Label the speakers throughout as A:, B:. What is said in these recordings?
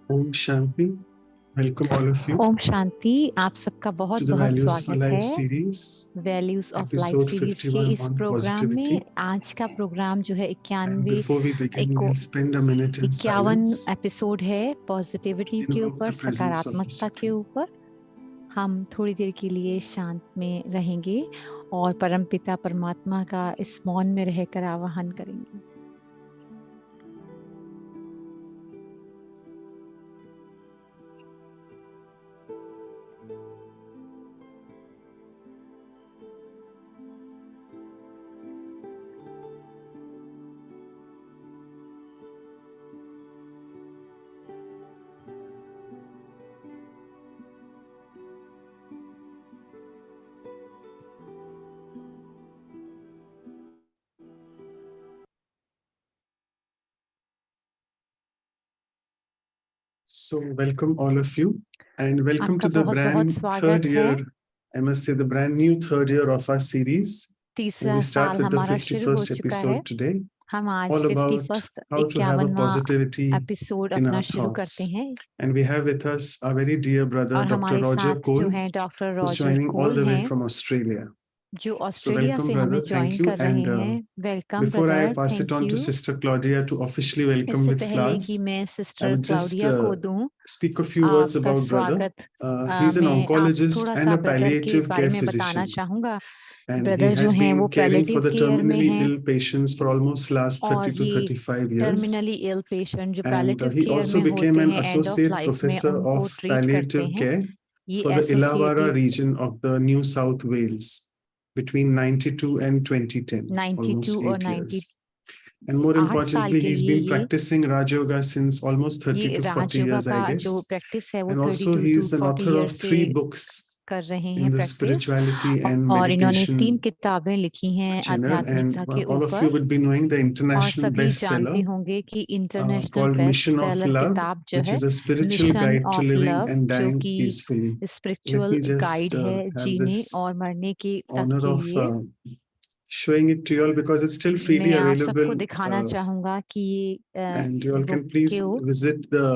A: Om Shanti. Welcome all of you
B: Om Shanti. आप सबका बहुत
A: to the
B: बहुत
A: Values for
B: स्वागत
A: Life
B: है
A: series,
B: values of life
A: episode
B: series के
A: 51
B: इस
A: on
B: प्रोग्राम
A: positivity.
B: में। आज का प्रोग्राम जो है
A: And before we begin, we'll spend a minute in
B: 51
A: silence
B: episode है पॉजिटिविटी
A: to
B: के
A: invoke
B: ऊपर,
A: the presence of
B: सकारात्मकता के
A: discipline.
B: ऊपर। हम थोड़ी देर के लिए शांत में रहेंगे और परमपिता परमात्मा का इस मौन में रहकर आवाहन करेंगे।
A: So welcome all of you and welcome to
B: आपका
A: the
B: बहुत
A: brand
B: स्वागत
A: third
B: है।
A: year, I must say the brand new third year of our series.
B: तीसरा
A: We start
B: साल
A: with the
B: हमारा शुरू हो
A: 51st
B: चुका है।
A: episode today,
B: हम आज
A: all about
B: 51st
A: how to have a
B: 51वां
A: positivity
B: episode
A: in
B: अपना
A: our
B: शुरू करते
A: thoughts.
B: हैं।
A: And we have with us our very dear brother,
B: और
A: Dr.
B: हमारे
A: Roger
B: साथ जो
A: Cole,
B: हैं doctor
A: who's
B: Roger
A: joining all
B: Cole
A: the way
B: हैं,
A: from Australia.
B: जो
A: So
B: ऑस्ट्रेलिया
A: welcome,
B: से
A: brother.
B: हमें
A: Thank
B: ज्वाइन
A: you.
B: कर रहे
A: And
B: हैं। Welcome
A: before I
B: brother,
A: pass it
B: thank
A: on to
B: you.
A: Sister Claudia to officially welcome
B: इससे
A: with
B: पहले
A: flowers,
B: कि मैं
A: I
B: sister
A: would just
B: Claudia को दूं
A: speak a few words
B: आपका
A: about brother.
B: स्वागत,
A: He's an
B: मैं आप
A: oncologist
B: थोड़ा
A: and
B: सा
A: a
B: ब्रदर के
A: palliative
B: बारे
A: care
B: में बताना
A: physician.
B: चाहूंगा।
A: And he
B: ब्रदर जो
A: has
B: हैं
A: been
B: वो
A: caring for
B: palliative
A: the
B: care में
A: terminally
B: हैं
A: ill patients for almost last 30
B: और
A: to
B: ये
A: 35 years.
B: टर्मिनली इल पेशेंट जो
A: And
B: palliative
A: he
B: care
A: also
B: में
A: became
B: होते
A: an
B: हैं, एंड ऑफ
A: associate
B: लाइफ में
A: professor
B: उनको
A: of
B: ट्रीट करते
A: palliative
B: हैं।
A: care
B: ये
A: for the Illawarra
B: associated
A: region of the New South Wales between 92 and 2010,
B: 92
A: almost
B: और
A: 8 years.
B: 90
A: And more
B: 8 साल
A: importantly,
B: के
A: he's
B: लिए
A: been practicing Raj Yoga since almost 30
B: ये
A: to 40
B: राजयोगा
A: years,
B: का
A: I
B: जो
A: guess.
B: प्रैक्टिस है वो
A: And also
B: 32
A: he
B: to
A: is an
B: 40
A: author
B: year
A: of
B: से
A: 3 books
B: कर रहे हैं
A: in the
B: practice.
A: spirituality and
B: और इन्होंने 3
A: meditation
B: किताबें लिखी हैं
A: genre.
B: आध्यात्मिकता
A: And
B: के
A: all of you
B: ऊपर।
A: would be knowing the
B: और
A: international
B: सभी जानते
A: bestseller
B: होंगे कि international
A: called
B: best
A: Mission of
B: seller
A: Love,
B: किताब जो
A: which
B: है
A: is a spiritual
B: mission
A: guide to
B: of
A: living
B: love,
A: and
B: जो
A: dying
B: कि
A: peacefully. Let
B: spiritual
A: me just
B: guide है
A: have
B: जीने
A: this
B: और मरने के तक
A: honor
B: के
A: of
B: लिए।
A: showing it to you all because it's still freely
B: मैं आप
A: available.
B: सबको दिखाना चाहूंगा कि
A: And you all
B: book
A: can please
B: के
A: visit the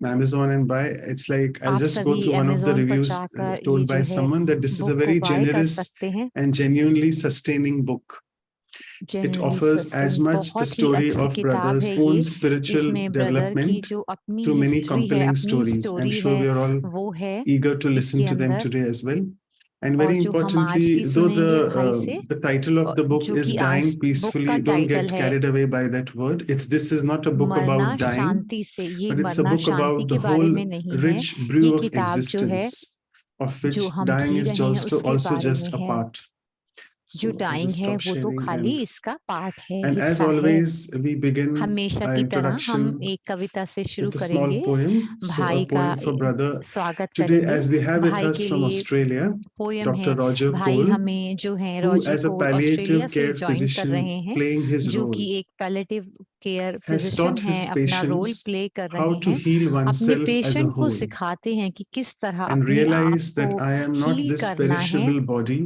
A: Amazon and buy. It's like I'll
B: आप
A: just go
B: सभी
A: through one of the
B: Amazon पर
A: reviews
B: जाकर ये
A: told by
B: जो है
A: someone that this is a
B: book को
A: very
B: बाय कर
A: generous
B: सकते हैं।
A: and genuinely sustaining book. It
B: genuinely
A: offers as
B: sustain,
A: much the
B: बहुत ही
A: story
B: अच्छी
A: of
B: किताब
A: brother's
B: है
A: own
B: ये।
A: spiritual
B: इसमें ब्रदर की
A: development
B: जो अपनी
A: through many
B: हिस्ट्री है,
A: compelling
B: अपनी
A: stories. I'm
B: स्टोरी
A: sure
B: है,
A: we are all
B: वो है
A: eager to listen
B: इसके
A: to them
B: अंदर।
A: today as well. And
B: और
A: very
B: जो हम आज
A: importantly,
B: भी
A: though
B: सुनेंगे भाई से,
A: the title of the book
B: जो
A: is
B: कि
A: Dying
B: आज बुक
A: Peacefully,
B: का
A: don't
B: टाइटल
A: get
B: है
A: carried away by that word. This is not a book
B: मरना
A: about dying,
B: शांति से। ये
A: but it's a
B: मरना
A: book
B: शांति
A: about
B: के
A: the
B: बारे
A: whole
B: में नहीं है।
A: rich brew
B: ये
A: of
B: किताब जो है
A: existence, of
B: जो
A: which
B: हम
A: dying
B: जी
A: is
B: रहे हैं
A: just
B: उसके
A: also
B: बारे
A: just
B: में
A: a
B: है।
A: part.
B: जो
A: So I'll
B: डाइंग
A: just
B: है
A: stop
B: वो तो
A: sharing.
B: खाली इसका पार्ट है,
A: And as
B: हिस्सा है।
A: always, we begin
B: हमेशा
A: our
B: की तरह हम
A: introduction
B: एक कविता से शुरू
A: with a small
B: करेंगे।
A: poem. So
B: भाई
A: a
B: का
A: poem for brother.
B: स्वागत
A: Today,
B: करेंगे।
A: as we have with
B: भाई
A: us
B: के
A: from
B: लिए
A: Australia,
B: पोयम है।
A: Dr. Roger
B: भाई
A: Cole,
B: हमें जो है
A: who
B: Roger
A: as a
B: Cole Australia
A: palliative
B: से
A: care
B: ज्वाइन कर
A: physician
B: रहे हैं,
A: playing his
B: जो
A: role,
B: कि एक palliative care
A: has
B: physician
A: taught
B: है,
A: his
B: अपना रोल
A: patients
B: प्ले कर
A: how
B: रहे
A: to
B: हैं।
A: heal
B: अपने
A: oneself as a
B: पेशेंट को
A: whole
B: सिखाते हैं कि किस तरह
A: and
B: अपने आप
A: realize
B: को
A: that I am not
B: heal
A: this
B: करना है।
A: perishable body,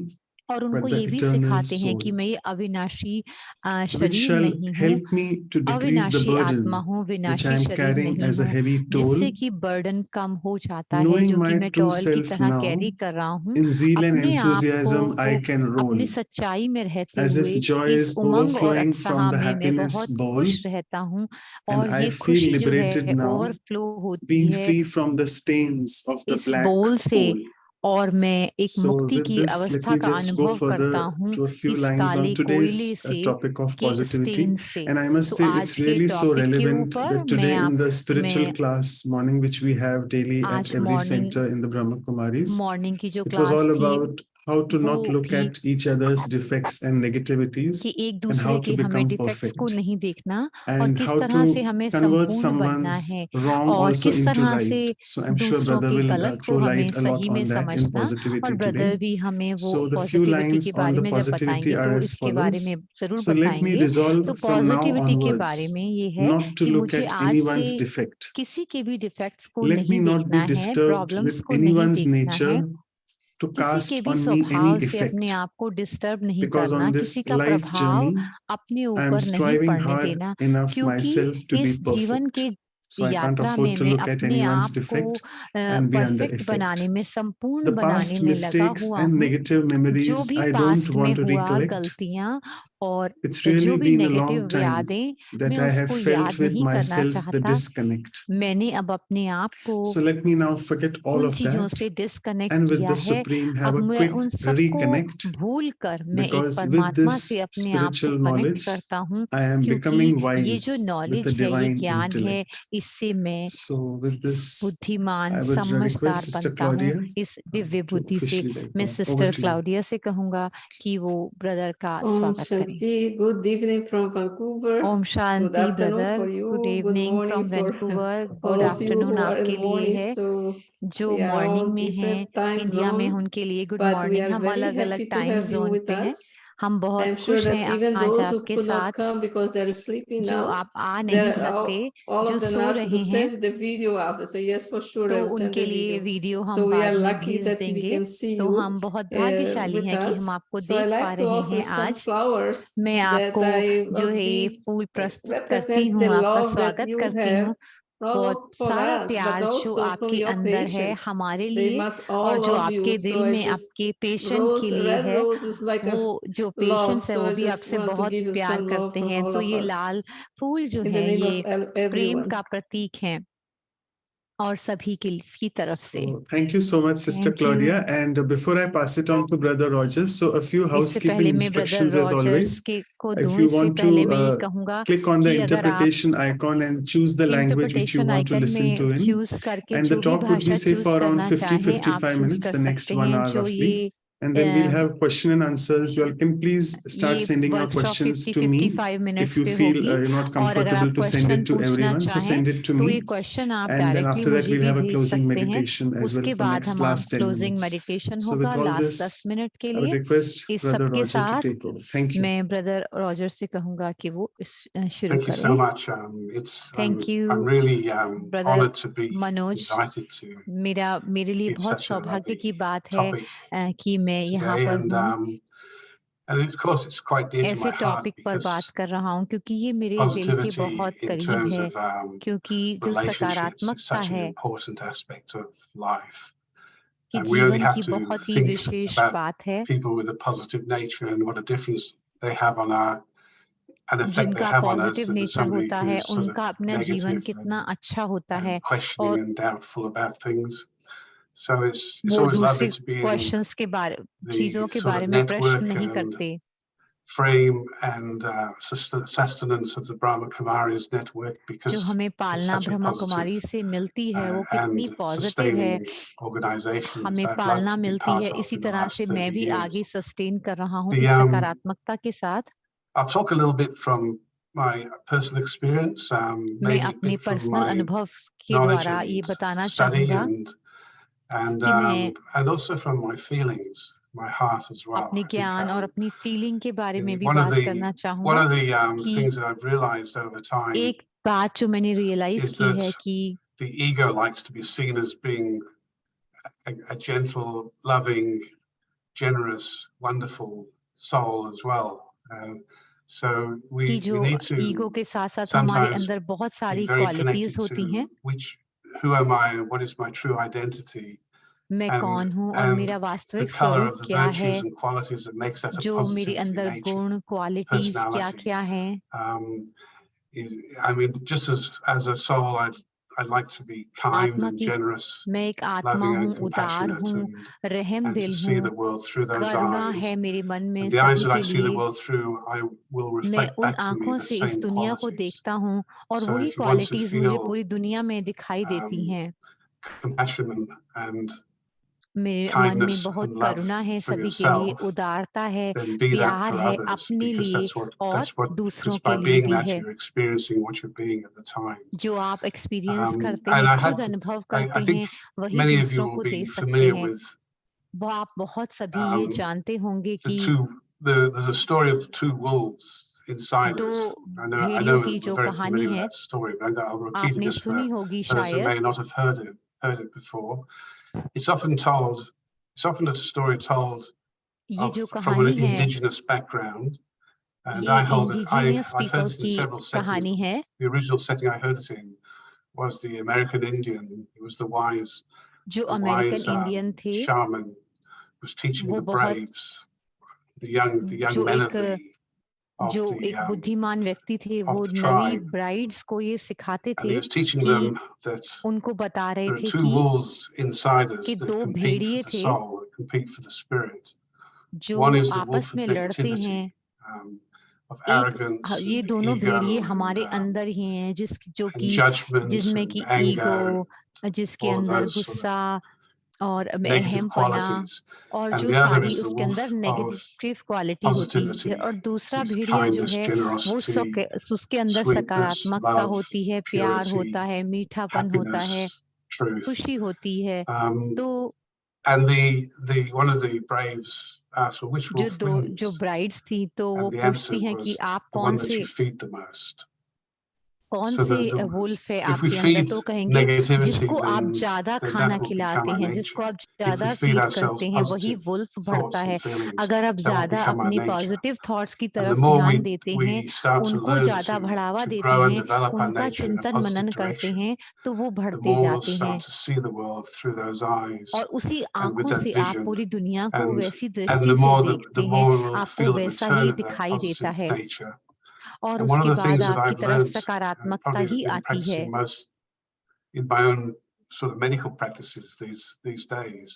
B: और उनको
A: but the
B: ये भी
A: eternal
B: सिखाते हैं
A: soul,
B: कि मैं ये अविनाशी
A: which
B: शरीर
A: shall
B: नहीं हूँ,
A: help me to decrease the
B: अविनाशी आत्मा
A: burden
B: हूँ,
A: which I
B: विनाशी
A: am
B: शरीर
A: carrying
B: नहीं
A: as a
B: हूँ,
A: heavy toll,
B: जिससे कि बर्डन कम हो जाता है,
A: knowing
B: जो कि
A: my
B: मैं
A: true
B: टॉल की
A: self
B: तरह
A: now.
B: कैरी कर रहा हूँ।
A: In zeal and
B: अपने आप
A: enthusiasm, I
B: को
A: can roll,
B: अपनी सच्चाई में रहते
A: as if
B: हुए
A: joy
B: इस
A: is
B: उमंग और
A: overflowing from
B: उत्साह
A: the
B: में मैं
A: happiness
B: बहुत
A: bowl,
B: खुश रहता हूँ।
A: and
B: और
A: I
B: ये
A: feel
B: खुशी जो
A: liberated
B: है
A: now,
B: ओवरफ्लो होती
A: being
B: है
A: free from the stains of the
B: इस
A: black
B: बोल से,
A: bowl.
B: और मैं एक
A: So
B: मुक्ति
A: with
B: की
A: this, let
B: अवस्था
A: me
B: का
A: just go
B: अनुभव करता
A: further
B: हूँ
A: to a few
B: इस
A: lines
B: काले
A: on today's
B: कोयले से
A: topic of
B: के
A: positivity.
B: स्टेन से।
A: And I must
B: so
A: say,
B: आज
A: it's
B: के
A: really so
B: टॉपिक के
A: relevant
B: ऊपर
A: that today in the spiritual
B: मैं
A: class morning, which we have daily at
B: आज
A: every center in the Brahma Kumaris,
B: morning की जो
A: it was all
B: class थी
A: about how to
B: वो
A: not look
B: भी
A: at each other's defects and
B: कि
A: negativities
B: एक
A: and how
B: दूसरे
A: to
B: के हमें
A: become
B: डिफेक्ट्स को
A: perfect,
B: नहीं देखना और
A: and
B: किस
A: how
B: तरह से
A: to
B: हमें
A: convert
B: संपूर्ण बनना
A: someone's
B: है
A: wrong
B: और
A: also
B: किस
A: into
B: तरह से
A: light. So I'm sure
B: दूसरों
A: brother
B: के
A: will
B: गलत को
A: throw
B: हमें
A: light a lot
B: सही में
A: on that in
B: समझना। और
A: positivity today.
B: ब्रदर भी हमें वो
A: So the few
B: positivity
A: lines
B: के
A: on
B: बारे
A: the
B: में जब
A: positivity
B: बताएंगे
A: are
B: तो
A: as
B: इसके बारे
A: follows.
B: में जरूर
A: So let me
B: बताएंगे।
A: resolve
B: तो
A: from now
B: पॉजिटिविटी के बारे
A: onwards
B: में ये है
A: not to
B: कि
A: look
B: मुझे
A: at
B: आज
A: anyone's
B: से
A: defect.
B: किसी के भी डिफेक्ट्स को
A: Let me
B: नहीं
A: not be
B: देखना है,
A: disturbed
B: प्रॉब्लम्स
A: with
B: को नहीं
A: anyone's
B: देखना है,
A: nature to
B: किसी के
A: cast
B: भी
A: on me
B: स्वभाव
A: any
B: से अपने
A: effect.
B: आप को डिस्टर्ब नहीं
A: Because
B: करना,
A: on
B: किसी
A: this
B: का
A: life
B: प्रभाव
A: journey,
B: अपने
A: I am
B: ऊपर नहीं
A: striving
B: पड़ने
A: hard
B: देना,
A: enough
B: क्योंकि
A: myself to be
B: इस जीवन
A: perfect.
B: के
A: So I can't
B: यात्रा
A: afford
B: में
A: to
B: मैं
A: look at
B: अपने
A: anyone's
B: आप को
A: defect and be under
B: perfect
A: effect.
B: बनाने में, संपूर्ण
A: The
B: बनाने
A: past
B: में लगा
A: mistakes
B: हुआ
A: and
B: हूँ।
A: negative
B: जो
A: memories
B: भी
A: I don't
B: पास्ट में
A: want to
B: हुआ,
A: recollect.
B: गलतियां और
A: It's
B: जो
A: really
B: भी
A: been a
B: negative
A: long time
B: यादें,
A: that
B: मैं
A: I have
B: उसको
A: felt
B: याद
A: with
B: नहीं करना
A: myself the
B: चाहता।
A: disconnect.
B: मैंने अब अपने आप को
A: So let me now forget all
B: उन
A: of
B: चीजों
A: that
B: से डिस्कनेक्ट
A: and with
B: किया
A: the
B: है।
A: Supreme have
B: अब
A: a
B: मैं
A: quick
B: उन सबको
A: reconnect,
B: भूल कर मैं एक
A: because with
B: परमात्मा से
A: this
B: अपने आप को
A: spiritual
B: कनेक्ट
A: knowledge
B: करता हूँ,
A: I am
B: क्योंकि
A: becoming
B: ये जो
A: wise with
B: नॉलेज
A: the
B: है, ये
A: divine
B: ज्ञान है,
A: intellect.
B: इससे मैं
A: So with this
B: बुद्धिमान,
A: I would
B: समझदार
A: request Sister
B: बनता हूँ।
A: Claudia
B: इस दिव्य
A: to
B: बुद्धि से
A: officially let
B: मैं
A: go.
B: Sister
A: Over to you.
B: Claudia से कहूंगा कि वो ब्रदर का
C: Om
B: स्वागत करें।
C: Shanti, good evening from Vancouver.
B: ओम
C: Good
B: शांति
C: afternoon
B: brother,
C: for you.
B: Good
C: Good
B: evening
C: morning
B: from
C: for
B: Vancouver, good
C: all of you
B: afternoon
C: who are in
B: आपके
C: the
B: लिए
C: morning.
B: है।
C: So
B: जो
C: we are
B: मॉर्निंग
C: all
B: में हैं
C: different time
B: India में,
C: zone,
B: उनके लिए good
C: but we
B: morning.
C: are
B: हम
C: very
B: अलग अलग
C: happy to
B: time
C: have you
B: zone
C: with
B: पे हैं।
C: us.
B: हम
C: I
B: बहुत
C: am sure
B: खुश
C: that
B: हैं
C: even
B: आज
C: those who
B: आपके
C: could not
B: साथ।
C: come because they are sleeping
B: जो
C: now,
B: आप आ नहीं सकते,
C: all
B: जो
C: of them
B: so
C: asked to
B: रहे हैं,
C: send the video out. So yes, for sure,
B: तो
C: I will send
B: उनके
C: the
B: लिए
C: video.
B: वीडियो हम
C: So we are
B: बाद में
C: lucky
B: भेज
C: that we
B: देंगे।
C: can see
B: तो
C: you
B: हम बहुत भाग्यशाली
C: with
B: हैं कि हम
C: us.
B: आपको
C: So I
B: देख पा
C: like to
B: रहे
C: offer
B: हैं
C: some
B: आज।
C: flowers
B: मैं
C: that
B: आपको
C: I
B: जो है ये
C: be
B: फूल प्रस्तुत करती
C: represent the
B: हूँ, आपका
C: love that
B: स्वागत
C: you
B: करती
C: have
B: हूँ।
C: not
B: बहुत
C: only for
B: सारा
C: us, but
B: प्यार जो
C: also from
B: आपके
C: your
B: अंदर है
C: patience.
B: हमारे
C: They
B: लिए,
C: must
B: और
C: all
B: जो
C: love
B: आपके
C: you.
B: दिल
C: So I
B: में
C: just
B: आपके पेशेंट के लिए
C: red
B: है,
C: rose is like
B: वो
C: a
B: जो
C: love.
B: पेशेंट्स है
C: So
B: वो
C: I
B: भी
C: just
B: आपसे
C: want to
B: बहुत
C: give you
B: प्यार
C: some love
B: करते
C: from
B: हैं।
C: all
B: तो
C: of
B: ये
C: us
B: लाल फूल जो
C: in the
B: है
C: name
B: ये
C: of
B: प्रेम
C: everyone.
B: का प्रतीक है और सभी की तरफ से।
A: So thank you so much, Sister
B: Thank you.
A: Claudia. And before I pass it on to Brother Rogers, so a few
B: इससे पहले
A: housekeeping
B: मैं brother
A: instructions as
B: Rogers
A: always.
B: के को
A: If
B: दूं,
A: you
B: इससे
A: want
B: पहले
A: to
B: मैं ये कहूंगा
A: click on the
B: कि अगर आप
A: interpretation icon and choose the language which you
B: interpretation
A: want to
B: icon
A: listen to
B: में
A: in.
B: चूज करके
A: And the
B: जो भी
A: talk would be
B: भाषा
A: say
B: चूज
A: for around
B: करना
A: 50,
B: चाहें आप
A: 55
B: चूज
A: minutes,
B: कर
A: the next
B: सकते
A: 1
B: हैं।
A: hour
B: जो
A: roughly.
B: ये
A: And then we'll have question and answers. You all can please start
B: ये
A: sending your
B: workshop
A: questions to me
B: 50-55
A: if
B: minutes
A: you
B: पे
A: feel
B: होगी,
A: you're not
B: और अगर
A: comfortable
B: आप
A: to send
B: question
A: it to
B: पूछना
A: everyone. So
B: चाहें
A: send it to
B: तो
A: me.
B: ये क्वेश्चन आप
A: And then
B: directly
A: after that,
B: मुझे
A: we'll
B: भी
A: have a
B: भेज
A: closing
B: सकते हैं।
A: meditation as well
B: उसके
A: for
B: बाद
A: next
B: हम
A: last 10
B: closing
A: minutes.
B: Meditation
A: So
B: होगा
A: with all
B: last
A: this,
B: 10 minute के
A: I would
B: लिए।
A: request
B: इस
A: Brother
B: सबके
A: Roger to
B: साथ
A: take over. Thank you.
B: मैं ब्रदर रॉजर से कहूंगा कि वो शुरू
D: Thank you so
B: करें।
D: much.
B: Thank
D: I'm
B: you
D: really
B: brother
D: honored to be
B: Manoj.
D: invited to
B: मेरे लिए
D: give
B: बहुत
D: such a
B: सौभाग्य
D: lovely
B: की बात है
D: topic
B: कि मैं यहाँ
D: today,
B: पर हूँ।
D: and of course it's quite dear to
B: ऐसे
D: my heart
B: टॉपिक पर बात
D: because
B: कर रहा हूँ क्योंकि ये मेरे दिल के
D: positivity
B: बहुत
D: in
B: करीब
D: terms
B: है,
D: of
B: क्योंकि जो
D: relationships is
B: सकारात्मकता
D: such an
B: है
D: important aspect of life,
B: कि
D: and we only
B: जीवन
D: have
B: की
D: to
B: बहुत ही
D: think
B: विशेष
D: about
B: बात है।
D: people with a positive nature and what a difference they have on an effect they
B: जिनका
D: have on us,
B: positive
D: and
B: nature
D: somebody
B: होता है
D: who's sort
B: उनका
D: of
B: अपना जीवन
D: negative
B: कितना अच्छा होता है,
D: and questioning
B: और
D: and doubtful about things. So it's
B: वो
D: always lovely
B: दूसरे
D: to be in
B: क्वेश्चंस के बारे,
D: the
B: चीजों के
D: sort
B: बारे
D: of
B: में प्रश्न
D: network
B: नहीं
D: and
B: करते।
D: frame and sustenance of the Brahma Kumaris network,
B: जो
D: because
B: हमें
D: it's
B: पालना
D: such a
B: ब्रह्मा
D: positive
B: कुमारी से मिलती है वो कितनी
D: and
B: पॉजिटिव है।
D: sustaining organization that
B: हमें
D: I've liked
B: पालना
D: to be
B: मिलती है,
D: part of
B: इसी
D: in the
B: तरह
D: last
B: से मैं
D: 30
B: भी
D: years.
B: आगे सस्टेन कर रहा हूँ
D: The,
B: इस सकारात्मकता के साथ।
D: I'll talk a little bit from my personal experience,
B: मैं
D: maybe a
B: अपने
D: bit from
B: पर्सनल
D: my
B: अनुभव के
D: knowledge
B: द्वारा ये
D: and
B: बताना
D: study
B: चाहूँगा कि मैं
D: and also from my feelings, my heart as well.
B: अपने
D: I think
B: ज्ञान और अपनी फीलिंग के बारे में भी
D: one
B: बात
D: of
B: करना
D: the
B: चाहूँगा कि
D: things that I've realized over time
B: एक बात जो मैंने रियलाइज
D: is
B: की है
D: that
B: कि
D: the ego likes to be seen as being a gentle, loving, generous, wonderful soul as well. So we need to
B: ego के साथ साथ हमारे
D: sometimes
B: अंदर बहुत
D: be
B: सारी
D: very
B: क्वालिटीज
D: connected
B: होती हैं।
D: to who am I and what is my true identity,
B: मैं कौन हूँ और
D: and
B: मेरा
D: the
B: वास्तविक
D: color
B: स्वरूप
D: of the
B: क्या है,
D: virtues and qualities that makes that a
B: जो मेरे
D: positivity
B: अंदर
D: nature,
B: गुण क्वालिटीज क्या
D: personality.
B: क्या हैं।
D: I mean, just as a soul, I'd like to be kind and generous,
B: मैं एक आत्मा
D: loving
B: हूँ,
D: and
B: उदार
D: compassionate,
B: हूँ, रहम
D: and to
B: दिल
D: see the
B: हूँ,
D: world through those
B: Karuna
D: eyes.
B: है मेरे मन में
D: And the eyes
B: सभी
D: that I
B: के
D: see the
B: लिए।
D: world through, I will
B: मैं
D: reflect
B: उन
D: back to me
B: आंखों
D: the
B: से इस
D: same
B: दुनिया को
D: qualities.
B: देखता हूँ और
D: So
B: वही
D: if you want to
B: qualities मुझे
D: feel
B: पूरी दुनिया में दिखाई देती हैं।
D: compassion and
B: मेरे मन में
D: kindness
B: बहुत
D: and love
B: करुणा है
D: for
B: सभी के लिए,
D: yourself,
B: उदारता है,
D: then be that
B: प्यार
D: for
B: है
D: others,
B: अपने
D: because
B: लिए और दूसरों
D: because
B: के
D: by
B: लिए
D: being
B: भी
D: that
B: है।
D: you're experiencing what you're being at the time.
B: जो आप एक्सपीरियंस करते
D: And
B: हैं,
D: I
B: खुद
D: had to,
B: अनुभव
D: I
B: करते
D: think
B: हैं, वही
D: many of you
B: दूसरों
D: will
B: को दे
D: be
B: सकते
D: familiar
B: हैं।
D: with
B: वो आप बहुत सभी ये जानते होंगे कि
D: there's a story of two wolves inside
B: दो
D: us. I
B: भेड़ियों
D: know
B: की
D: we're
B: जो
D: very
B: कहानी
D: familiar with
B: है,
D: that story, but I'll repeat it
B: आपने
D: just
B: सुनी
D: for
B: होगी
D: those who
B: शायद।
D: may not have heard it before. It's often a story told
B: ये जो
D: from an
B: कहानी है
D: indigenous background, and
B: ये
D: I've
B: indigenous
D: heard
B: people
D: it in
B: की
D: several settings.
B: कहानी है।
D: The original setting I heard it in was the American Indian. He was the wise
B: जो American Indian थे
D: shaman, was teaching
B: वो
D: the
B: बहुत
D: braves, the young
B: जो
D: men
B: जो एक बुद्धिमान व्यक्ति थे वो
D: of the
B: Navi
D: tribe.
B: Brides को ये सिखाते
D: And
B: थे
D: he was teaching
B: कि
D: them that
B: उनको बता रहे
D: there are
B: थे
D: two
B: कि
D: wolves inside us
B: कि
D: that
B: दो
D: compete
B: भेड़िए
D: for the
B: थे
D: soul, that compete for the spirit.
B: जो
D: One is the
B: आपस
D: wolf of
B: में लड़ते हैं
D: negativity, of
B: एक
D: arrogance,
B: ये
D: and
B: दोनों भेड़िए
D: ego,
B: हमारे अंदर ही हैं जो
D: and
B: कि
D: judgment,
B: जिसमें
D: and
B: कि
D: anger,
B: ईगो जिसके
D: all of
B: अंदर
D: those sort of
B: गुस्सा और
D: negative
B: अहमपना
D: qualities.
B: और
D: And
B: जो
D: the other
B: सारी
D: is the
B: उसके
D: wolf
B: अंदर
D: of
B: नेगेटिव क्वालिटी होती है
D: positivity,
B: और दूसरा
D: with
B: भेड़िया जो
D: kindness,
B: है वो
D: generosity,
B: उसके अंदर
D: sweetness,
B: सकारात्मकता
D: love,
B: होती है प्यार होता
D: purity,
B: है मीठापन होता है
D: happiness, truth.
B: खुशी होती है तो
D: And the one of the braves asked, well, which wolf wins?
B: जो ब्राइड्स थी तो वो
D: And the answer
B: पूछती हैं कि
D: was
B: आप
D: the one that you feed the most.
B: कौन
D: So
B: से वुल्फ है
D: if we
B: आपके अंदर
D: feed
B: तो कहेंगे
D: negativity,
B: जिसको आप
D: then
B: ज्यादा
D: that
B: खाना
D: will
B: खिलाते
D: become our
B: हैं
D: nature.
B: जिसको आप
D: If we
B: ज्यादा
D: feed
B: फीड
D: ourselves
B: करते हैं वही
D: positive
B: वुल्फ
D: thoughts
B: बढ़ता
D: and
B: है
D: feelings,
B: अगर आप
D: that will
B: ज्यादा
D: become our
B: अपनी
D: nature.
B: पॉजिटिव थॉट्स की
D: And the
B: तरफ
D: more
B: ध्यान देते हैं
D: we start to
B: उनको
D: learn
B: ज्यादा बढ़ावा
D: to
B: देते
D: grow and
B: हैं
D: develop our
B: उनका
D: nature in a
B: चिंतन
D: positive
B: मनन करते
D: direction,
B: हैं तो वो
D: the
B: बढ़ते
D: more we'll
B: जाते हैं
D: start to see the world through those eyes
B: और उसी
D: and with
B: आंखों
D: that
B: से आप
D: vision.
B: पूरी दुनिया को
D: And
B: वैसी
D: the
B: दृष्टि से
D: more
B: देखते हैं
D: we'll
B: आपको
D: feel the
B: वैसा
D: return
B: ही
D: of that
B: दिखाई देता
D: positive
B: है
D: nature.
B: और
D: And one of
B: उसके
D: the
B: बाद
D: things that
B: आपकी
D: I've
B: तरफ
D: learned, and
B: सकारात्मकता
D: probably
B: ही
D: have been
B: आती है
D: practicing most in my own sort of medical practices these days,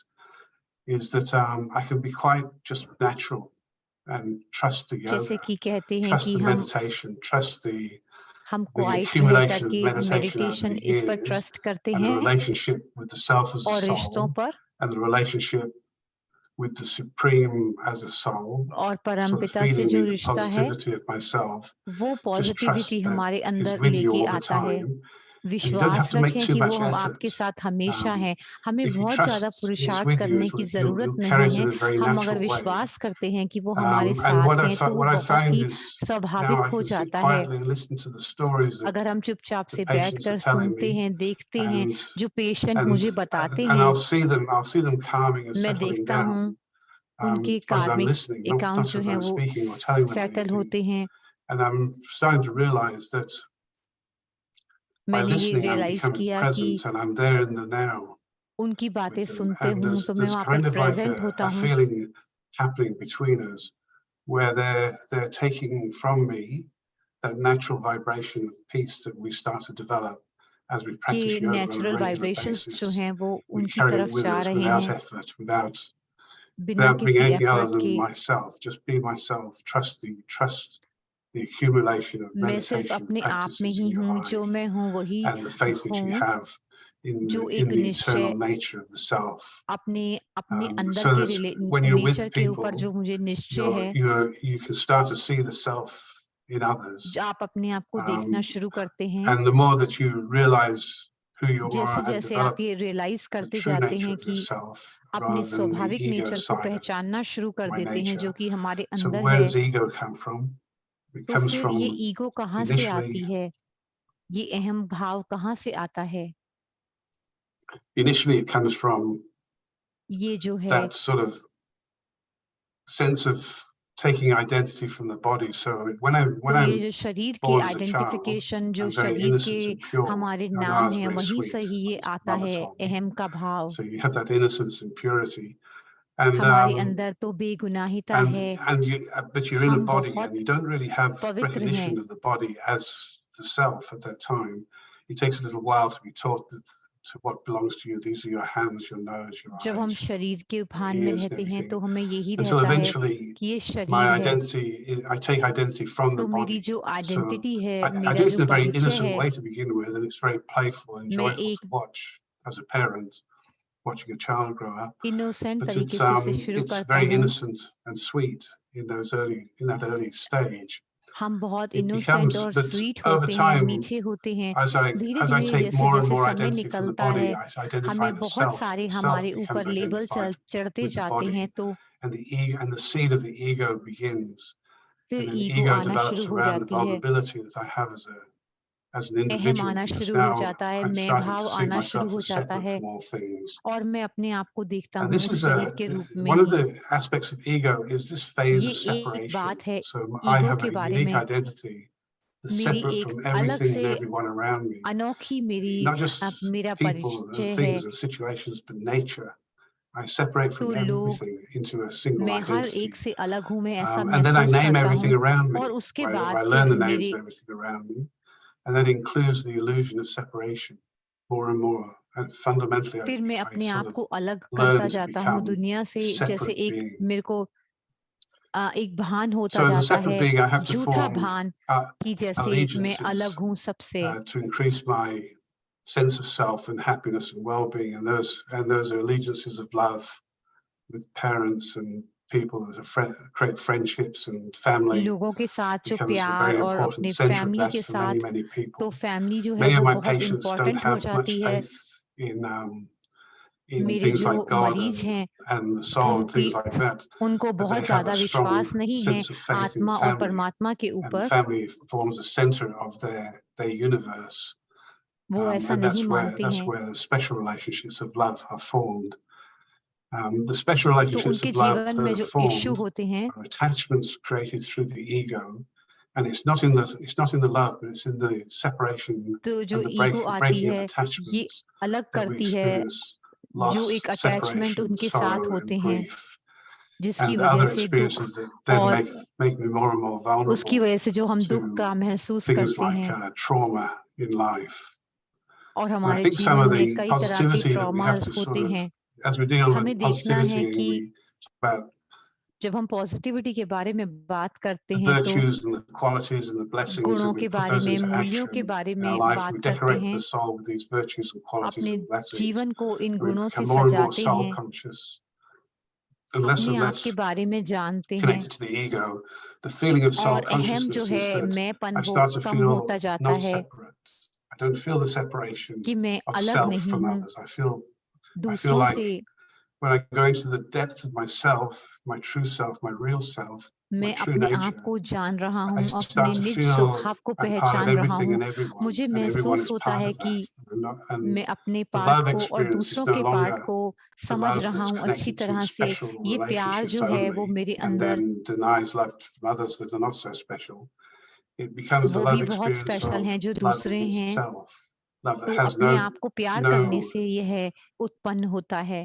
D: is that I can be quite just natural and trust the
B: जैसे
D: yoga,
B: कि कहते हैं
D: trust
B: कि
D: the
B: हम
D: meditation, trust the
B: quite रह
D: accumulation of
B: करके
D: meditation over
B: meditation
D: the
B: इस पर
D: years,
B: ट्रस्ट करते
D: and the
B: हैं
D: relationship with the self as a
B: और रिश्तों
D: soul,
B: पर
D: and the relationship with the supreme as a soul,
B: और
D: sort of
B: परमपिता से
D: feeding me
B: जो
D: the
B: रिश्ता है
D: positivity of myself.
B: वो
D: Just
B: पॉजिटिविटी
D: trust that
B: हमारे
D: is
B: अंदर
D: with you
B: लेके
D: all the
B: आता है
D: time, and you don't have
B: विश्वास
D: to make
B: रखें
D: too
B: कि वो
D: much
B: हम
D: effort.
B: आपके साथ हमेशा हैं हमें
D: If you
B: बहुत ज्यादा
D: trust it's
B: पुरुषार्थ
D: with you,
B: करने की जरूरत
D: you'll carry
B: नहीं
D: it
B: है
D: in a very
B: हम अगर
D: natural way.
B: विश्वास करते हैं कि वो हमारे
D: And
B: साथ हैं तो वो
D: what I
B: बहुत
D: find
B: ही
D: is now
B: स्वाभाविक
D: I
B: हो
D: can sit
B: जाता है
D: quietly and listen to the stories that
B: अगर हम चुपचाप
D: the
B: से
D: patients are
B: बैठकर
D: telling
B: सुनते
D: me,
B: हैं देखते हैं
D: and
B: जो पेशेंट
D: and
B: मुझे बताते
D: and
B: हैं
D: I'll see them calming and
B: मैं
D: settling
B: देखता हूँ
D: down
B: उनके
D: as I'm
B: कार्मिक
D: listening,
B: अकाउंट
D: not
B: जो
D: as
B: हैं
D: I'm
B: वो
D: speaking or telling them
B: settle
D: anything.
B: होते हैं
D: And I'm starting to realize that by
B: मैंने ये
D: listening, I'm
B: रियलाइज
D: becoming
B: किया कि
D: present and I'm there in the now
B: उनकी बातें
D: with them.
B: सुनते
D: And
B: हूँ तो मैं
D: there's
B: वहाँ पर
D: kind of like
B: प्रेजेंट होता
D: a
B: हूँ
D: feeling happening between us where they're taking from me that natural vibration of peace that we start to develop as we
B: कि
D: practice yoga on a
B: natural
D: regular
B: vibrations जो
D: basis.
B: हैं वो
D: We
B: उनकी
D: carry it
B: तरफ
D: with
B: जा
D: us
B: रहे
D: without
B: हैं
D: effort,
B: बिना
D: without being
B: किसी
D: anything other
B: एफर्ट
D: than
B: के
D: myself. Just be myself. Trust the accumulation of
B: मैं सिर्फ
D: meditation
B: अपने आप में
D: practices
B: ही
D: in your
B: हूँ जो
D: life
B: मैं हूँ वही
D: and the faith that you
B: हूँ
D: have
B: जो
D: in
B: एक
D: the
B: निश्चय
D: eternal nature of the self.
B: अपने अपने अंदर
D: So
B: के
D: that when you're with
B: nature के ऊपर
D: people,
B: जो मुझे निश्चय है
D: you can start to see the self in others.
B: जो आप अपने आप को देखना शुरू करते हैं
D: And the more that you realize who you
B: जैसे
D: are and
B: जैसे
D: develop
B: आप ये रियलाइज
D: the
B: करते
D: true
B: जाते
D: nature
B: हैं
D: of
B: कि
D: yourself
B: अपने
D: rather than the
B: स्वाभाविक
D: ego
B: नेचर को
D: side of
B: पहचानना शुरू कर
D: my
B: देते हैं
D: nature.
B: जो कि हमारे
D: So
B: अंदर
D: where
B: है
D: does ego come from? It
B: तो
D: comes
B: फिर
D: from
B: ये ईगो कहाँ से आती है ये अहम भाव कहाँ से आता है
D: initially it comes from
B: ये जो है
D: that sort of sense of taking identity from the body. So when
B: तो ये
D: I'm
B: जो शरीर के
D: born as a child,
B: identification जो
D: I'm very
B: शरीर के
D: innocent and pure.
B: हमारे
D: I know I
B: नाम
D: was
B: है
D: very
B: वहीं
D: sweet.
B: से ही ये
D: That's what
B: आता
D: mother
B: है
D: told me.
B: अहम का भाव
D: So you have that innocence and purity, and
B: हमारे अंदर तो बेगुनाहिता है
D: but you're in a
B: हम
D: body
B: बहुत
D: and you don't really have
B: पवित्र
D: recognition
B: हैं
D: of the body as the self at that time. It takes a little while to be taught to what belongs to you. These are your hands, your nose, your
B: जब हम
D: eyes,
B: शरीर के
D: your
B: भान में
D: ears, and
B: रहते हैं तो
D: everything.
B: हमें यही
D: Until
B: रहता है
D: eventually
B: कि ये
D: my
B: शरीर है
D: identity, I take identity from the
B: तो मेरी
D: body.
B: जो
D: So
B: आइडेंटिटी है
D: I
B: मेरा
D: do it
B: जो
D: in a very
B: परिचय
D: innocent
B: है
D: way to begin with, and it's very playful and
B: मैं
D: joyful
B: एक
D: to watch as a parent, watching a child grow up.
B: Innocent
D: But
B: तरीके से शुरू
D: it's
B: करता
D: very
B: हूँ
D: innocent and sweet in that early stage.
B: हम बहुत
D: It
B: innocent
D: becomes,
B: और
D: but
B: स्वीट
D: over
B: होते हैं
D: time,
B: मीठे होते हैं
D: as
B: धीरे
D: I
B: धीरे
D: take
B: जैसे
D: more and
B: जैसे
D: more
B: समय
D: identity from the
B: निकलता
D: body,
B: है
D: I identify
B: हमें
D: the
B: बहुत
D: self.
B: सारे
D: The self
B: हमारे
D: becomes
B: ऊपर लेबल
D: identified
B: चढ़ते
D: with the
B: जाते हैं
D: body,
B: तो
D: and the ego and the seed of the ego begins,
B: फिर
D: and then
B: ईगो
D: ego
B: आना
D: develops
B: शुरू हो
D: around the
B: जाती है
D: vulnerability that I have as an
B: अहम
D: individual,
B: आना
D: because
B: शुरू हो
D: now
B: जाता है
D: I'm
B: मैं
D: starting
B: भाव
D: to see
B: आना शुरू
D: myself
B: हो
D: as
B: जाता
D: separate
B: है
D: from all things.
B: और मैं अपने आप को देखता
D: And
B: हूँ
D: this
B: उस
D: is
B: शरीर के रूप में
D: one of
B: he
D: the aspects of ego is this phase
B: ये
D: of
B: एक
D: separation.
B: बात है
D: So I
B: ईगो
D: have
B: के
D: a
B: बारे
D: unique
B: में
D: identity the
B: मेरी
D: separate
B: एक
D: from
B: अलग
D: everything
B: से
D: and everyone around me.
B: अनोखी मेरी
D: Not just
B: मेरा
D: people and
B: परिचय है।
D: things and situations, but nature. I separate from
B: तो लोग,
D: everything into a single
B: मैं हर
D: identity.
B: एक से अलग हूँ, मैं ऐसा
D: And then I
B: महसूस
D: name
B: करता
D: everything
B: हूँ।
D: around me.
B: और उसके
D: I
B: बाद
D: learn the
B: फिर
D: names
B: मेरे
D: of everything around me. And that includes the illusion of separation more and more. And fundamentally,
B: फिर मैं
D: I
B: अपने
D: sort
B: आप
D: of
B: को अलग
D: learn
B: करता
D: to
B: जाता हूँ
D: become
B: दुनिया से, जैसे
D: separate
B: एक
D: being.
B: मेरे को एक भान होता
D: So as a
B: जाता
D: separate
B: है,
D: being, I have to
B: झूठा
D: form
B: भान कि जैसे मैं
D: allegiances
B: अलग हूँ सबसे।
D: to increase my sense of self and happiness and well-being, and those are allegiances of love with parents and people, create friendships, and family
B: लोगों के साथ जो
D: becomes a
B: प्यार
D: very
B: और
D: important
B: अपने
D: center of
B: फैमिली
D: that
B: के
D: for many,
B: साथ,
D: many
B: तो
D: people.
B: फैमिली जो है
D: Many of
B: वो
D: my
B: बहुत
D: patients don't
B: इम्पोर्टेंट हो
D: have much
B: जाती है।
D: faith in
B: मेरे
D: things
B: जो
D: like God
B: मरीज हैं
D: and the soul and things like that,
B: उनको
D: but they
B: बहुत
D: have
B: ज्यादा
D: a strong
B: विश्वास नहीं है
D: sense of faith in
B: आत्मा और
D: family,
B: परमात्मा के
D: and
B: ऊपर।
D: family forms a center of their universe.
B: वो ऐसा
D: And
B: नहीं मानते
D: that's
B: हैं।
D: where special relationships of love are formed. The special
B: तो
D: relationships
B: उनके
D: of love
B: जीवन
D: that
B: में
D: are
B: जो इश्यू
D: formed
B: होते हैं,
D: are attachments created through the ego, and it's not in the love, but it's in the separation
B: तो जो
D: and the
B: ego आती
D: breaking of
B: है ये
D: attachments
B: अलग
D: that we
B: करती है,
D: experience
B: जो
D: loss,
B: एक अटैचमेंट
D: separation,
B: उनके साथ
D: sorrow,
B: होते
D: and
B: हैं,
D: grief,
B: जिसकी
D: and
B: वजह
D: other
B: से दुख,
D: experiences that then
B: और
D: make me more and more
B: उसकी
D: vulnerable
B: वजह से जो हम दुख
D: to
B: का महसूस
D: things
B: करते
D: like
B: हैं।
D: trauma in life.
B: और
D: And I
B: हमारे
D: think some
B: जीवन
D: of
B: में
D: the
B: कई तरह के
D: positivity that we have
B: traumas
D: to
B: होते
D: sort of,
B: हैं।
D: as we deal
B: हमें
D: with
B: देखना है
D: positivity,
B: कि
D: we talk about
B: जब हम पॉजिटिविटी के बारे में बात करते
D: the
B: हैं तो
D: virtues and the qualities and the blessings,
B: गुणों
D: and we
B: के
D: put
B: बारे
D: those
B: में,
D: into
B: मूल्यों के
D: action
B: बारे
D: in our
B: में
D: life.
B: बात
D: We
B: करते
D: decorate
B: हैं,
D: the soul with these virtues and qualities
B: अपने
D: and blessings.
B: जीवन को इन
D: And we
B: गुणों से
D: become more and more
B: सजाते हैं,
D: self-conscious and
B: अपने आप
D: less
B: के बारे में जानते हैं,
D: connected to the ego. The feeling of
B: और अहम जो
D: self-consciousness
B: है
D: is that
B: मैंपन
D: I
B: वो
D: start to
B: कम
D: feel
B: होता जाता
D: not
B: है,
D: separate. I don't feel the separation
B: कि मैं
D: of
B: अलग
D: self
B: नहीं
D: from
B: हूँ
D: others. I feel
B: दूसरों
D: like
B: से।
D: when I go into the depth of myself, my true self, my real self, my
B: मैं
D: true
B: अपने आप
D: nature,
B: को जान रहा
D: I
B: हूँ, अपने
D: start to
B: निज
D: feel
B: स्वभाव को
D: I'm part of
B: पहचान रहा
D: everything
B: हूँ।
D: and everyone,
B: मुझे
D: and everyone
B: महसूस
D: is
B: होता
D: part
B: है
D: of that.
B: कि
D: And
B: मैं अपने
D: the
B: पार्ट
D: love
B: को और
D: experience is
B: दूसरों
D: no
B: के पार्ट
D: longer
B: को
D: the
B: समझ
D: love
B: रहा
D: that's
B: हूँ अच्छी
D: connected to
B: तरह से।
D: special
B: ये प्यार
D: relationships
B: जो है वो
D: only,
B: मेरे
D: and
B: अंदर,
D: then denies love from others that are not so special. It becomes the
B: वो
D: love
B: भी बहुत
D: experience
B: स्पेशल
D: of
B: हैं जो
D: love
B: दूसरे हैं।
D: itself, love that
B: तो
D: has
B: अपने आप को प्यार करने
D: no
B: से यह उत्पन्न होता है।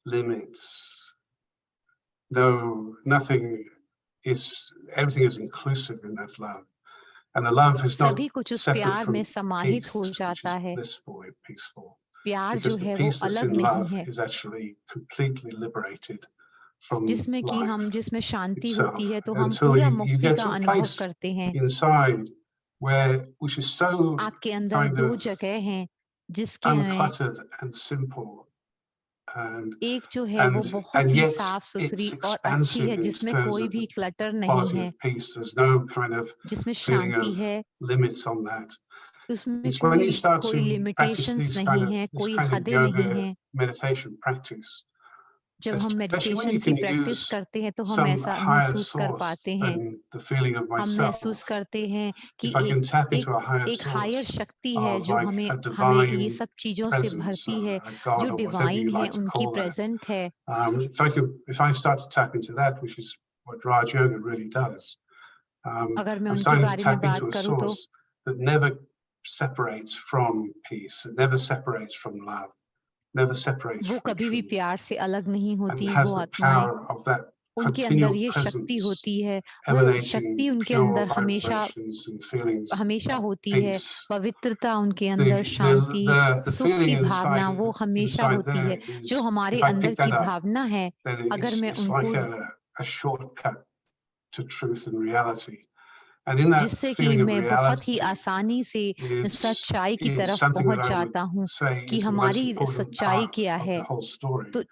D: limits, nothing is, everything is inclusive in that love. And the love is not
B: सभी कुछ उस
D: separate
B: प्यार
D: from
B: में समाहित हो
D: peace, which
B: जाता
D: is
B: है।
D: blissful and peaceful.
B: प्यार जो
D: Because the
B: है वो
D: peace that's
B: अलग
D: in
B: नहीं
D: love
B: है,
D: is actually completely liberated from
B: जिसमें कि हम,
D: life
B: जिसमें शांति
D: itself.
B: होती है तो हम
D: Until
B: पूरा
D: you
B: मुक्ति
D: get
B: का
D: to a
B: अनुभव
D: place
B: करते हैं।
D: inside which is so
B: आपके अंदर
D: kind
B: दो
D: of
B: जगह हैं जिसके में
D: uncluttered and simple,
B: एक जो है वो
D: and
B: बहुत ही
D: yet
B: साफ
D: it's
B: सुथरी और अच्छी
D: expansive
B: है,
D: in
B: जिसमें
D: terms
B: कोई
D: of
B: भी
D: the
B: क्लटर नहीं
D: quality
B: है,
D: of peace. There's no kind of
B: जिसमें
D: feeling
B: शांति
D: of
B: है,
D: limits on that.
B: उसमें
D: It's when you start
B: कोई
D: to practice
B: लिमिटेशंस नहीं है,
D: this
B: कोई
D: kind of
B: हदें नहीं
D: yoga
B: हैं।
D: meditation practice,
B: जब हम
D: especially when
B: मेडिटेशन
D: you
B: की
D: can
B: प्रैक्टिस
D: use
B: करते हैं तो हम
D: some
B: ऐसा
D: higher
B: महसूस कर
D: source
B: पाते हैं,
D: than the feeling of
B: हम महसूस
D: myself.
B: करते हैं कि
D: If I can tap
B: एक
D: into a higher
B: एक हायर
D: source
B: शक्ति है
D: of
B: जो
D: like
B: हमें
D: a
B: हमें ये
D: divine
B: सब चीजों से
D: presence,
B: भरती है,
D: a God
B: जो
D: or whatever
B: डिवाइन
D: you
B: है,
D: like to
B: उनकी
D: call that.
B: प्रेजेंट है।
D: If I start to tap into that, which is what Raj Yoga really does,
B: अगर मैं
D: I'm
B: उनके
D: starting to
B: बारे में
D: tap
B: बात
D: into a
B: करूँ तो
D: source that never separates from peace, it never separates from love, never separates
B: वो
D: from
B: कभी भी
D: truth,
B: प्यार से अलग नहीं
D: and
B: होती
D: has
B: वो
D: the
B: आत्माएं।
D: power of that
B: उनके अंदर
D: continual
B: ये शक्ति
D: presence
B: होती है, वो शक्ति
D: emanating
B: उनके
D: pure
B: अंदर हमेशा
D: vibrations and feelings
B: हमेशा
D: of
B: होती है,
D: peace.
B: पवित्रता उनके अंदर, शांति,
D: The
B: सुख
D: feeling
B: की भावना वो हमेशा
D: inside
B: होती
D: there
B: है।
D: is,
B: जो हमारे
D: if I
B: अंदर
D: pick that
B: की
D: up,
B: भावना है,
D: then
B: अगर मैं
D: it's
B: उनको,
D: like a shortcut to truth and reality. And in that
B: जिससे कि
D: feeling of
B: मैं बहुत ही
D: reality
B: आसानी से सच्चाई की
D: is
B: तरफ
D: something that
B: पहुंच
D: I would
B: जाता हूँ
D: say
B: कि
D: is the most
B: हमारी
D: important
B: सच्चाई
D: part
B: क्या
D: of
B: है।
D: the whole story.
B: तो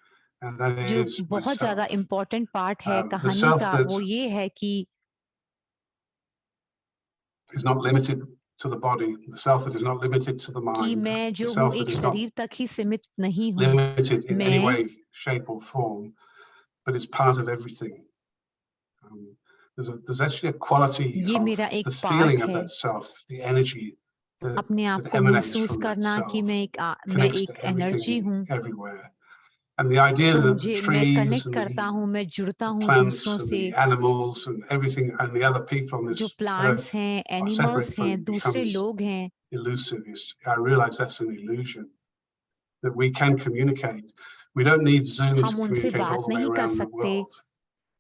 D: And that
B: जो
D: is
B: बहुत ज्यादा
D: myself.
B: इम्पोर्टेंट पार्ट है
D: The
B: कहानी
D: self
B: का,
D: that
B: वो ये है कि
D: is not limited to the body, the self that is not limited to the mind,
B: मैं
D: the
B: जो हूँ
D: self that
B: एक
D: is not
B: शरीर तक ही सीमित नहीं हूँ,
D: limited in any
B: मैं
D: way, shape or form, but is part of everything. There's actually a quality
B: ये
D: of
B: मेरा एक
D: the
B: पार्ट
D: feeling of
B: है।
D: that self, the energy
B: अपने आप
D: that
B: को
D: emanates
B: महसूस
D: from that
B: करना कि
D: self,
B: मैं
D: connects
B: एक
D: to
B: एनर्जी
D: everything
B: हूँ,
D: everywhere. And the idea
B: तो
D: that the
B: मुझे मैं
D: trees
B: कनेक्ट
D: and
B: करता हूँ, मैं जुड़ता
D: the
B: हूँ
D: plants
B: दूसरों
D: and
B: से,
D: the animals and everything and the other people on
B: जो
D: this
B: प्लांट्स
D: earth
B: हैं,
D: are separate
B: एनिमल्स
D: from
B: हैं,
D: me
B: दूसरे
D: becomes
B: लोग हैं,
D: elusive. I realize that's an illusion, that we can communicate. We don't need Zoom to
B: हम उनसे
D: communicate all
B: बात
D: the way
B: नहीं कर
D: around the
B: सकते
D: world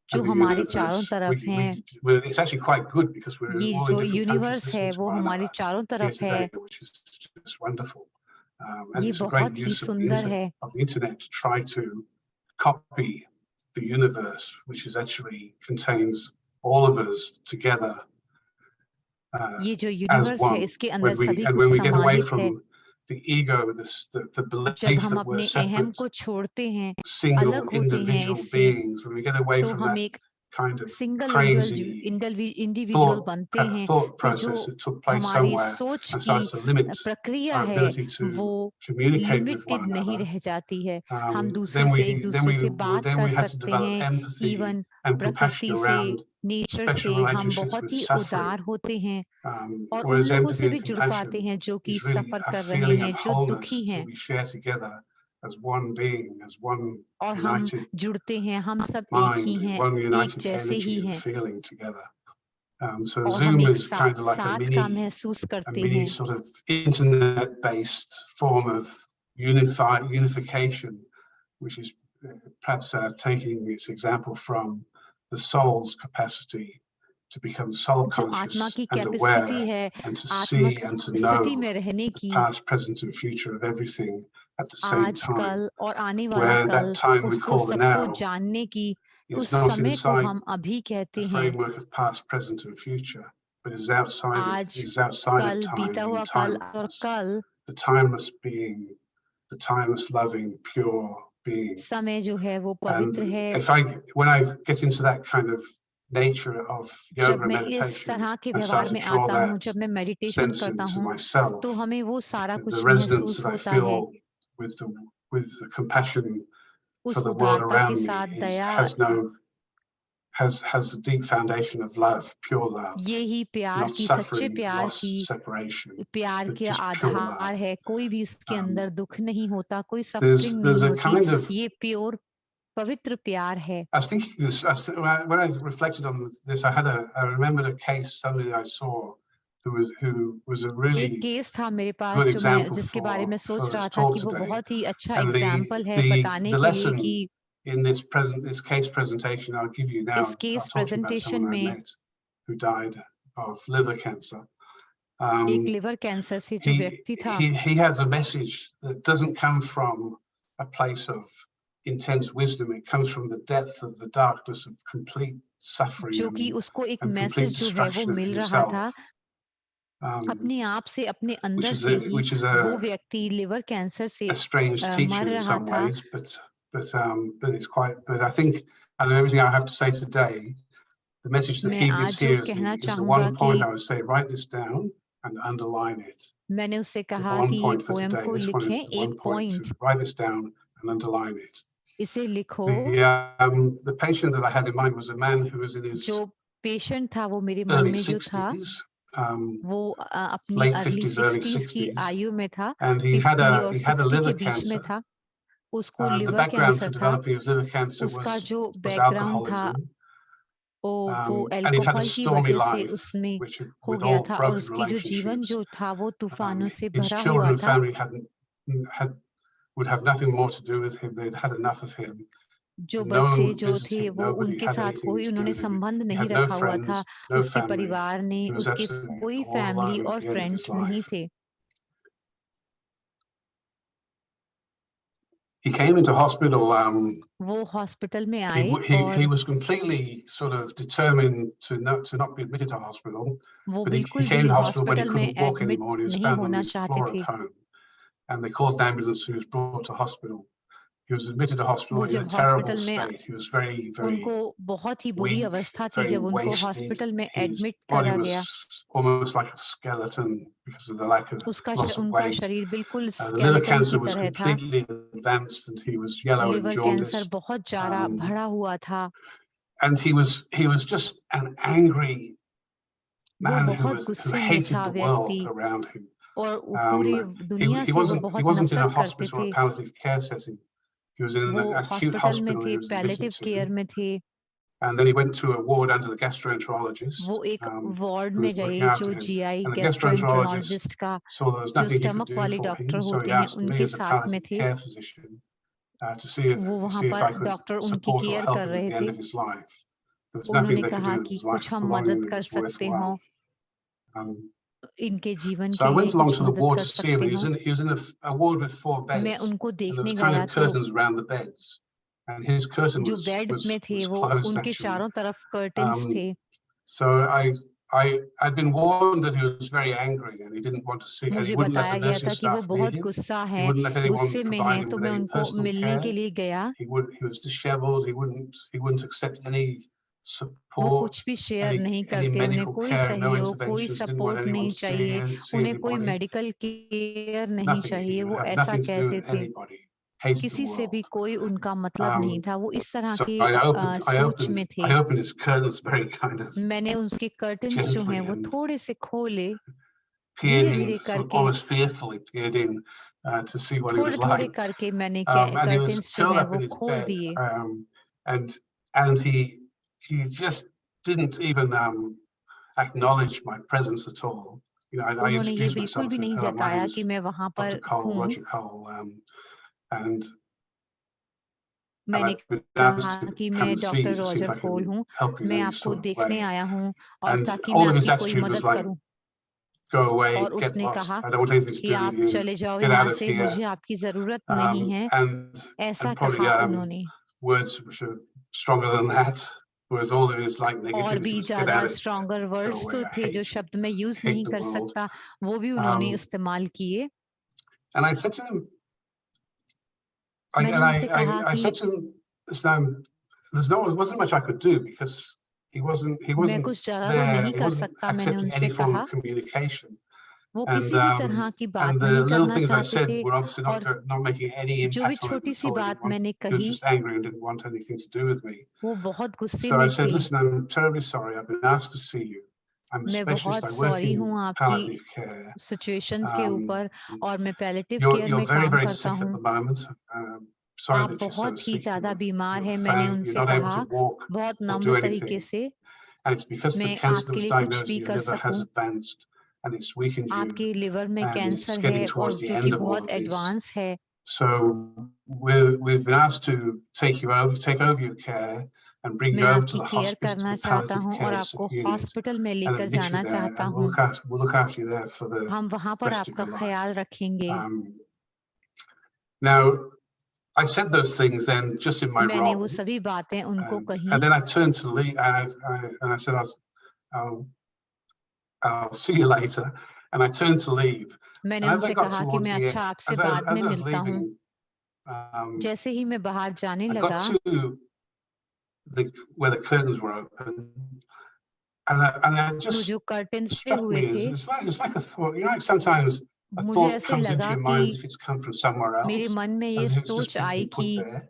B: जो
D: and the
B: हमारे चारों
D: universe.
B: तरफ हैं।
D: It's actually quite good because we're
B: ये
D: all in
B: जो
D: different countries
B: यूनिवर्स है
D: listening to
B: वो
D: one
B: हमारे
D: another
B: चारों
D: here
B: तरफ है,
D: today, which is just wonderful. And
B: ये
D: it's a great
B: बहुत ही
D: use of
B: सुंदर है।
D: the internet to try to copy the universe, which is actually contains all of us together
B: ये जो
D: as
B: यूनिवर्स है
D: one.
B: इसके अंदर सभी
D: And
B: कुछ
D: when we get away
B: समाहित है।
D: from the ego, the belief
B: जब हम
D: that we're
B: अपने अहम
D: separate,
B: को छोड़ते हैं,
D: single
B: अलग होते हैं
D: individual
B: इससे,
D: beings, when we get away
B: तो
D: from
B: हम
D: that
B: एक
D: kind of
B: single
D: crazy
B: individual बनते हैं,
D: thought
B: तो जो
D: process that took place
B: हमारी
D: somewhere
B: सोच
D: and
B: की
D: starts to limit
B: प्रक्रिया
D: our
B: है
D: ability
B: वो
D: to communicate with one
B: limited नहीं
D: another,
B: रह जाती है। हम
D: then
B: दूसरे से एक दूसरे से बात
D: then
B: कर
D: we had to
B: सकते
D: develop
B: हैं,
D: empathy
B: इवन
D: and
B: प्रकृति
D: compassion
B: से,
D: around
B: नेचर
D: special
B: से हम
D: relationships with
B: बहुत ही
D: suffering.
B: उदार होते हैं और उन
D: Whereas
B: लोगों
D: empathy
B: से भी
D: and
B: जुड़ पाते
D: compassion
B: हैं जो कि
D: is really
B: सफर
D: a
B: कर रहे
D: feeling
B: हैं,
D: of
B: जो
D: wholeness
B: दुखी हैं,
D: that we share together as one being, as one
B: और हम
D: united
B: जुड़ते हैं, हम सब एक ही
D: mind,
B: हैं,
D: one
B: एक
D: united
B: जैसे
D: energy
B: ही
D: and
B: हैं,
D: feeling together. So
B: और हम
D: Zoom
B: एक
D: is kind of like
B: साथ का महसूस
D: a
B: करते
D: mini
B: हैं।
D: sort of internet-based form of unification, which is perhaps taking its example from the soul's capacity to become soul
B: जो आत्मा
D: conscious
B: की
D: and
B: कैपेसिटी
D: aware
B: है,
D: and to
B: आत्मा
D: see and to
B: स्थिति
D: know
B: में रहने
D: the
B: की,
D: past, present and future of everything at the same
B: आज
D: time,
B: कल और आने वाला
D: where
B: कल,
D: that time we
B: उसको
D: call the
B: सबको
D: now
B: जानने की,
D: is
B: उस
D: not
B: समय को
D: inside
B: हम अभी
D: the
B: कहते हैं।
D: framework of past, present and future, but is outside
B: आज,
D: of
B: कल,
D: time
B: बीता
D: and
B: हुआ
D: in
B: कल और
D: timelessness.
B: कल,
D: The timeless being, the timeless loving, pure being.
B: समय जो है वो
D: And
B: पवित्र है।
D: when I get into that kind of nature of
B: जब
D: yoga
B: मैं इस
D: meditation
B: तरह के
D: and
B: व्यवहार
D: start to
B: में
D: draw
B: आता हूँ,
D: that
B: जब मैं मेडिटेशन
D: sense
B: करता
D: into
B: हूँ,
D: myself,
B: तो हमें वो सारा
D: the
B: कुछ
D: resonance
B: महसूस
D: that I
B: होता है।
D: feel with the compassion
B: उस
D: for the world
B: उदारता के
D: around me
B: साथ दया,
D: has a deep foundation of love, pure love,
B: ये ही प्यार
D: not
B: की, सच्चे
D: suffering,
B: प्यार
D: loss,
B: की,
D: separation,
B: प्यार
D: but
B: के
D: just pure
B: आधार
D: love.
B: है। कोई भी इसके अंदर दुख नहीं होता, कोई
D: There's
B: सफरिंग नहीं
D: a
B: होती,
D: kind of,
B: ये प्योर पवित्र प्यार है।
D: I was thinking this, when I reflected on this, I remembered a case, somebody I saw who was a
B: एक
D: really
B: केस था मेरे पास
D: good
B: जो मैं
D: example
B: जिसके बारे में
D: for
B: सोच रहा
D: this
B: था
D: talk
B: कि वो
D: today.
B: बहुत ही अच्छा
D: And
B: एग्जाम्पल है बताने
D: the
B: के लिए
D: lesson
B: कि
D: in this case presentation I'll give you now,
B: इस case
D: I'll talk to you about
B: presentation
D: someone I
B: में
D: met who died of liver cancer.
B: एक लिवर कैंसर से जो व्यक्ति था,
D: he has a message that doesn't come from a place of intense wisdom. It comes from the depth of the darkness of complete suffering
B: जो कि उसको एक
D: and complete
B: message जो है वो
D: destruction of
B: मिल रहा था
D: himself.
B: अपने आप से, अपने अंदर से ही।
D: Which is
B: वो व्यक्ति लिवर कैंसर से
D: a strange
B: मर
D: teaching in
B: रहा
D: some
B: था।
D: ways, but it's quite. But I think out of everything I have to say today, the message that
B: मैं
D: he
B: आज
D: gives
B: जो
D: here
B: कहना
D: is the
B: चाहूँगा
D: one point
B: कि
D: I would say, write this down and underline it.
B: मैंने उससे
D: The
B: कहा
D: one
B: कि ये
D: point for
B: पोएम
D: today.
B: को
D: This one
B: लिखें,
D: is the
B: एक
D: one point
B: point,
D: to write this down and underline it.
B: इसे लिखो।
D: The patient that I had in mind was a man who was in his
B: जो patient था वो मेरे मन
D: early
B: में जो था
D: 60s,
B: वो अपनी
D: late
B: early
D: 50s, early
B: 60s की
D: 60s,
B: आयु में था,
D: and he
B: 50 और
D: had a
B: 60
D: liver
B: के बीच में
D: cancer.
B: था। उसको
D: The
B: liver
D: background
B: cancer
D: for
B: था।
D: developing his liver cancer
B: उसका जो
D: was
B: बैकग्राउंड था
D: alcoholism.
B: वो
D: And he'd had a
B: alcohol की
D: stormy
B: वजह से
D: life,
B: उसमें
D: which
B: हो
D: with
B: गया
D: all
B: था और
D: broken
B: उसकी जो जीवन
D: relationships,
B: जो था वो तूफानों से
D: his
B: भरा
D: children
B: हुआ
D: and
B: था।
D: family would have nothing more to do with him. They'd had enough of him.
B: जो
D: No one
B: बच्चे
D: would
B: जो
D: visit
B: थे
D: him.
B: वो
D: Nobody
B: उनके
D: had
B: साथ
D: anything
B: कोई
D: to do
B: उन्होंने
D: with him.
B: संबंध
D: He
B: नहीं
D: had no
B: रखा हुआ था,
D: friends, no
B: उसके
D: family.
B: परिवार ने,
D: He was
B: उसके
D: absolutely
B: कोई
D: all
B: फैमिली
D: alone
B: और
D: at the end of
B: friends
D: his
B: नहीं
D: life.
B: थे।
D: He came into hospital.
B: वो हॉस्पिटल में आए और
D: he was completely sort of determined to not be admitted to hospital.
B: वो
D: But he
B: बिल्कुल
D: came
B: भी
D: to hospital when he
B: hospital में
D: couldn't walk
B: admit
D: anymore. He was
B: नहीं
D: found on
B: होना
D: his
B: चाहते
D: floor
B: थे।
D: at home, and they called an ambulance. He was brought to hospital. He was admitted to hospital
B: वो
D: in a
B: जब
D: terrible
B: hospital में
D: state. He was very,
B: उनको
D: very
B: बहुत ही बुरी
D: weak,
B: अवस्था थी
D: very
B: जब उनको
D: wasted.
B: हॉस्पिटल में
D: His
B: एडमिट
D: body
B: करा
D: was
B: गया।
D: almost like a skeleton because of the lack of loss of
B: उनका
D: weight.
B: शरीर बिल्कुल
D: The liver
B: स्केलेटन
D: cancer
B: की
D: was
B: तरह था।
D: completely advanced, and he was yellow and
B: liver cancer
D: jaundiced.
B: बहुत ज्यादा भरा हुआ था।
D: And he was just an angry
B: वो
D: man who
B: बहुत गुस्से में
D: hated
B: था
D: the
B: व्यक्ति
D: world around him.
B: और पूरी दुनिया
D: He
B: से वो
D: wasn't
B: बहुत
D: in a
B: नफरत करते
D: hospital or
B: थे।
D: a palliative care setting. He was in an
B: वो
D: acute
B: हॉस्पिटल में
D: hospital
B: थे,
D: he was
B: palliative
D: admitted
B: care
D: to,
B: में थे.
D: and then he went to a ward under the gastroenterologist,
B: वो एक वार्ड
D: who
B: में
D: was looking
B: गए
D: after
B: जो
D: him.
B: GI
D: And the gastroenterologist
B: gastroenterologist का
D: saw there was
B: जो
D: nothing he could
B: stomach
D: do
B: वाले
D: for him,
B: डॉक्टर
D: so
B: होते
D: he
B: हैं
D: asked me
B: उनके
D: as a
B: साथ में
D: palliative
B: थे.
D: care physician to see
B: वो वहां
D: if I
B: पर
D: could
B: डॉक्टर उनकी
D: support or
B: केयर
D: help
B: कर
D: him at
B: रहे
D: the end
B: थे.
D: of his life. There was nothing
B: उन्होंने
D: they could
B: कहा
D: do.
B: कि
D: His
B: कुछ
D: life
B: हम
D: belonging
B: मदद कर
D: was
B: सकते हो,
D: worthwhile.
B: इनके जीवन
D: So I
B: के
D: went
B: लिए
D: along
B: कुछ
D: to the
B: मदद
D: ward
B: कर
D: to see him.
B: सकते
D: And
B: हो.
D: he was in a ward with 4
B: मैं
D: beds,
B: उनको
D: and there
B: देखने
D: was kind
B: गया
D: of
B: तो
D: curtains around the beds, and his curtain
B: जो
D: was
B: बेड में थे वो
D: closed
B: उनके
D: actually.
B: चारों तरफ कर्टन्स थे.
D: So I'd been warned that he was very angry and he didn't want to see, and he
B: मुझे
D: wouldn't let the
B: बताया गया
D: nursing
B: था कि वो
D: staff meet
B: बहुत
D: him.
B: गुस्सा
D: He
B: है,
D: wouldn't let anyone
B: गुस्से में
D: provide
B: है,
D: him
B: तो
D: with
B: मैं
D: any
B: उनको
D: personal
B: मिलने के
D: care.
B: लिए गया.
D: He was disheveled. He wouldn't accept any
B: वो
D: support,
B: कुछ भी शेयर नहीं
D: any
B: करते, उन्हें
D: medical
B: कोई
D: care, no
B: सहयोग, कोई
D: interventions. Didn't want
B: support
D: anyone
B: नहीं
D: to
B: चाहिए,
D: see
B: उन्हें कोई
D: anybody.
B: मेडिकल केयर नहीं
D: Nothing. He
B: चाहिए,
D: would
B: वो
D: have
B: ऐसा
D: nothing to do
B: कहते
D: with
B: थे.
D: anybody. Hated the
B: किसी से भी
D: world.
B: कोई उनका मतलब नहीं था, वो इस तरह
D: So
B: की
D: I
B: सोच में थे.
D: opened his curtains very kind of
B: मैंने उसके कर्टन्स जो हैं
D: gently
B: वो
D: and
B: थोड़े से खोले,
D: peered
B: धीरे
D: in,
B: धीरे
D: sort of
B: करके,
D: almost fearfully peered in to see what he
B: थोड़े
D: was
B: थोड़े
D: like.
B: करके मैंने
D: And he was
B: कर्टन्स जो
D: curled
B: हैं
D: up
B: वो
D: in his
B: खोल
D: bed,
B: दिए.
D: and he just didn't even acknowledge my presence at all. You know, I
B: उन्होंने ये
D: introduced
B: बिल्कुल
D: myself
B: भी
D: and said,
B: नहीं
D: "Hello, my
B: जताया
D: name
B: कि
D: is
B: मैं वहां पर
D: Dr. Cole,
B: हूँ.
D: Roger Cole, and
B: मैंने
D: I've been
B: कहा
D: asked to
B: कि
D: come
B: मैं
D: and see you
B: doctor
D: to see if
B: Roger
D: I
B: Cole
D: can
B: हूँ,
D: help you in
B: मैं
D: any
B: आपको
D: sort of
B: देखने
D: way."
B: आया हूँ और
D: And
B: ताकि मैं
D: all of his
B: आपकी कोई
D: attitude was
B: मदद
D: like,
B: करूँ.
D: "Go away,
B: और
D: get
B: उसने
D: lost.
B: कहा
D: I don't want anything to
B: कि
D: do with
B: आप
D: you.
B: चले जाओ
D: Get
B: यहाँ
D: out of
B: से,
D: here."
B: मुझे आपकी जरूरत नहीं है, ऐसा
D: And probably
B: कहा उन्होंने.
D: words which are stronger than that, whereas all of his like
B: और
D: negativity
B: भी
D: was, "Get
B: ज्यादा
D: out of here,
B: stronger
D: go
B: words
D: away,
B: तो
D: I
B: थे जो
D: hate you,
B: शब्द मैं यूज
D: hate
B: नहीं
D: the
B: कर
D: world."
B: सकता, वो भी उन्होंने इस्तेमाल किए.
D: And I said to him,
B: मैंने उनसे कहा
D: I
B: कि
D: said to him, "Listen, wasn't much I could do because he wasn't
B: मैं कुछ ज्यादा तो
D: there,
B: नहीं
D: he
B: कर
D: wasn't
B: सकता. मैंने
D: accepting
B: उनसे
D: any form
B: कहा
D: of communication."
B: वो
D: And
B: किसी भी तरह की बात
D: and the
B: नहीं
D: little
B: करना
D: things I
B: चाहते
D: said
B: थे,
D: were obviously
B: और
D: not making any
B: जो भी
D: impact on him
B: छोटी
D: at
B: सी
D: all.
B: बात मैंने
D: He was
B: कही,
D: just angry and didn't want anything to do with me.
B: वो बहुत गुस्से
D: So I
B: में
D: said,
B: थे.
D: "Listen, I'm terribly sorry. I've been asked to see you. I'm a
B: मैं
D: specialist.
B: बहुत
D: I work
B: सॉरी
D: in
B: हूँ आपकी
D: palliative care.
B: सिचुएशन के ऊपर, और मैं पैलेटिव केयर
D: You're
B: में
D: very,
B: काम
D: very
B: करता
D: sick at
B: हूँ.
D: the moment. Sorry
B: आप
D: that you're so
B: बहुत ही
D: sick.
B: ज्यादा बीमार
D: You're
B: हैं. मैंने
D: you're
B: उनसे
D: not able
B: कहा
D: to walk
B: बहुत
D: or
B: नम्र
D: do
B: तरीके
D: anything.
B: से,
D: And it's because the
B: मैं
D: cancer that
B: आपके
D: was
B: लिए कुछ
D: diagnosed
B: भी
D: in your
B: कर
D: liver has
B: सकूं.
D: advanced and it's weakened you
B: आपके लिवर में
D: and it's
B: कैंसर
D: getting
B: है और
D: towards the
B: जो कि
D: end of all
B: बहुत
D: of this.
B: एडवांस है.
D: So we've been asked to take over your care and bring
B: मैं
D: you over to
B: आपकी
D: the
B: केयर
D: hospice, to
B: करना
D: the
B: चाहता
D: palliative
B: हूँ और
D: care
B: आपको
D: unit,
B: हॉस्पिटल में
D: and
B: लेकर
D: admit you
B: जाना
D: there,
B: चाहता
D: and
B: हूँ.
D: we'll look after you there for the
B: हम वहां पर
D: rest of
B: आपका
D: your life.
B: ख्याल रखेंगे.
D: Now, I said those things then just in my
B: मैंने
D: role,
B: वो सभी बातें उनको कही.
D: and then I turned to leave, and I said, I'll see you later, and I turned to leave.
B: मैंने
D: And as I
B: उनसे
D: got
B: कहा कि
D: towards
B: मैं
D: the
B: अच्छा
D: end,
B: आपसे
D: as I
B: बाद में
D: was
B: मिलता हूँ.
D: leaving,
B: जैसे ही मैं बाहर जाने
D: I
B: लगा,
D: got to where the curtains were open, and I
B: तो
D: just
B: जो कर्टन्स से
D: struck
B: हुए
D: me
B: थे,
D: it's like a thought. You know, like sometimes a
B: मुझे
D: thought
B: ऐसे
D: comes into
B: लगा
D: your
B: कि
D: mind as if it's come from somewhere
B: मेरे
D: else,
B: मन में ये
D: as if it's
B: सोच
D: just
B: आई
D: been
B: कि
D: put there.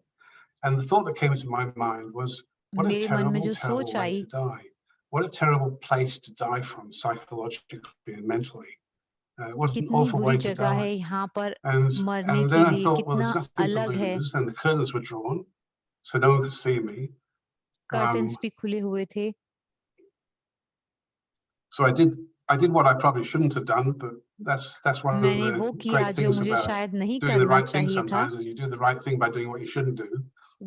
D: And the thought that came into my mind was, what a
B: मेरे मन में
D: terrible,
B: जो
D: terrible
B: सोच
D: way
B: I,
D: to die. What a terrible place to die from, psychologically and mentally. What an
B: कितनी
D: awful
B: बुरी
D: way to
B: जगह है
D: die.
B: यहाँ पर मरने
D: And
B: के
D: then I
B: लिए,
D: thought, well,
B: कितना
D: there's nothing to
B: अलग है.
D: lose. And the curtains were drawn, so no one could see me.
B: Curtains भी खुले हुए थे.
D: So I did what I probably shouldn't have done, but that's one of
B: मैंने वो
D: the
B: किया
D: great
B: जो
D: things
B: मुझे
D: about
B: शायद नहीं
D: doing the
B: करना
D: right thing
B: चाहिए था.
D: sometimes, is you do the right thing by doing what you shouldn't do.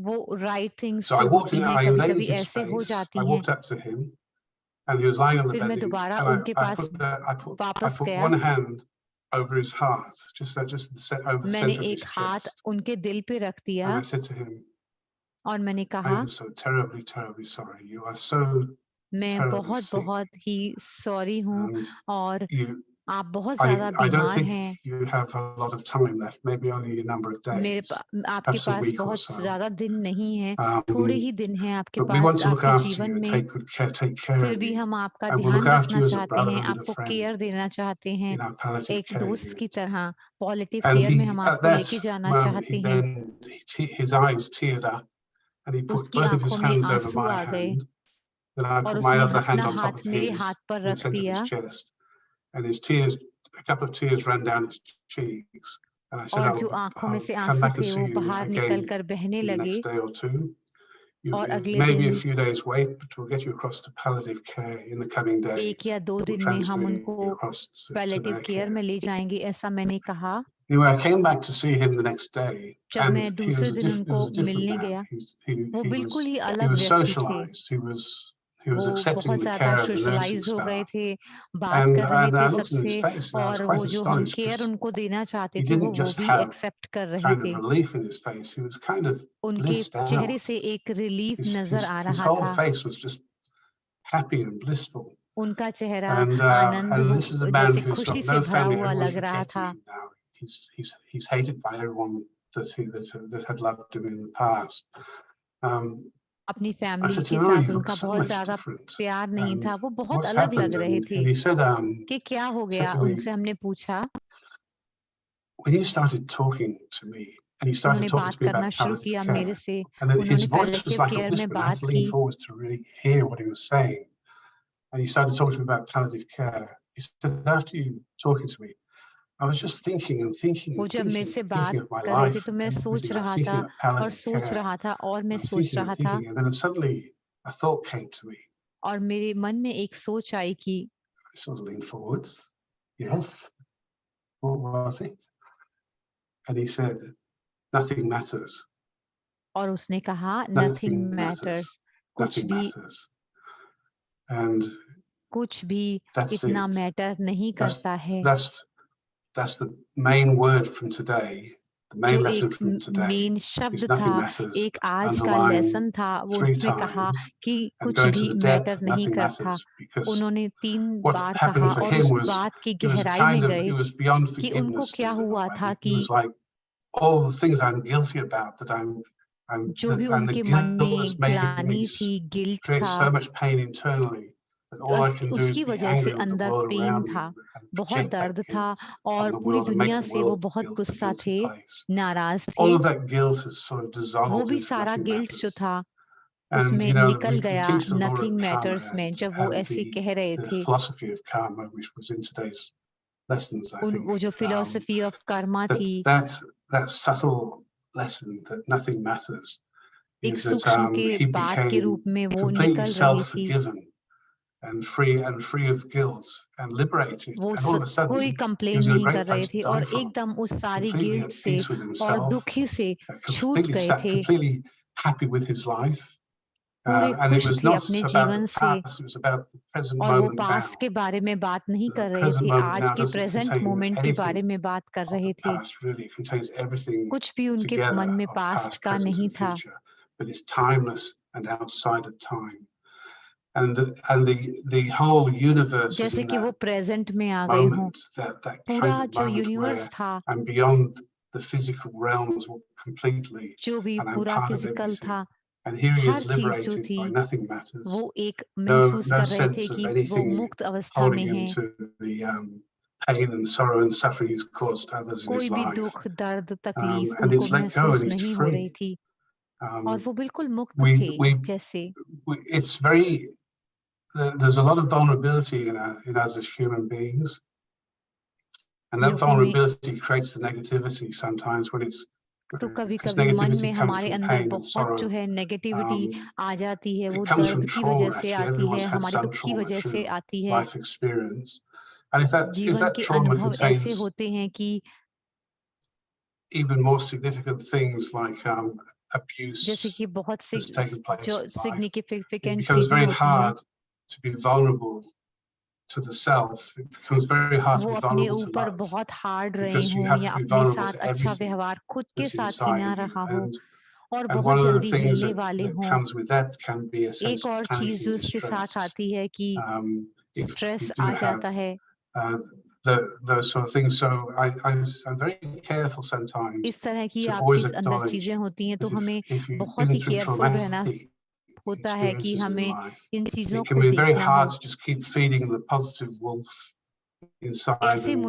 B: वो राइट थिंग्स
D: So I
B: जो
D: walked
B: होती
D: in,
B: हैं
D: I
B: कभी
D: lay
B: कभी
D: into
B: ऐसे हो
D: space, I
B: जाती हैं.
D: walked up to him, and he was lying on the
B: फिर मैं
D: bedding,
B: दोबारा
D: and
B: उनके पास
D: I
B: वापस
D: put
B: गया.
D: one hand over his heart, just set over the
B: मैंने
D: center of
B: एक
D: his
B: हाथ
D: chest,
B: उनके दिल पे रख
D: and
B: दिया
D: I said to him,
B: और मैंने
D: "I
B: कहा,
D: am so terribly, terribly sorry. You are so
B: मैं
D: terribly
B: बहुत
D: sick,
B: बहुत ही सॉरी हूँ
D: and
B: और आप बहुत
D: I
B: ज्यादा
D: don't
B: बीमार
D: think
B: हैं.
D: you have a lot of time left, maybe only a number of
B: मेरे
D: days,
B: आपके
D: perhaps a
B: pass
D: week or
B: बहुत
D: so.
B: ज्यादा दिन नहीं है, थोड़े ही दिन हैं आपके
D: But we want
B: pass
D: to look
B: आपके
D: after
B: जीवन
D: you and
B: में.
D: take good care, take care
B: फिर
D: of
B: भी
D: you,
B: हम आपका
D: and we'll look
B: ध्यान
D: after
B: रखना
D: you as a
B: चाहते
D: brother
B: हैं,
D: and a
B: आपको
D: friend
B: केयर देना चाहते हैं,
D: in our palliative
B: एक
D: care
B: दोस्त की
D: unit."
B: तरह पॉलिटिव
D: And
B: केयर में हम
D: at
B: आपको
D: that
B: लेके जाना
D: moment,
B: चाहते हैं.
D: his eyes teared up, and he put
B: उसकी
D: both of his
B: आंखों में
D: hands over
B: आंसू
D: my
B: आ गए
D: hand. Then I
B: और
D: put my
B: उसने
D: other hand
B: अपना
D: on top
B: हाथ
D: of
B: मेरे
D: his
B: हाथ पर
D: in the
B: रख
D: center of his
B: दिया
D: chest, and his tears, a couple of tears ran down his cheeks. And I said,
B: और जो आंखों में
D: I'll
B: से
D: come
B: आंसू
D: back and
B: थे
D: see
B: वो
D: you
B: बाहर
D: again
B: निकल कर बहने
D: in the
B: लगे
D: next day or two.
B: और अगले
D: Maybe a
B: दिन
D: few days wait, but we'll get you across to palliative care in the coming days.
B: एक या दो
D: We'll
B: दिन में हम
D: transfer
B: उनको
D: you across to
B: palliative
D: their
B: care
D: care.
B: में ले जाएंगे, ऐसा मैंने कहा।
D: Anyway, I came back to see him the next day,
B: जब
D: and
B: मैं
D: he
B: दूसरे
D: was a
B: दिन उनको
D: different
B: मिलने
D: man.
B: गया, वो
D: He
B: बिल्कुल ही
D: was
B: अलग व्यक्ति थे।
D: socialized. He was
B: वो
D: accepting
B: बहुत
D: the
B: ज्यादा
D: care of the nursing
B: socialise हो गए
D: staff.
B: थे, बात
D: And
B: कर रहे
D: I
B: थे
D: looked in his
B: सबसे,
D: face, and I was
B: और
D: quite
B: वो जो हम
D: astonished
B: केयर
D: because
B: उनको देना चाहते
D: he
B: थे वो
D: didn't just
B: भी
D: have
B: एक्सेप्ट कर रहे
D: kind
B: थे।
D: of relief in his face. He was kind of
B: उनके
D: blissed
B: चेहरे
D: out.
B: से एक रिलीफ नजर आ
D: His
B: रहा
D: whole
B: था,
D: face was just happy and blissful.
B: उनका चेहरा
D: And
B: Anand
D: this is a man
B: जैसे
D: who's
B: खुशी
D: got
B: से
D: no
B: भरा
D: family.
B: हुआ
D: Everyone's
B: लग रहा
D: rejecting
B: था।
D: him now. He's hated by everyone that had loved him in the past.
B: अपनी
D: I
B: फैमिली
D: said to
B: के
D: him, "Oh,
B: साथ
D: you look
B: उनका
D: so
B: बहुत
D: much
B: ज्यादा
D: different.
B: प्यार नहीं
D: And
B: था, वो बहुत
D: what's
B: अलग लग
D: happened?"
B: रहे थे।
D: And he said,
B: कि क्या हो
D: said
B: गया,
D: to me,
B: उनसे हमने पूछा।
D: when you started talking to me, and you started
B: उन्होंने
D: talking
B: बात
D: to me
B: करना
D: about
B: शुरू
D: palliative
B: किया
D: care,
B: मेरे से,
D: and then his
B: उन्होंने
D: voice was
B: palliative
D: like a
B: care में
D: whisper, and I had
B: बात
D: to lean
B: की।
D: forward to really hear what he was saying. And he started talking to me about palliative care. He said, after you talking to me, I was just thinking and thinking
B: वो
D: and
B: जब मेरे
D: thinking
B: से
D: and
B: बात
D: thinking of my
B: कर रहे थे
D: life
B: तो
D: and
B: मैं सोच
D: everything. I was
B: रहा
D: thinking
B: था
D: about
B: और
D: palliative
B: सोच
D: care.
B: रहा था और
D: And
B: मैं
D: I was
B: सोच
D: thinking and
B: रहा था,
D: thinking, and then suddenly a thought came to me.
B: और मेरे मन में एक सोच आई कि
D: I sort of leaned forwards. Yes. What was it? And he said, nothing matters.
B: और उसने कहा
D: Nothing
B: नथिंग
D: matters.
B: मैटर्स, कुछ
D: Nothing
B: भी
D: matters. And
B: कुछ भी
D: that's
B: इतना
D: it.
B: मैटर नहीं करता है।
D: That's the main word from today. The main
B: जो
D: lesson
B: एक
D: from today
B: मेन शब्द
D: is nothing
B: था,
D: matters.
B: एक आज का
D: Underline
B: लेसन था, वो
D: 3
B: उसने कहा
D: times
B: कि
D: and
B: कुछ
D: go into
B: भी
D: the
B: मैटर
D: depth.
B: नहीं
D: Nothing
B: करता।
D: matters, because
B: उन्होंने 3
D: what
B: बार
D: happened
B: कहा
D: for
B: और
D: him
B: उस
D: was
B: बात की
D: it was a
B: गहराई
D: kind
B: में
D: of
B: गए
D: it was beyond
B: कि उनको
D: forgiveness
B: क्या
D: in a
B: हुआ
D: way.
B: था
D: It
B: कि
D: was like all the things I'm guilty about that I'm
B: जो भी
D: and the
B: उनके मन
D: guilt
B: में
D: that's making me
B: ग्लानि थी, गिल्ट
D: create
B: था,
D: so much pain internally that all I can do is
B: उसकी
D: be
B: वजह से
D: angry with the
B: अंदर
D: world
B: पेन
D: around me
B: था,
D: and
B: बहुत
D: project that
B: दर्द था,
D: guilt
B: और
D: on the
B: पूरी
D: world and make
B: दुनिया
D: the
B: से वो
D: world
B: बहुत
D: a
B: गुस्सा
D: guilty
B: थे,
D: place.
B: नाराज
D: All
B: थे।
D: of that guilt has sort of
B: वो
D: dissolved
B: भी
D: into
B: सारा
D: nothing
B: गिल्ट जो
D: matters.
B: था
D: And
B: उसमें
D: you know,
B: निकल
D: we
B: गया
D: teach the law of
B: nothing
D: karma
B: matters में, जब वो
D: and
B: ऐसे कह रहे
D: the
B: थे।
D: philosophy of karma, which was in today's lessons, I think.
B: वो जो फिलोसफी ऑफ कर्मा थी,
D: That subtle lesson that nothing matters
B: एक
D: is that
B: सूक्ष्म के
D: he
B: बात के रूप
D: became
B: में वो
D: completely
B: निकल रही थी।
D: self-forgiven and free of guilt and liberated.
B: वो
D: And all of a sudden,
B: कोई
D: he
B: complain
D: was in a
B: नहीं कर
D: great
B: रहे
D: place to
B: थे
D: die
B: और
D: from.
B: एकदम उस सारी
D: Completely
B: गिल्ट
D: at
B: से
D: peace with
B: और
D: himself,
B: दुखी से छूट गए थे,
D: completely happy with his life.
B: पूरे
D: And it
B: खुश
D: was
B: थे
D: not
B: अपने
D: about
B: जीवन
D: the
B: से,
D: past, it was about the present
B: और वो
D: moment
B: पास्ट
D: now.
B: के बारे में बात नहीं
D: The
B: कर रहे
D: present
B: थे,
D: moment
B: आज
D: now
B: के
D: doesn't
B: प्रेजेंट
D: contain
B: मोमेंट के बारे
D: anything
B: में बात कर
D: of
B: रहे
D: the
B: थे।
D: past, really. It contains everything
B: कुछ भी उनके मन
D: together
B: में
D: of
B: पास्ट
D: past,
B: का
D: present,
B: नहीं
D: and
B: था।
D: future, but it's timeless and outside of time. And the whole universe is
B: जैसे
D: in
B: कि वो
D: that
B: प्रेजेंट में आ गए हों,
D: moment, that
B: पूरा
D: kind of
B: जो
D: moment
B: यूनिवर्स
D: where
B: था,
D: I'm beyond the physical realms completely,
B: जो भी
D: and I'm
B: पूरा
D: part of
B: फिजिकल
D: everything.
B: था,
D: And here he
B: her
D: is
B: चीज जो
D: liberated
B: थी
D: by nothing matters.
B: वो एक महसूस
D: No
B: कर रहे थे
D: sense of
B: कि वो
D: anything
B: मुक्त अवस्था
D: holding
B: में
D: him
B: हैं।
D: to the pain and sorrow and suffering he's caused others in
B: कोई
D: his
B: भी
D: life.
B: दुख, दर्द, तकलीफ
D: And
B: उनको
D: it's let go
B: महसूस
D: and
B: नहीं
D: it's
B: हो रही
D: free.
B: थी, और वो बिल्कुल मुक्त
D: We,
B: थे।
D: we,
B: जैसे
D: it's very, there's a lot of vulnerability in us as human beings. And that
B: लोगों में
D: vulnerability creates the negativity sometimes when it's,
B: तो कभी
D: because
B: कभी मन
D: negativity
B: में
D: comes
B: हमारे
D: from
B: अंदर
D: pain and
B: बहुत जो
D: sorrow.
B: है नेगेटिविटी आ जाती है, वो
D: It comes from
B: दर्द की
D: trauma,
B: वजह से
D: actually.
B: आती है,
D: Everyone's had
B: हमारे
D: some
B: दुख की
D: trauma
B: वजह से
D: through
B: आती है।
D: life experience. And if
B: जीवन
D: that
B: के
D: trauma
B: अनुभव ऐसे
D: contains
B: होते हैं कि
D: even more significant things like
B: जैसे
D: abuse
B: कि बहुत सी
D: that's taken
B: जो
D: place in life, it
B: significant
D: becomes
B: चीजें
D: very
B: होती हैं,
D: hard to be vulnerable to the self. It becomes very hard to
B: वो
D: be
B: अपने
D: vulnerable to
B: ऊपर
D: love,
B: बहुत हार्ड रहे
D: because you
B: हों
D: have
B: या
D: to be
B: अपने
D: vulnerable
B: साथ
D: to
B: अच्छा
D: everything
B: व्यवहार खुद के
D: that's
B: साथ ही
D: inside
B: ना
D: of you.
B: रहा हो और
D: And
B: बहुत
D: one of the
B: जल्दी
D: things
B: हिलने वाले
D: that
B: हों।
D: comes with that can be a sense
B: एक
D: of
B: और
D: panic
B: चीज
D: and
B: जो इसके साथ
D: distress.
B: आती है कि
D: If
B: स्ट्रेस
D: you do
B: आ जाता
D: have
B: है।
D: those sort of things. So I'm very careful sometimes
B: इस तरह की
D: to
B: आपके
D: always
B: अंदर चीजें
D: acknowledge
B: होती हैं तो
D: that
B: हमें
D: if you've
B: बहुत
D: been
B: ही
D: through
B: केयरफुल रहना
D: traumatic
B: होता है कि
D: experiences in
B: हमें
D: life,
B: इन चीजों
D: it can
B: को
D: be very
B: देखना हो।
D: hard to just keep feeding the positive wolf inside
B: ऐसी
D: and to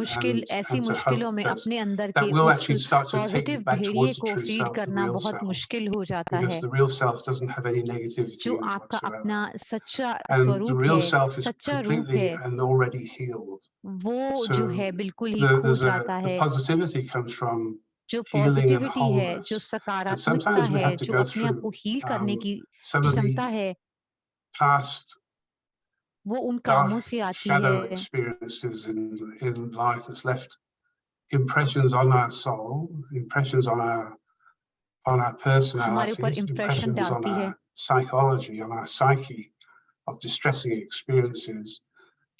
B: मुश्किलों
D: hope
B: में अपने अंदर
D: that
B: के
D: will
B: उस
D: actually start to take
B: positive
D: you back
B: भेड़िए
D: towards the
B: को
D: true
B: फीड
D: self, the
B: करना
D: real
B: बहुत
D: self,
B: मुश्किल हो जाता
D: because
B: है,
D: the real self doesn't have any negativity
B: जो
D: in it
B: आपका
D: whatsoever.
B: अपना सच्चा
D: And the
B: स्वरूप
D: real
B: है,
D: self is
B: सच्चा रूप
D: completely
B: है,
D: and already healed.
B: वो जो
D: So
B: है बिल्कुल ही खो जाता
D: the
B: है।
D: positivity comes from
B: जो
D: healing and
B: पॉजिटिविटी है, जो
D: wholeness. And
B: सकारात्मकता
D: sometimes we
B: है,
D: have to
B: जो
D: go
B: अपने आप को
D: through
B: हील करने की
D: some of
B: क्षमता
D: the
B: है,
D: past
B: वो उन
D: dark
B: कामों से आती
D: shadow
B: है
D: experiences in life that's left impressions on our soul, impressions on our
B: हमारे ऊपर
D: personalities,
B: इम्प्रेशन
D: impressions on
B: डालती है,
D: our psychology, on our psyche of distressing experiences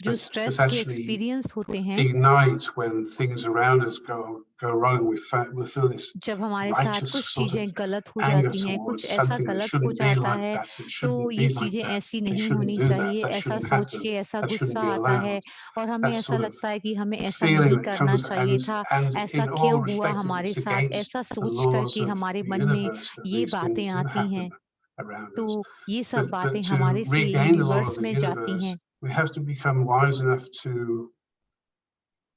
B: जो
D: that
B: स्ट्रेस के
D: actually
B: एक्सपीरियंस होते हैं,
D: ignite when things around us go wrong. We feel this
B: जब हमारे साथ
D: righteous
B: कुछ
D: sort
B: चीजें
D: of
B: गलत हो
D: anger
B: जाती हैं, कुछ
D: towards
B: ऐसा
D: something that
B: गलत हो
D: shouldn't be
B: जाता
D: like
B: है,
D: that. It
B: तो
D: shouldn't
B: ये
D: be like
B: चीजें
D: that.
B: ऐसी
D: They
B: नहीं
D: shouldn't
B: होनी
D: do that.
B: चाहिए,
D: That
B: ऐसा
D: shouldn't
B: सोच
D: happen.
B: के ऐसा
D: That shouldn't
B: गुस्सा
D: be
B: आता है,
D: allowed.
B: और हमें
D: That
B: ऐसा
D: sort of
B: लगता है कि हमें ऐसा
D: feeling
B: नहीं
D: that
B: करना
D: comes
B: चाहिए था,
D: and
B: ऐसा
D: in all
B: क्यों हुआ
D: respect
B: हमारे
D: it's
B: साथ,
D: against
B: ऐसा
D: the
B: सोच
D: laws
B: करके
D: of
B: हमारे
D: the
B: मन में
D: universe that
B: ये
D: these
B: बातें
D: things do
B: आती
D: happen
B: हैं,
D: around
B: तो
D: us.
B: ये सब
D: But
B: बातें
D: to
B: हमारे से
D: regain the law of
B: universe
D: the
B: में जाती
D: universe,
B: हैं।
D: we have to become wise enough to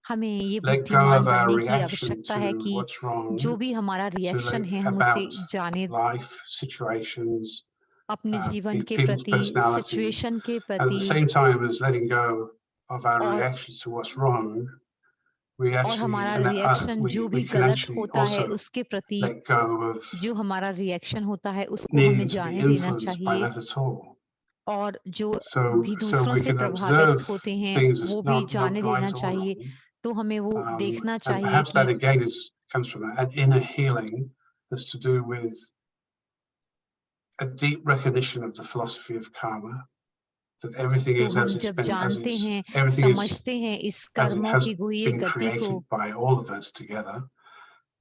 B: हमें ये
D: let go
B: बुद्धिमान
D: of our
B: बनने की
D: reaction
B: आवश्यकता है
D: to
B: कि
D: what's wrong,
B: जो भी हमारा रिएक्शन है हम उसे
D: about
B: जाने
D: life situations,
B: अपने जीवन के
D: people's
B: प्रति,
D: personalities,
B: सिचुएशन के
D: and at the
B: प्रति,
D: same time as letting go of our
B: और
D: reactions to what's wrong, we
B: और
D: actually
B: हमारा रिएक्शन जो
D: we
B: भी
D: can
B: गलत
D: actually
B: होता है
D: also
B: उसके प्रति,
D: let go of
B: जो हमारा रिएक्शन होता है उसको हमें
D: needing to be
B: जाने देना
D: influenced by
B: चाहिए,
D: that at all.
B: और जो भी
D: So
B: दूसरों
D: we
B: से
D: can
B: प्रभावित
D: observe
B: होते हैं
D: things as
B: वो भी
D: not
B: जाने देना
D: right or
B: चाहिए,
D: wrong.
B: तो हमें वो देखना
D: And
B: चाहिए
D: perhaps that
B: कि
D: again comes from an inner healing that's to do with a deep recognition of the philosophy of karma, that everything
B: तो
D: is
B: हम
D: as it's
B: जब
D: been,
B: जानते हैं,
D: everything is
B: समझते हैं इस
D: as it
B: कर्मों
D: has
B: की हुई
D: been
B: गति को,
D: created by all of us together.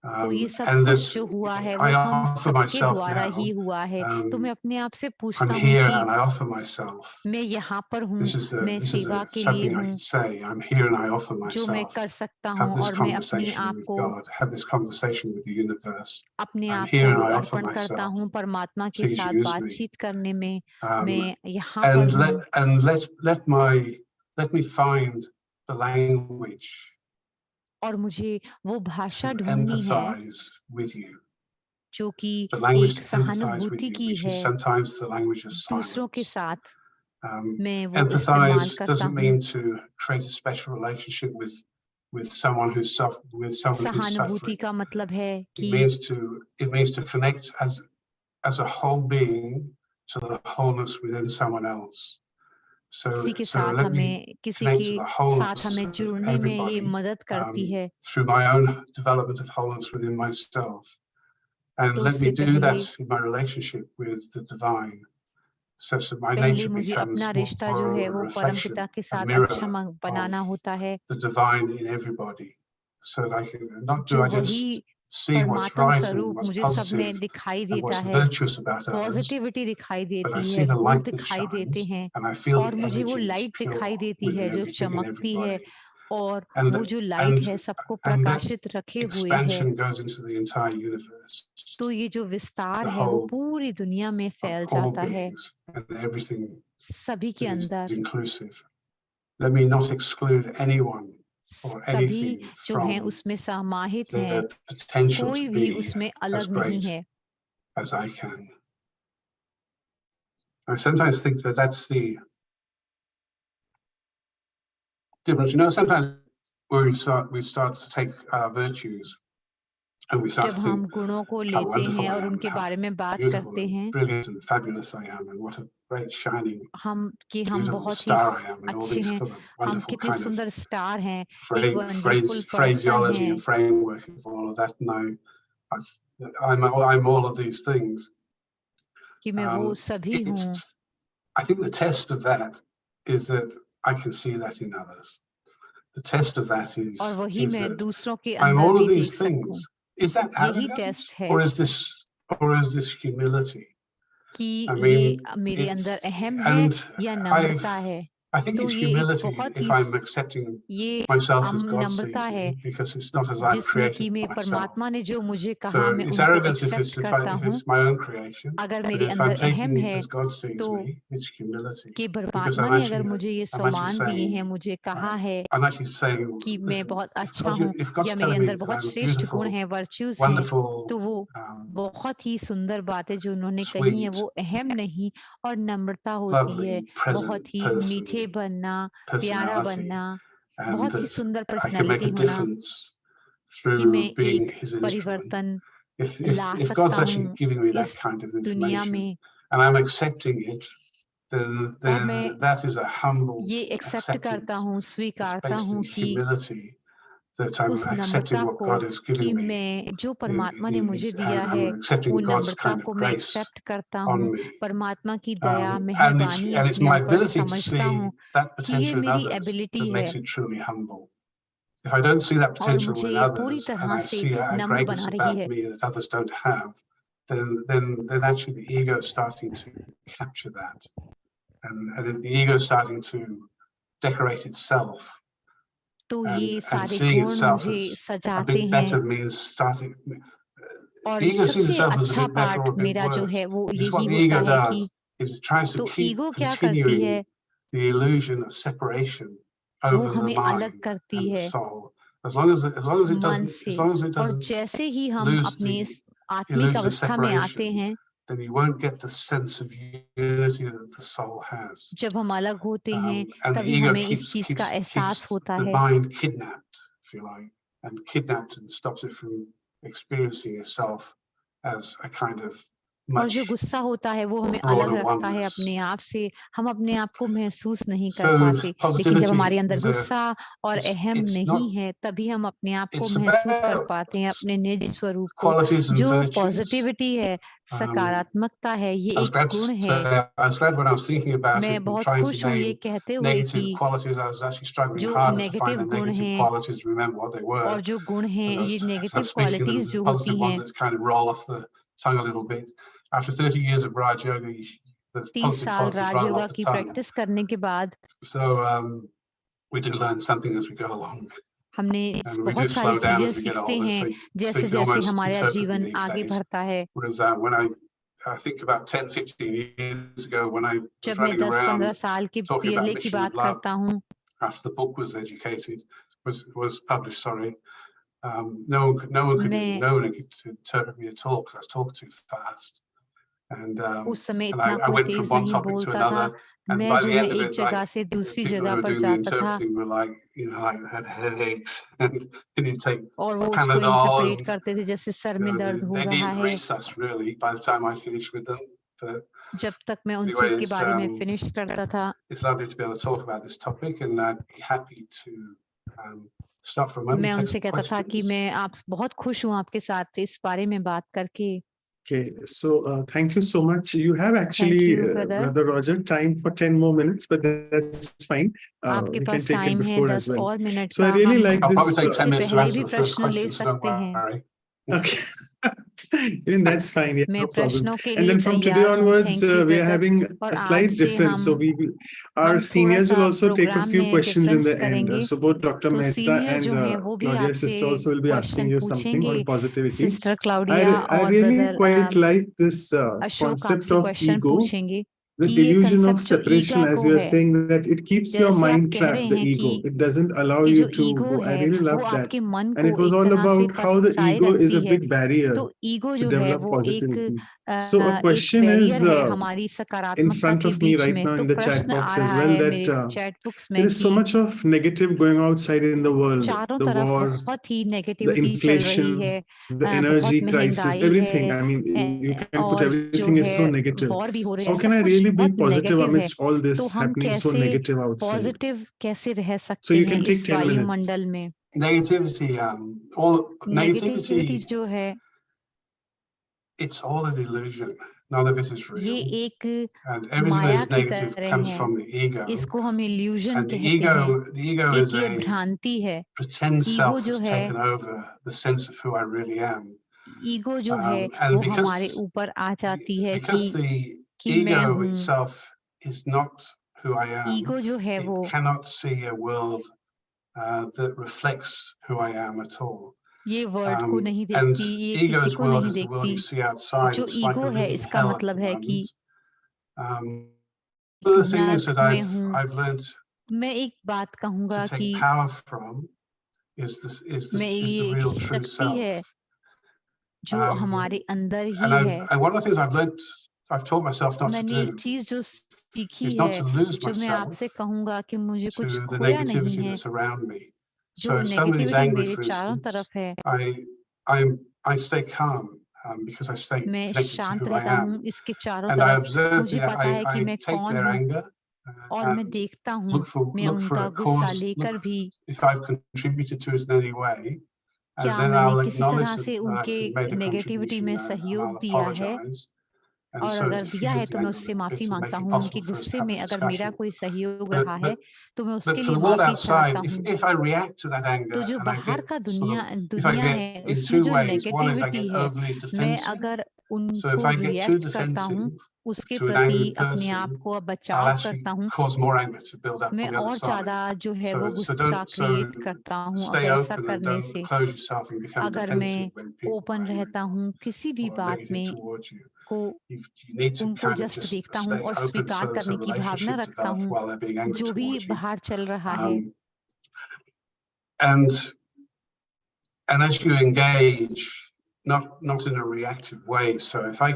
B: तो ये सब
D: And
B: कुछ
D: that
B: जो हुआ है
D: I
B: वो हम
D: offer
B: सबके
D: myself
B: द्वारा
D: now,
B: ही हुआ है, तो मैं अपने आप से
D: I'm
B: पूछता हूँ
D: here
B: कि
D: and I offer myself.
B: मैं यहाँ पर हूँ,
D: This is
B: मैं सेवा के लिए
D: something I
B: हूँ,
D: can say. I'm here and I offer
B: जो मैं
D: myself.
B: कर सकता
D: Have
B: हूँ,
D: this
B: और मैं अपने
D: conversation
B: आप
D: with
B: को
D: God. Have this conversation with the universe.
B: अपने
D: I'm
B: आप
D: here
B: को
D: and I offer
B: अर्पण करता
D: myself.
B: हूँ परमात्मा के
D: Please
B: साथ
D: use me.
B: बातचीत करने में, मैं यहाँ पर
D: And
B: हूँ,
D: let me find the language
B: और मुझे वो भाषा
D: to
B: ढूंढनी है
D: empathize with you.
B: जो कि
D: The language
B: एक
D: to empathize with
B: सहानुभूति
D: you,
B: की
D: which
B: है,
D: is sometimes the language of
B: दूसरों के
D: silence.
B: साथ मैं वो इस्तेमाल
D: Empathize
B: करता
D: doesn't
B: हूँ।
D: mean to create a special relationship with someone who's
B: सहानुभूति
D: suffering.
B: का मतलब है
D: It
B: कि
D: means to connect as a whole being to the wholeness within someone else.
B: किसी के
D: So
B: साथ
D: let me
B: हमें किसी
D: connect
B: के
D: to the
B: साथ
D: wholeness
B: हमें
D: of
B: जुड़ने में ये
D: everybody
B: मदद करती है,
D: through my own development of wholeness within myself, and
B: तो
D: let me
B: उससे
D: do
B: पहले
D: that in my relationship with the divine, such that my
B: पहले
D: nature
B: मुझे
D: becomes
B: अपना रिश्ता जो
D: more
B: है
D: of a
B: वो
D: reflection,
B: परमपिता के
D: a
B: साथ
D: mirror
B: अच्छा
D: of
B: बनाना होता है,
D: the divine in everybody, so that I can not do
B: जो
D: I
B: वही
D: just see what's
B: परमात्म
D: right and
B: स्वरूप
D: what's
B: मुझे सब में
D: positive
B: दिखाई
D: and
B: देता
D: what's
B: है,
D: virtuous about others,
B: पॉजिटिविटी दिखाई
D: but I
B: देती
D: see
B: है,
D: the
B: गुण
D: light that
B: दिखाई देते
D: shines,
B: हैं,
D: and I feel
B: और
D: the
B: मुझे वो
D: energy that's
B: लाइट
D: pure
B: दिखाई देती
D: within
B: है जो
D: everything and
B: चमकती है,
D: everybody,
B: और
D: and
B: वो जो लाइट है सबको
D: and that
B: प्रकाशित रखे हुए है,
D: expansion goes into the entire universe,
B: तो ये जो विस्तार
D: the
B: है वो
D: whole
B: पूरी दुनिया में
D: of
B: फैल
D: all
B: जाता है,
D: beings and everything
B: सभी के
D: that is
B: अंदर,
D: inclusive. Let me not exclude anyone or
B: सभी
D: anything
B: जो हैं
D: from
B: उसमें समाहित हैं,
D: their potential
B: कोई
D: to
B: भी
D: be
B: उसमें
D: as
B: अलग नहीं
D: great
B: है।
D: as I can. I sometimes think that that's the difference. You know, sometimes when we start to take our virtues and we start
B: जब
D: to
B: हम
D: think
B: गुणों को
D: how
B: लेते
D: wonderful
B: हैं
D: I
B: और
D: am,
B: उनके
D: and how
B: बारे में बात
D: beautiful
B: करते
D: and
B: हैं,
D: brilliant and fabulous I am, and what a great shining
B: हम कि हम
D: beautiful
B: बहुत ही
D: star I am, and all
B: अच्छे
D: these
B: हैं,
D: sort of
B: हम
D: wonderful
B: कितने
D: kind of
B: सुंदर स्टार हैं, एक वंडरफुल पर्सन
D: phraseology
B: हैं,
D: and framework of all of that. No, I'm all of these things.
B: कि मैं वो सभी हूँ,
D: I think the test of that is that I can see that in others. The test of that
B: और वही
D: is
B: मैं
D: that
B: दूसरों के
D: I'm
B: अंदर
D: all
B: भी
D: of
B: देख
D: these
B: सकूं,
D: things. Is that
B: यही
D: arrogance
B: टेस्ट है
D: or is this humility?
B: कि
D: I
B: ये
D: mean,
B: मेरे अंदर
D: it's
B: अहम है
D: and
B: या नम्रता है।
D: I think
B: तो
D: it's
B: ये एक
D: humility
B: बहुत
D: if
B: ही
D: I'm accepting
B: ये
D: myself as God
B: नम्रता
D: sees
B: है
D: me, because it's not as I've
B: जिसमें कि
D: created
B: मैं
D: myself.
B: परमात्मा ने जो मुझे कहा
D: So
B: मैं
D: it's
B: उनको
D: arrogance if
B: एक्सेप्ट
D: it's
B: करता हूँ।
D: my own creation.
B: अगर
D: But
B: मेरे
D: if I'm
B: अंदर
D: taking
B: अहम
D: it
B: है
D: as God sees
B: तो
D: me, it's humility.
B: कि
D: Because
B: परमात्मा
D: I'm
B: ने अगर
D: actually,
B: मुझे ये
D: I'm actually
B: सम्मान दिए हैं,
D: saying,
B: मुझे कहा है
D: I'm actually saying,
B: कि मैं
D: listen,
B: बहुत
D: if
B: अच्छा
D: God,
B: हूँ
D: if God's
B: या मेरे
D: telling me
B: अंदर
D: that
B: बहुत
D: I'm a
B: श्रेष्ठ गुण
D: beautiful,
B: हैं, वर्च्यूज हैं,
D: wonderful,
B: तो वो बहुत ही सुंदर बातें जो उन्होंने कही हैं
D: sweet,
B: वो अहम नहीं और नम्रता होती है,
D: lovely, present
B: बहुत ही
D: person,
B: मीठे बनना, प्यारा
D: personality,
B: बनना,
D: and
B: बहुत ही
D: that
B: सुंदर
D: I can make
B: personality
D: a
B: होना
D: difference
B: कि मैं
D: through being
B: एक
D: His instrument.
B: परिवर्तन
D: If
B: ला
D: God's
B: सकता
D: actually
B: हूँ
D: giving me that
B: इस
D: kind of
B: दुनिया
D: information
B: में,
D: and I'm accepting it, then
B: और मैं
D: that is a humble
B: ये एक्सेप्ट करता
D: acceptance.
B: हूँ,
D: It's
B: स्वीकारता
D: based in
B: हूँ कि
D: humility that I'm
B: उस
D: accepting
B: नम्रता
D: what
B: को
D: God has
B: कि
D: given me.
B: मैं जो परमात्मा ने मुझे
D: And
B: दिया है
D: I'm accepting
B: वो
D: God's
B: नम्रता
D: kind of
B: को मैं
D: grace
B: एक्सेप्ट करता
D: on
B: हूँ,
D: me.
B: परमात्मा की दया
D: And
B: मेहरबानी
D: it's
B: अपने
D: my
B: ऊपर
D: ability to
B: समझता
D: see
B: हूँ
D: that
B: कि ये
D: potential in
B: मेरी
D: others
B: एबिलिटी
D: that
B: है
D: makes it truly humble. If I don't see that
B: और
D: potential
B: मुझे
D: in
B: ये पूरी
D: others and
B: तरह
D: I
B: से
D: see a
B: नम्र
D: greatness
B: बना रही
D: about
B: है।
D: me that others don't have, then actually the ego is starting to capture that. And the ego is starting to decorate itself.
B: तो ये
D: And
B: सारे
D: seeing
B: गुण
D: itself
B: मुझे
D: as a
B: सजाते
D: bit
B: हैं
D: better means starting.
B: और
D: The ego sees
B: सबसे
D: itself as a
B: अच्छा
D: bit better or
B: part
D: a bit
B: मेरा जो है
D: worse.
B: वो
D: Because
B: यही
D: what the
B: होता
D: ego
B: है कि
D: does is it tries to
B: तो
D: keep
B: ईगो क्या करती
D: continuing
B: है,
D: the illusion of separation
B: वो
D: over the
B: हमें अलग
D: mind
B: करती
D: and the
B: है
D: soul. As long as it
B: मन
D: doesn't,
B: से, और जैसे ही हम
D: lose
B: अपनी
D: the
B: इस आत्मिक
D: illusion of
B: अवस्था में आते
D: separation,
B: हैं,
D: then you won't get the sense of unity that the soul has.
B: जब हम अलग होते हैं
D: And the
B: तभी
D: ego
B: हमें इस चीज का एहसास होता
D: the
B: है
D: mind kidnapped, if you like, and kidnapped and stops it from experiencing itself as a kind of
B: और जो
D: much
B: गुस्सा होता है वो हमें अलग
D: broader
B: रखता है
D: oneness.
B: अपने आप से, हम अपने आप को महसूस नहीं कर
D: So
B: पाते, लेकिन जब हमारे
D: positivity
B: अंदर
D: is
B: गुस्सा और अहम
D: it's
B: नहीं
D: not,
B: है तभी हम अपने आप को
D: it's
B: महसूस कर
D: about
B: पाते हैं अपने निज स्वरूप को।
D: qualities and
B: जो
D: virtues.
B: पॉजिटिविटी है, सकारात्मकता है, ये
D: I was
B: एक
D: glad to
B: गुण
D: say,
B: है।
D: I was glad when I was thinking about it
B: मैं
D: and
B: बहुत
D: trying to
B: खुश हूँ ये
D: name
B: कहते हुए
D: negative
B: कि
D: qualities. I was actually struggling
B: जो
D: harder to find
B: negative
D: the
B: गुण
D: negative
B: हैं
D: qualities to remember what they were.
B: और जो गुण हैं, ये
D: As I
B: negative
D: was speaking them,
B: qualities
D: the
B: जो
D: positive
B: होती
D: ones
B: हैं,
D: that kind of roll off the tongue a little bit. After 30 years of Raj Yoga, the
B: 30
D: positive
B: साल
D: qualities
B: Raj
D: roll
B: yoga
D: off the
B: की
D: tongue.
B: Practice करने के बाद
D: So we do learn something as we go along.
B: हमने
D: And we do
B: बहुत सारी
D: slow down
B: चीजें
D: as we get
B: सीखते
D: older,
B: हैं
D: so
B: जैसे
D: you can
B: जैसे
D: almost
B: हमारा
D: interpret me
B: जीवन
D: these
B: आगे
D: days.
B: बढ़ता है।
D: Whereas when I think about 10, 15 years ago, when I was
B: जब मैं
D: running
B: 10-15
D: around
B: साल के
D: talking about
B: पहले की
D: mission
B: बात
D: of love,
B: करता हूँ,
D: after the book was published, sorry, no one could interpret me at all because I was talking too fast. And
B: उस समय
D: I
B: इतना कोई
D: went from
B: तेज
D: one
B: नहीं
D: topic to
B: बोलता था।
D: another. And
B: मैं
D: by
B: जो
D: the
B: है
D: end of
B: एक
D: it,
B: जगह
D: like,
B: से दूसरी
D: people who
B: जगह
D: were
B: पर
D: doing the
B: जाता था
D: interpreting were like, had headaches and can you take
B: और वो उसको
D: Panadol?
B: इंटरप्रेट करते थे जैसे सर में दर्द हो
D: They
B: रहा
D: didn't
B: है।
D: race us really by the time I finished with them. But
B: जब तक मैं उनसे
D: anyway,
B: के बारे में फिनिश करता था,
D: it's lovely to be able to talk about this topic, and I'd be happy to stop for a moment.
B: मैं
D: Take
B: उनसे
D: some
B: कहता था कि
D: questions.
B: मैं आप बहुत खुश हूँ आपके साथ इस बारे में बात करके।
A: Okay, so thank you so much. You have actually,
B: you, brother.
A: Brother Roger, time for 10 more minutes, but that's fine.
B: आपके
A: We can
B: pass
A: take it
B: time है
A: before
B: 10
A: as well.
B: और मिनट
A: So I
B: का,
A: really
B: हम
A: like
D: I'll
A: this.
D: probably take 10 minutes to
B: पहले
D: answer
B: भी
D: the first
B: प्रश्न ले
D: question, so don't
B: सकते हैं।
D: worry.
A: Okay. Even that's fine. Yeah,
B: मैं
A: no problem.
B: प्रश्नों के
A: And
B: लिए
A: then from today
B: तैयार हूँ।
A: onwards,
B: Thank you,
A: we are
B: brother।
A: having
B: और
A: a
B: आज
A: slight
B: से
A: difference. So our
B: हम
A: seniors
B: थोड़ा
A: will
B: सा
A: also take a
B: programme
A: few
B: में
A: questions in the
B: difference
A: end.
B: करेंगे।
A: So both Dr.
B: तो
A: Mehta
B: सीनियर
A: and
B: जो है वो भी
A: Claudia
B: आपसे
A: sister also will be asking
B: question
A: you something
B: पूछेंगे।
A: on positivity.
B: Sister Claudia
A: I
B: और
A: really
B: brother
A: quite like this
B: Ashok
A: concept
B: आपसे
A: of
B: क्वेश्चन
A: ego,
B: पूछेंगे
A: the
B: कि ये
A: delusion of
B: कंसेप्ट जो
A: separation,
B: ईगा
A: as
B: को
A: you are
B: है,
A: saying, that it keeps your
B: जैसे आप
A: mind
B: कह रहे
A: trapped, the
B: हैं
A: ego.
B: कि
A: It doesn't allow
B: ये
A: you
B: जो
A: to
B: ईगो
A: go. I
B: है
A: really
B: वो
A: love that.
B: आपके मन
A: And
B: को
A: it was
B: एक
A: all
B: तरह से
A: about how the
B: फंसाए
A: ego is
B: रखती
A: a
B: है।
A: big barrier
B: तो ईगो
A: to
B: जो है
A: develop
B: वो एक
A: positivity. So a
B: एक
A: question is
B: बैरियर है हमारी
A: in
B: सकारात्मकता
A: front
B: के
A: of me
B: बीच
A: right
B: में।
A: now
B: तो
A: in the chat
B: प्रश्न
A: box
B: आ
A: as
B: रहा
A: well
B: है
A: that
B: मेरे चैट बुक्स में
A: there is so
B: कि
A: much of negative going outside in the world,
B: चारों
A: the
B: तरफ
A: war,
B: बहुत ही
A: the
B: नेगेटिविटी चल रही
A: inflation,
B: है,
A: the
B: बहुत
A: energy crisis,
B: महंगाई
A: everything.
B: है
A: I mean, you can put
B: और जो
A: everything is so
B: है
A: negative.
B: वॉर भी हो रहे
A: So
B: हैं,
A: how can
B: सब
A: I
B: कुछ
A: really be
B: बहुत
A: positive
B: नेगेटिव है।
A: amidst all
B: तो
A: this
B: हम
A: happening so
B: कैसे
A: negative outside?
B: पॉजिटिव कैसे रह
A: So
B: सकते
A: you
B: हैं
A: can take
B: इस
A: 10 minutes.
B: वायुमंडल में?
D: Negativity,
B: नेगेटिविटी जो है
D: it's all an illusion. None of it is
B: ये
D: real.
B: एक
D: And everything that
B: Maya
D: is
B: की
D: negative
B: तरह
D: comes
B: है।
D: from the ego.
B: इसको हम इल्यूजन
D: And the
B: कहते हैं।
D: ego
B: एक
D: is
B: ये
D: a
B: भ्रांति है।
D: pretend
B: ईगो
D: self
B: जो
D: that's
B: है,
D: taken over the sense of who I really am.
B: Ego जो है
D: And
B: वो हमारे ऊपर आ जाती है
D: because the
B: कि मैं
D: ego
B: हूँ।
D: itself is not who I am,
B: ego जो है
D: it
B: वो
D: cannot see a world that reflects who I am at all.
B: ये वर्ल्ड को नहीं
D: And
B: देखती, ये किसी
D: ego's
B: को
D: world
B: नहीं
D: is the world
B: देखती.
D: you see outside.
B: जो
D: It's like a
B: ईगो है
D: living
B: इसका
D: hell at
B: मतलब
D: the
B: है कि
D: moment. One of the things
B: नर्क
D: that
B: में हूँ.
D: I've learned
B: मैं एक बात कहूँगा
D: to
B: कि
D: take power from is
B: मैं
D: the
B: ये एक
D: real true
B: शक्ति है
D: self.
B: जो हमारे अंदर ही
D: And
B: है.
D: one of the things I've taught myself not to
B: मैंने एक
D: do
B: चीज जो सीखी
D: is
B: है,
D: not to lose
B: जो मैं
D: myself
B: आपसे कहूँगा कि मुझे कुछ
D: to the
B: खोया नहीं
D: negativity
B: है.
D: that's around me.
B: जो
D: So if somebody's
B: negativity
D: angry,
B: मेरे
D: for
B: चारों
D: instance,
B: तरफ है,
D: I stay calm because I stay
B: मैं
D: connected to
B: शांत
D: who I
B: रहता हूँ
D: am.
B: इसके चारों
D: And I
B: तरफ.
D: observe
B: मुझे पता है कि
D: I
B: मैं
D: take
B: कौन
D: their
B: हूँ
D: anger
B: और मैं
D: and
B: देखता हूँ. मैं
D: look for
B: उनका
D: a
B: गुस्सा
D: cause,
B: लेकर
D: look
B: भी
D: if I've contributed to it in any way, and
B: क्या
D: then
B: मैंने
D: I'll
B: किसी तरह
D: acknowledge
B: से
D: that
B: उनके
D: I've made a
B: negativity
D: contribution
B: में
D: and
B: सहयोग
D: I'll
B: दिया है.
D: apologize. And
B: और
D: so
B: अगर
D: it
B: दिया है
D: diffuses
B: तो
D: the
B: मैं
D: anger a
B: उससे
D: little
B: माफी
D: bit and
B: मांगता
D: make it
B: हूँ. उनके
D: possible for us
B: गुस्से
D: to have
B: में
D: a
B: अगर मेरा
D: discussion.
B: कोई सहयोग
D: But
B: रहा है तो मैं
D: but
B: उसके
D: for
B: लिए
D: the world
B: माफी
D: outside,
B: चाहता हूँ.
D: if I react to that
B: तो
D: anger
B: जो
D: and I
B: बाहर
D: get
B: का
D: sort of, if I
B: दुनिया
D: get
B: है
D: in
B: उसमें
D: two
B: जो
D: ways, one is I
B: negativity
D: get
B: है,
D: overly
B: मैं
D: defensive.
B: अगर
D: So if
B: उनको
D: I get too
B: रिएक्ट करता हूँ,
D: defensive
B: उसके
D: to an
B: प्रति
D: angry
B: अपने आप
D: person,
B: को
D: I'll
B: बचाव
D: actually
B: करता हूँ,
D: cause more anger to build up
B: मैं
D: on the other
B: और
D: side.
B: ज्यादा जो है वो
D: So
B: गुस्सा क्रिएट करता हूँ. अब
D: stay
B: ऐसा
D: open and
B: करने
D: don't
B: से
D: close yourself and become
B: अगर मैं
D: defensive when people
B: open
D: are angry
B: रहता हूँ किसी भी
D: or
B: बात
D: negative
B: में
D: towards you.
B: को
D: You need to
B: उनको
D: kind of
B: जस्ट
D: just
B: देखता हूँ
D: stay
B: और
D: open
B: स्वीकार
D: so
B: करने
D: a
B: की भावना
D: relationship
B: रखता
D: develops
B: हूँ.
D: while they're being angry
B: जो भी
D: towards you.
B: बाहर चल रहा है,
D: And as you engage, not in a reactive way. So if I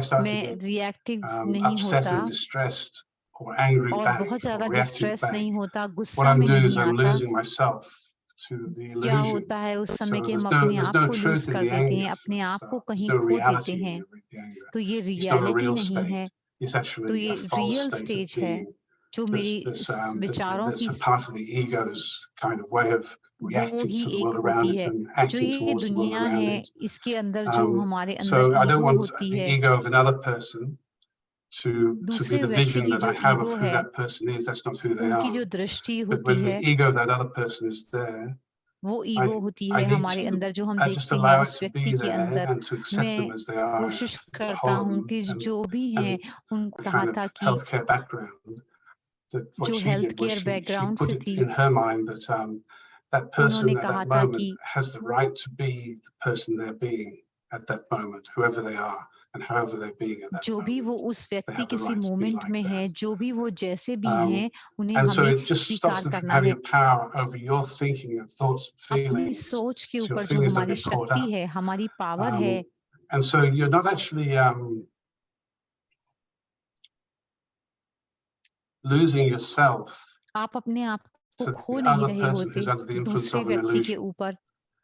D: start to
B: मैं
D: get
B: रिएक्टिव नहीं
D: upset
B: होता
D: and distressed or angry
B: और
D: back
B: बहुत ज्यादा
D: or reactive
B: डिस्ट्रेस
D: back,
B: नहीं होता,
D: what
B: गुस्सा
D: I'm
B: में
D: doing is
B: नहीं
D: I'm
B: आता.
D: losing myself to the
B: क्या
D: illusion.
B: होता है उस समय
D: So
B: कि हम
D: there's
B: अपने
D: no
B: आप को लूज
D: truth in
B: कर
D: the
B: देते
D: anger.
B: हैं, अपने आप को
D: There's
B: कहीं
D: no
B: खो देते
D: reality in
B: हैं.
D: the anger.
B: तो ये
D: It's not a
B: reality
D: real
B: नहीं है,
D: state. It's
B: तो
D: actually
B: ये
D: a false
B: real
D: state of
B: stage है
D: being.
B: जो मेरी विचारों
D: That's
B: की
D: a part of the ego's kind of way of
B: वो
D: reacting
B: ही
D: to the
B: एक
D: world around
B: होती
D: it
B: है.
D: and
B: जो
D: acting
B: ये
D: towards the world
B: दुनिया
D: around
B: है
D: it.
B: इसके अंदर जो हमारे अंदर
D: So I don't
B: ego
D: want
B: होती
D: the
B: है,
D: ego of another person to be
B: दूसरे
D: the
B: व्यक्ति
D: vision
B: की
D: that
B: जो
D: I have
B: ego
D: of who
B: है,
D: that person is. That's not who they
B: उनकी
D: are.
B: जो दृष्टि
D: But
B: होती
D: when the
B: है,
D: ego of that other person is there,
B: वो ईगो होती
D: I
B: है
D: need
B: हमारे
D: to
B: अंदर जो हम
D: just
B: देखते हैं
D: allow it
B: उस
D: to
B: व्यक्ति
D: be
B: के
D: there
B: अंदर.
D: and to accept
B: मैं
D: them as they are.
B: कोशिश करता हूँ कि जो भी हैं, उन
D: The
B: कहा
D: kind
B: था
D: of
B: कि
D: healthcare background that what
B: जो
D: she
B: health
D: did was
B: care
D: she
B: background
D: put
B: से
D: it
B: थी,
D: in her mind that that person
B: उन्होंने
D: at
B: कहा
D: that
B: था
D: moment
B: कि
D: has the right to be the person they're being at that moment, whoever they are and however they're being at that
B: जो भी वो
D: moment.
B: उस
D: They
B: व्यक्ति
D: have the
B: किसी
D: right to be
B: moment
D: like
B: में है,
D: that.
B: जो भी वो जैसे भी हैं, उन्हें
D: And so
B: हमें
D: it just stops
B: स्वीकार
D: them from
B: करना
D: having
B: है.
D: a power over your thinking and thoughts and
B: अपनी
D: feelings.
B: सोच के
D: So your
B: ऊपर जो
D: feelings don't
B: हमारी
D: get caught
B: शक्ति
D: up.
B: है, हमारी पावर है,
D: And so you're not actually losing yourself
B: आप अपने आप को
D: to
B: खो
D: the
B: नहीं
D: other
B: रहे
D: person
B: होते
D: who's under the influence
B: दूसरे
D: of an
B: व्यक्ति के
D: illusion.
B: ऊपर,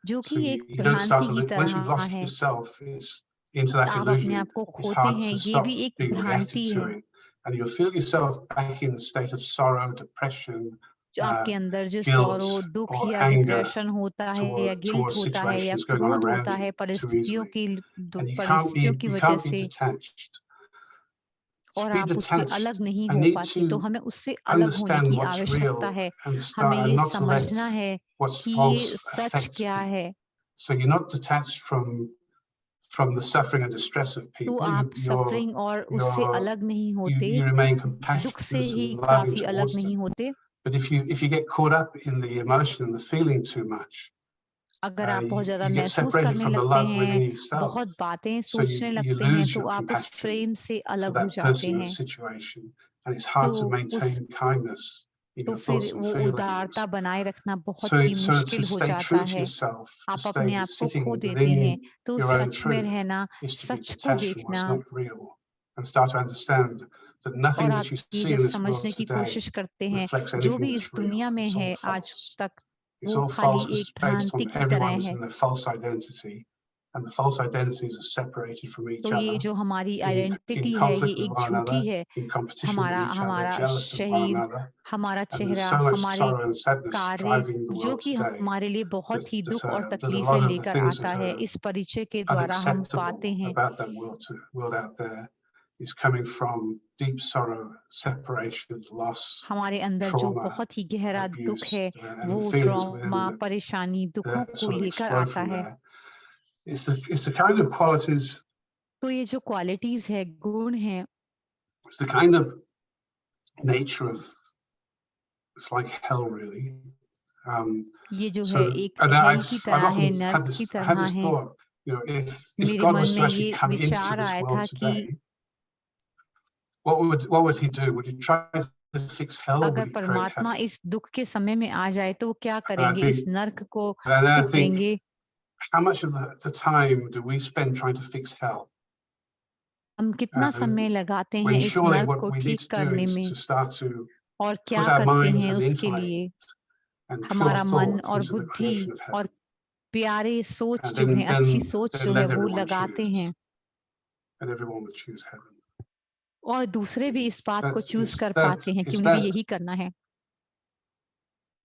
B: जो
D: So
B: कि एक
D: you don't start
B: भ्रांति
D: to
B: की
D: lose, once you've
B: तरह
D: lost
B: है.
D: yourself, it's into that
B: आप अपने
D: illusion.
B: आप को
D: It's
B: खोते
D: hard
B: हैं,
D: to
B: ये
D: stop
B: भी एक
D: being reactive
B: भ्रांति
D: to
B: है.
D: it. And you'll feel yourself back in a state of sorrow, depression,
B: जो आपके अंदर जो
D: guilt
B: सौरो, दुख
D: or
B: या
D: anger
B: डिप्रेशन होता है या गिल्ट
D: towards
B: होता है या
D: situations going on
B: क्रोध
D: around
B: होता है
D: you too
B: परिस्थितियों
D: easily.
B: की
D: And
B: परिस्थितियों की
D: you
B: वजह
D: can't be
B: से,
D: detached. To
B: और
D: be
B: आप उससे अलग
D: detached,
B: नहीं
D: I
B: हो
D: need
B: पाते, तो
D: to
B: हमें उससे अलग होने
D: understand
B: की
D: what's
B: आवश्यकता
D: real
B: है.
D: and
B: हमें ये
D: not to let
B: समझना है
D: what's
B: कि ये
D: false
B: सच
D: affect
B: क्या
D: me.
B: है.
D: So you're not detached from the suffering and distress of
B: तो
D: people.
B: आप सफरिंग और उससे अलग नहीं होते,
D: You remain
B: दुख
D: compassionate
B: से ही
D: and loving
B: काफी अलग
D: towards
B: नहीं
D: them.
B: होते.
D: But if you get caught up in the emotion and the feeling too much,
B: अगर आप बहुत ज्यादा
D: you get
B: महसूस
D: separated
B: करने
D: from the
B: लगते
D: love within
B: हैं,
D: yourself.
B: बहुत बातें
D: So
B: सोचने
D: you
B: लगते हैं,
D: lose
B: तो
D: your
B: आप उस
D: compassion
B: प्रेम से
D: for
B: अलग हो
D: that
B: जाते
D: person and
B: हैं.
D: situation, and it's hard to
B: तो
D: maintain kindness in
B: तो
D: your
B: फिर
D: thoughts and
B: वो
D: feelings.
B: उदारता बनाए रखना बहुत ही
D: So
B: मुश्किल
D: to
B: हो
D: stay
B: जाता
D: true to
B: है.
D: yourself, to
B: आप अपने
D: stay
B: आप को
D: sitting
B: खो देते
D: within
B: हैं. तो
D: your own
B: सच में
D: truth
B: रहना,
D: is to be
B: सच को
D: detached from what's
B: देखना,
D: not real and start to understand that nothing
B: और
D: that
B: आप
D: you
B: ये
D: see
B: जब
D: in this world
B: समझने की
D: today
B: कोशिश करते हैं,
D: reflects
B: जो
D: anything
B: भी
D: that's
B: इस
D: real.
B: दुनिया में
D: It's all
B: है आज
D: false.
B: तक,
D: It's
B: वो
D: all
B: खाली
D: false.
B: एक
D: It's based
B: भ्रांति
D: on
B: की तरह
D: everyone's
B: है.
D: in their false identity, and the false identities are separated from each
B: तो ये
D: other,
B: जो हमारी
D: in
B: आइडेंटिटी है, ये
D: conflict with
B: एक
D: one
B: झूठी
D: another,
B: है.
D: in competition with
B: हमारा
D: each other,
B: हमारा
D: jealous of one
B: शरीर,
D: another,
B: हमारा
D: and there's
B: चेहरा,
D: so much
B: हमारे
D: sorrow and sadness
B: कार्य,
D: driving the
B: जो
D: world
B: कि
D: today
B: हमारे लिए बहुत ही दुख और
D: that a
B: तकलीफें
D: lot of the
B: लेकर
D: things
B: आता
D: that
B: है,
D: are
B: इस परिचय के द्वारा हम पाते
D: unacceptable
B: हैं.
D: about that world out there is coming from deep sorrow, separation, loss,
B: हमारे अंदर जो
D: trauma,
B: बहुत ही गहरा दुख
D: abuse,
B: है,
D: and
B: वो
D: the feelings
B: ट्रॉमा,
D: within
B: परेशानी, दुखों
D: that
B: को
D: sort of
B: लेकर
D: explode
B: आता
D: from
B: है.
D: there. It's the kind of qualities,
B: तो ये जो क्वालिटीज है, गुण है,
D: it's the kind of nature of, it's like hell really.
B: ये जो
D: So,
B: है एक
D: and
B: हेल की
D: I've
B: तरह है,
D: often
B: नर्क की
D: I had
B: तरह
D: this
B: है।
D: thought, you know, if
B: मेरे
D: God
B: मन
D: was to
B: में
D: actually
B: ये
D: come into
B: विचार
D: this
B: आया था
D: world
B: कि
D: today, what would he do? Would he try to fix hell, or would
B: अगर
D: he create
B: परमात्मा
D: heaven?
B: इस दुख के समय में आ जाए तो वो क्या
D: And I
B: करेंगे? इस
D: think,
B: नर्क को
D: and I
B: फिक्स
D: think,
B: करेंगे।
D: how much of the time do we spend trying to fix hell?
B: हम कितना समय लगाते हैं
D: When
B: इस
D: surely
B: नर्क
D: what
B: को
D: we need
B: ठीक
D: to do
B: करने
D: is
B: में,
D: to start to
B: और क्या
D: put our
B: करते
D: minds
B: हैं
D: and
B: उसके लिए?
D: intellect and pure
B: हमारा मन
D: thought
B: और
D: into the
B: बुद्धि
D: creation of
B: और
D: heaven,
B: प्यारे सोच
D: and
B: जो है, अच्छी
D: then
B: सोच जो है
D: let
B: वो
D: everyone
B: लगाते
D: choose,
B: हैं,
D: and everyone would choose heaven.
B: और दूसरे भी इस बात को चूज कर पाते हैं कि
D: It's
B: उन्हें भी
D: that
B: यही करना है।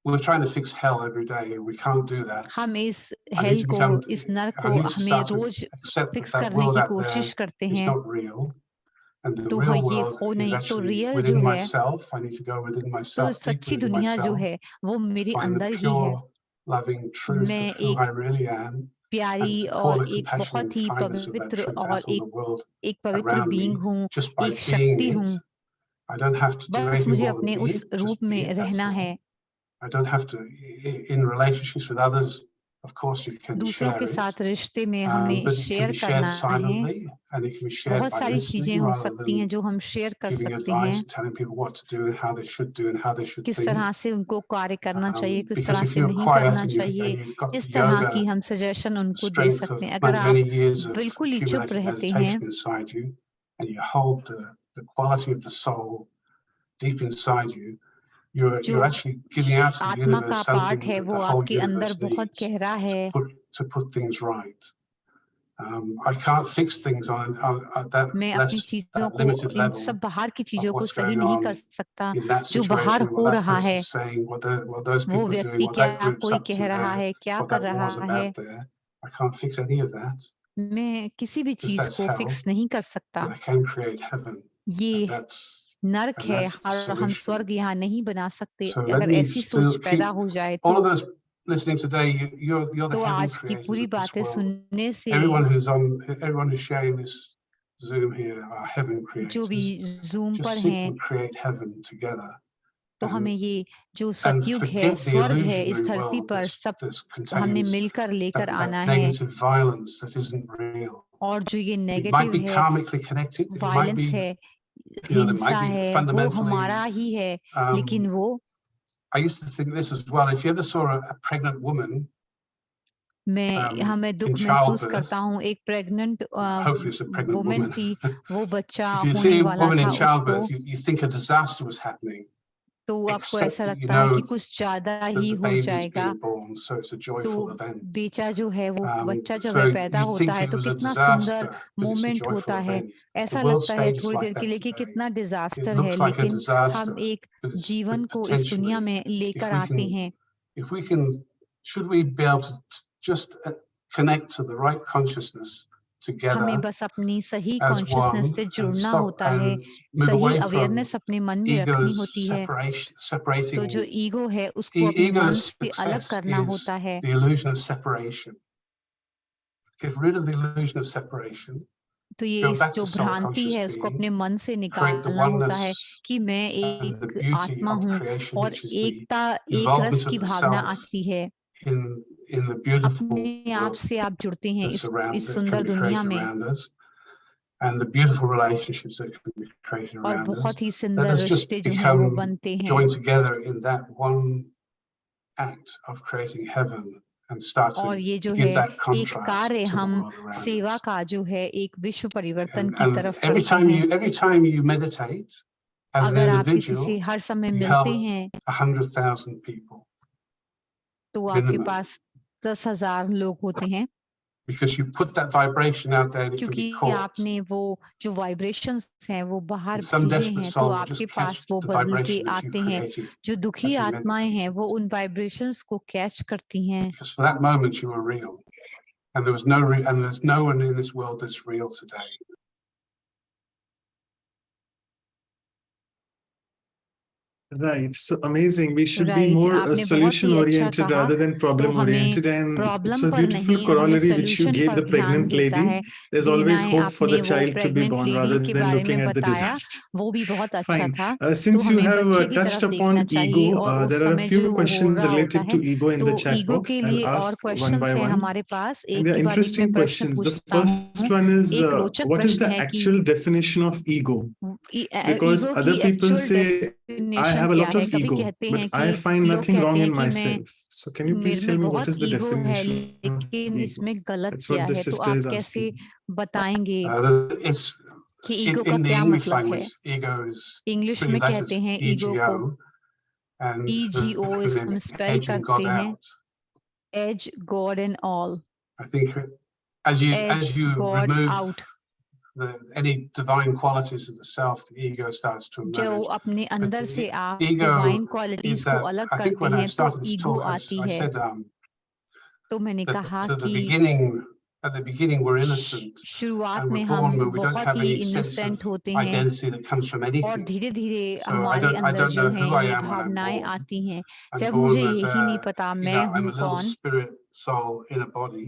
D: we're trying to fix hell every day. We can't do that.
B: हम इस
D: I need
B: हेल
D: to
B: को,
D: become.
B: इस नर्क
D: I
B: को
D: need to
B: हमें
D: start to
B: रोज
D: accept
B: फिक्स
D: that
B: करने
D: world
B: की
D: out
B: कोशिश
D: there
B: करते
D: is
B: हैं।
D: not real, and the
B: तो
D: real
B: ये
D: world
B: हो
D: is
B: नहीं, तो
D: actually
B: रियल
D: within
B: जो है,
D: myself. I need to go within
B: तो
D: myself, deep
B: सच्ची
D: within
B: दुनिया जो
D: myself,
B: है वो
D: to
B: मेरे
D: find the
B: अंदर ही है।
D: pure, loving truth
B: मैं
D: of who I
B: एक
D: really am, and
B: प्यारी
D: to pour
B: और
D: the
B: एक
D: compassion and
B: बहुत ही
D: kindness of that
B: पवित्र
D: truth
B: और
D: out on the world
B: एक पवित्र
D: around
B: बीइंग
D: me,
B: हूँ,
D: just by
B: एक
D: being
B: शक्ति
D: it.
B: हूँ।
D: I don't have to do
B: बस
D: anything
B: मुझे
D: more than
B: अपने
D: be
B: उस
D: it,
B: रूप
D: just be
B: में
D: it, that's
B: रहना
D: all.
B: है।
D: I don't have to, in relationships with others, of course you can
B: दूसरों
D: share
B: के
D: it,
B: साथ रिश्ते में हमें
D: but it can
B: share
D: be shared
B: करना है।
D: silently, and it can be shared
B: बहुत
D: by
B: सारी चीजें
D: listening
B: हो
D: rather
B: सकती हैं
D: than
B: जो हम शेयर कर
D: giving
B: सकते
D: advice
B: हैं,
D: and telling people what to do and how they should do and how they should
B: किस
D: think.
B: तरह से उनको कार्य करना चाहिए, किस
D: Because
B: तरह
D: if
B: से
D: you're
B: नहीं
D: quiet
B: करना
D: and
B: चाहिए,
D: you've got
B: किस
D: the
B: तरह की
D: yoga
B: हम सजेशन उनको दे
D: strength
B: सकते
D: of
B: हैं। अगर आप
D: many years of
B: बिल्कुल ही चुप
D: accumulated
B: रहते हैं,
D: meditation inside you, and you hold the quality of the soul deep inside you,
B: जो
D: you're actually giving out to the
B: आत्मा का
D: universe
B: पार्ट
D: something
B: है
D: that
B: वो
D: the whole
B: आपके अंदर
D: universe
B: बहुत
D: needs
B: गहरा है।
D: to put things right. I can't fix things on that
B: मैं अपनी चीजों को,
D: limited
B: इन
D: level
B: सब बाहर की
D: of
B: चीजों को
D: what's
B: सही
D: going
B: नहीं
D: on
B: कर सकता।
D: in that
B: जो बाहर
D: situation,
B: हो
D: what that
B: रहा है,
D: person's saying, what those
B: वो
D: people are doing,
B: व्यक्ति
D: what
B: क्या
D: that group's
B: कोई
D: up
B: कह
D: to
B: रहा
D: there,
B: है, क्या
D: what
B: कर
D: that war's
B: रहा है,
D: about there. I can't fix any of that,
B: मैं किसी भी
D: because
B: चीज
D: that's
B: को
D: hell,
B: फिक्स नहीं कर सकता।
D: but I can create heaven,
B: ये
D: and that's
B: नर्क है
D: the
B: और हम
D: solution.
B: स्वर्ग यहाँ नहीं बना सकते।
D: So let
B: अगर
D: me
B: ऐसी
D: still
B: सोच
D: keep
B: पैदा हो जाए
D: all of
B: तो
D: those listening today. You're the
B: तो
D: heaven
B: आज की
D: creators
B: पूरी
D: of this
B: बातें
D: world.
B: सुनने से
D: Everyone who's sharing this Zoom here are heaven
B: जो भी
D: creators.
B: जूम पर
D: Just seek
B: हैं,
D: and create heaven together,
B: तो हमें
D: and
B: ये जो सतयुग है,
D: forget the
B: स्वर्ग है, इस
D: illusionary
B: धरती
D: world
B: पर सब
D: that
B: हमने
D: contains
B: मिलकर लेकर
D: that
B: आना है।
D: negative violence that isn't real.
B: और जो ये
D: It might
B: नेगेटिव
D: be
B: है,
D: karmically connected. It might
B: violence
D: be,
B: है,
D: there might
B: हिंसा
D: be
B: है, वो
D: fundamentally.
B: हमारा ही है, लेकिन वो
D: I used to think this as well. If you ever saw a pregnant woman,
B: हमें
D: in
B: दुख महसूस
D: childbirth,
B: करता हूँ। एक pregnant
D: hopefully it's a pregnant
B: women
D: woman.
B: थी, वो बच्चा
D: If you
B: होने
D: see a
B: वाला
D: woman
B: था
D: in
B: उसको,
D: childbirth, you think a disaster was happening,
B: तो आपको
D: except
B: ऐसा
D: that you
B: लगता है
D: know
B: कि कुछ ज्यादा
D: that
B: ही
D: the
B: हो
D: baby is
B: जाएगा।
D: being born, so it's a
B: तो
D: joyful event.
B: बेचा जो है, वो बच्चा जब
D: So
B: है पैदा
D: you
B: होता
D: think
B: है
D: it
B: तो
D: was a
B: कितना सुंदर
D: disaster, but it's a
B: moment होता
D: joyful
B: है।
D: event. The
B: ऐसा
D: world
B: लगता है
D: stage is
B: थोड़ी
D: like
B: देर के
D: that
B: लिए कि
D: today.
B: कितना
D: It
B: डिजास्टर है,
D: looks like a
B: लेकिन
D: disaster,
B: हम एक
D: but it's
B: जीवन
D: but
B: को इस दुनिया
D: potentially,
B: में लेकर आते हैं।
D: if we can, should we be able to just connect to the right consciousness together
B: हमें बस अपनी सही
D: as
B: कॉन्शियसनेस
D: one
B: से
D: and
B: जुड़ना
D: stop
B: होता है,
D: and move
B: सही
D: away from
B: अवेयरनेस अपने मन में रखनी
D: ego's
B: होती है। तो
D: separating.
B: जो ईगो है उसको अपने मन
D: Ego's
B: से अलग
D: success
B: करना
D: is
B: होता है।
D: the illusion of separation. Get rid of the illusion of separation.
B: तो ये
D: Go
B: इस
D: back
B: जो
D: to soul
B: भ्रांति
D: conscious
B: है उसको
D: being.
B: अपने मन से
D: Create the
B: निकालना होता है
D: oneness
B: कि मैं
D: and the
B: एक
D: beauty
B: आत्मा
D: of
B: हूँ,
D: creation,
B: और
D: which is the
B: एकता, एक रस
D: involvement
B: की
D: of the
B: भावना
D: self
B: आती है।
D: in the beautiful
B: अपने आप
D: world
B: से आप जुड़ते हैं
D: that's
B: इस
D: that
B: सुंदर
D: can be
B: दुनिया
D: created
B: में,
D: around us, and the beautiful relationships that can be created
B: और
D: around us.
B: बहुत ही
D: Let
B: सुंदर
D: us just
B: रिश्ते जो हैं वो
D: become
B: बनते हैं।
D: joined together in that one act of creating heaven and start to
B: और ये जो
D: give
B: है
D: that
B: एक
D: contrast
B: कार्य
D: to the
B: हम
D: world around
B: सेवा
D: us.
B: का जो है एक विश्व परिवर्तन की
D: And
B: तरफ
D: every
B: करते हैं।
D: time you meditate as an
B: अगर आप किसी
D: individual,
B: से हर समय
D: you
B: मिलते
D: help
B: हैं
D: 100,000 people
B: तो आपके
D: minimum,
B: पास 10,000 लोग होते हैं,
D: because you put that vibration out there and it can be
B: क्योंकि
D: caught.
B: आपने वो जो वाइब्रेशंस हैं वो बाहर
D: And some
B: भेजे
D: desperate
B: हैं, तो
D: soul will
B: आपके
D: just
B: पास
D: catch
B: वो
D: the
B: बदल के
D: vibration that you've
B: आते हैं।
D: created
B: जो दुखी
D: as you
B: आत्माएं हैं
D: meditate.
B: वो उन वाइब्रेशंस को कैच करती हैं,
D: Because for that moment you were real, and there's no one in this world that's real today.
A: Right. So amazing. We should be
B: Right.
A: more
B: आपने बहुत
A: solution
B: ही अच्छा
A: oriented
B: कहा।
A: rather than problem
B: हमें
A: oriented. And it's
B: problem
A: a
B: पर
A: beautiful
B: नहीं, हमें
A: corollary which you
B: solution
A: gave
B: पर
A: the
B: ध्यान
A: pregnant
B: देता
A: lady.
B: है
A: There's
B: देना
A: always
B: है।
A: hope for
B: आपने
A: the
B: वो
A: child to be
B: pregnant
A: born
B: lady
A: rather
B: के
A: than
B: बारे
A: looking
B: में
A: at the
B: बताया,
A: disaster.
B: वो भी बहुत अच्छा
A: Fine.
B: था। तो
A: Since you
B: हमें
A: have
B: बच्चे की
A: touched
B: तरफ देखना
A: upon
B: चाहिए
A: ego,
B: और उस
A: there are a
B: समय
A: few
B: जो हो
A: questions
B: रहा होता
A: related
B: है।
A: to ego in
B: तो
A: the chat
B: ईगो
A: box.
B: के
A: I'll
B: लिए और
A: ask one
B: क्वेश्चंस
A: by
B: हैं
A: one.
B: हमारे पास, एक
A: And they are
B: के बाद एक मैं
A: interesting
B: प्रश्न
A: questions. The
B: पूछता
A: first
B: हूँ।
A: one is,
B: एक रोचक
A: what is
B: प्रश्न
A: the
B: है कि
A: actual definition of ego? Because
B: ego
A: other
B: की
A: people
B: actual
A: say, I
B: definition
A: have a
B: क्या
A: lot
B: है।
A: of
B: कभी
A: ego,
B: कहते
A: but
B: हैं
A: I
B: कि
A: find
B: लोग
A: nothing
B: कहते
A: wrong
B: हैं
A: in
B: कि मैं
A: myself. So can you please
B: मेरे
A: tell
B: में
A: me what
B: बहुत
A: is the
B: ईगो है,
A: definition of
B: लेकिन
A: ego?
B: इसमें गलत
A: That's
B: क्या
A: what the
B: है। तो
A: sister
B: आप
A: is
B: कैसे
A: asking.
B: बताएंगे
D: It's
B: कि ईगो का
D: in the
B: क्या
D: English
B: मतलब है।
D: language, ego is
B: English
D: three
B: में कहते
D: letters,
B: हैं ईगो को
D: EGO, and the
B: EGO, इसको हम
D: acronym
B: स्पेल
D: edging
B: करते
D: God
B: हैं
D: out.
B: Edge God and all.
D: I think as
B: edge
D: you
B: God
D: remove
B: out,
D: any divine qualities of the self, the ego starts to
B: जो
D: emerge.
B: अपने अंदर
D: the
B: से आप
D: ego
B: divine qualities
D: is
B: को
D: that,
B: अलग
D: I think
B: करते
D: when I
B: हैं तो
D: started this
B: ईगो
D: talk,
B: आती
D: I
B: है।
D: said
B: तो मैंने
D: that
B: कहा
D: at the
B: कि
D: beginning we're innocent
B: शुरुआत
D: and
B: में
D: we're
B: हम
D: born when we don't
B: बहुत
D: have
B: he
D: any sense of
B: innocent होते हैं
D: identity that comes from
B: और
D: anything.
B: धीरे धीरे
D: So I
B: हमारे अंदर
D: don't
B: जो
D: know
B: हैं
D: who I
B: ये
D: am when I'm
B: भावनाएं
D: born.
B: आती हैं।
D: I'm
B: जब
D: born
B: मुझे
D: as
B: यही नहीं पता
D: you
B: मैं
D: know, I'm
B: हूँ
D: a little
B: कौन।
D: spirit soul in a body,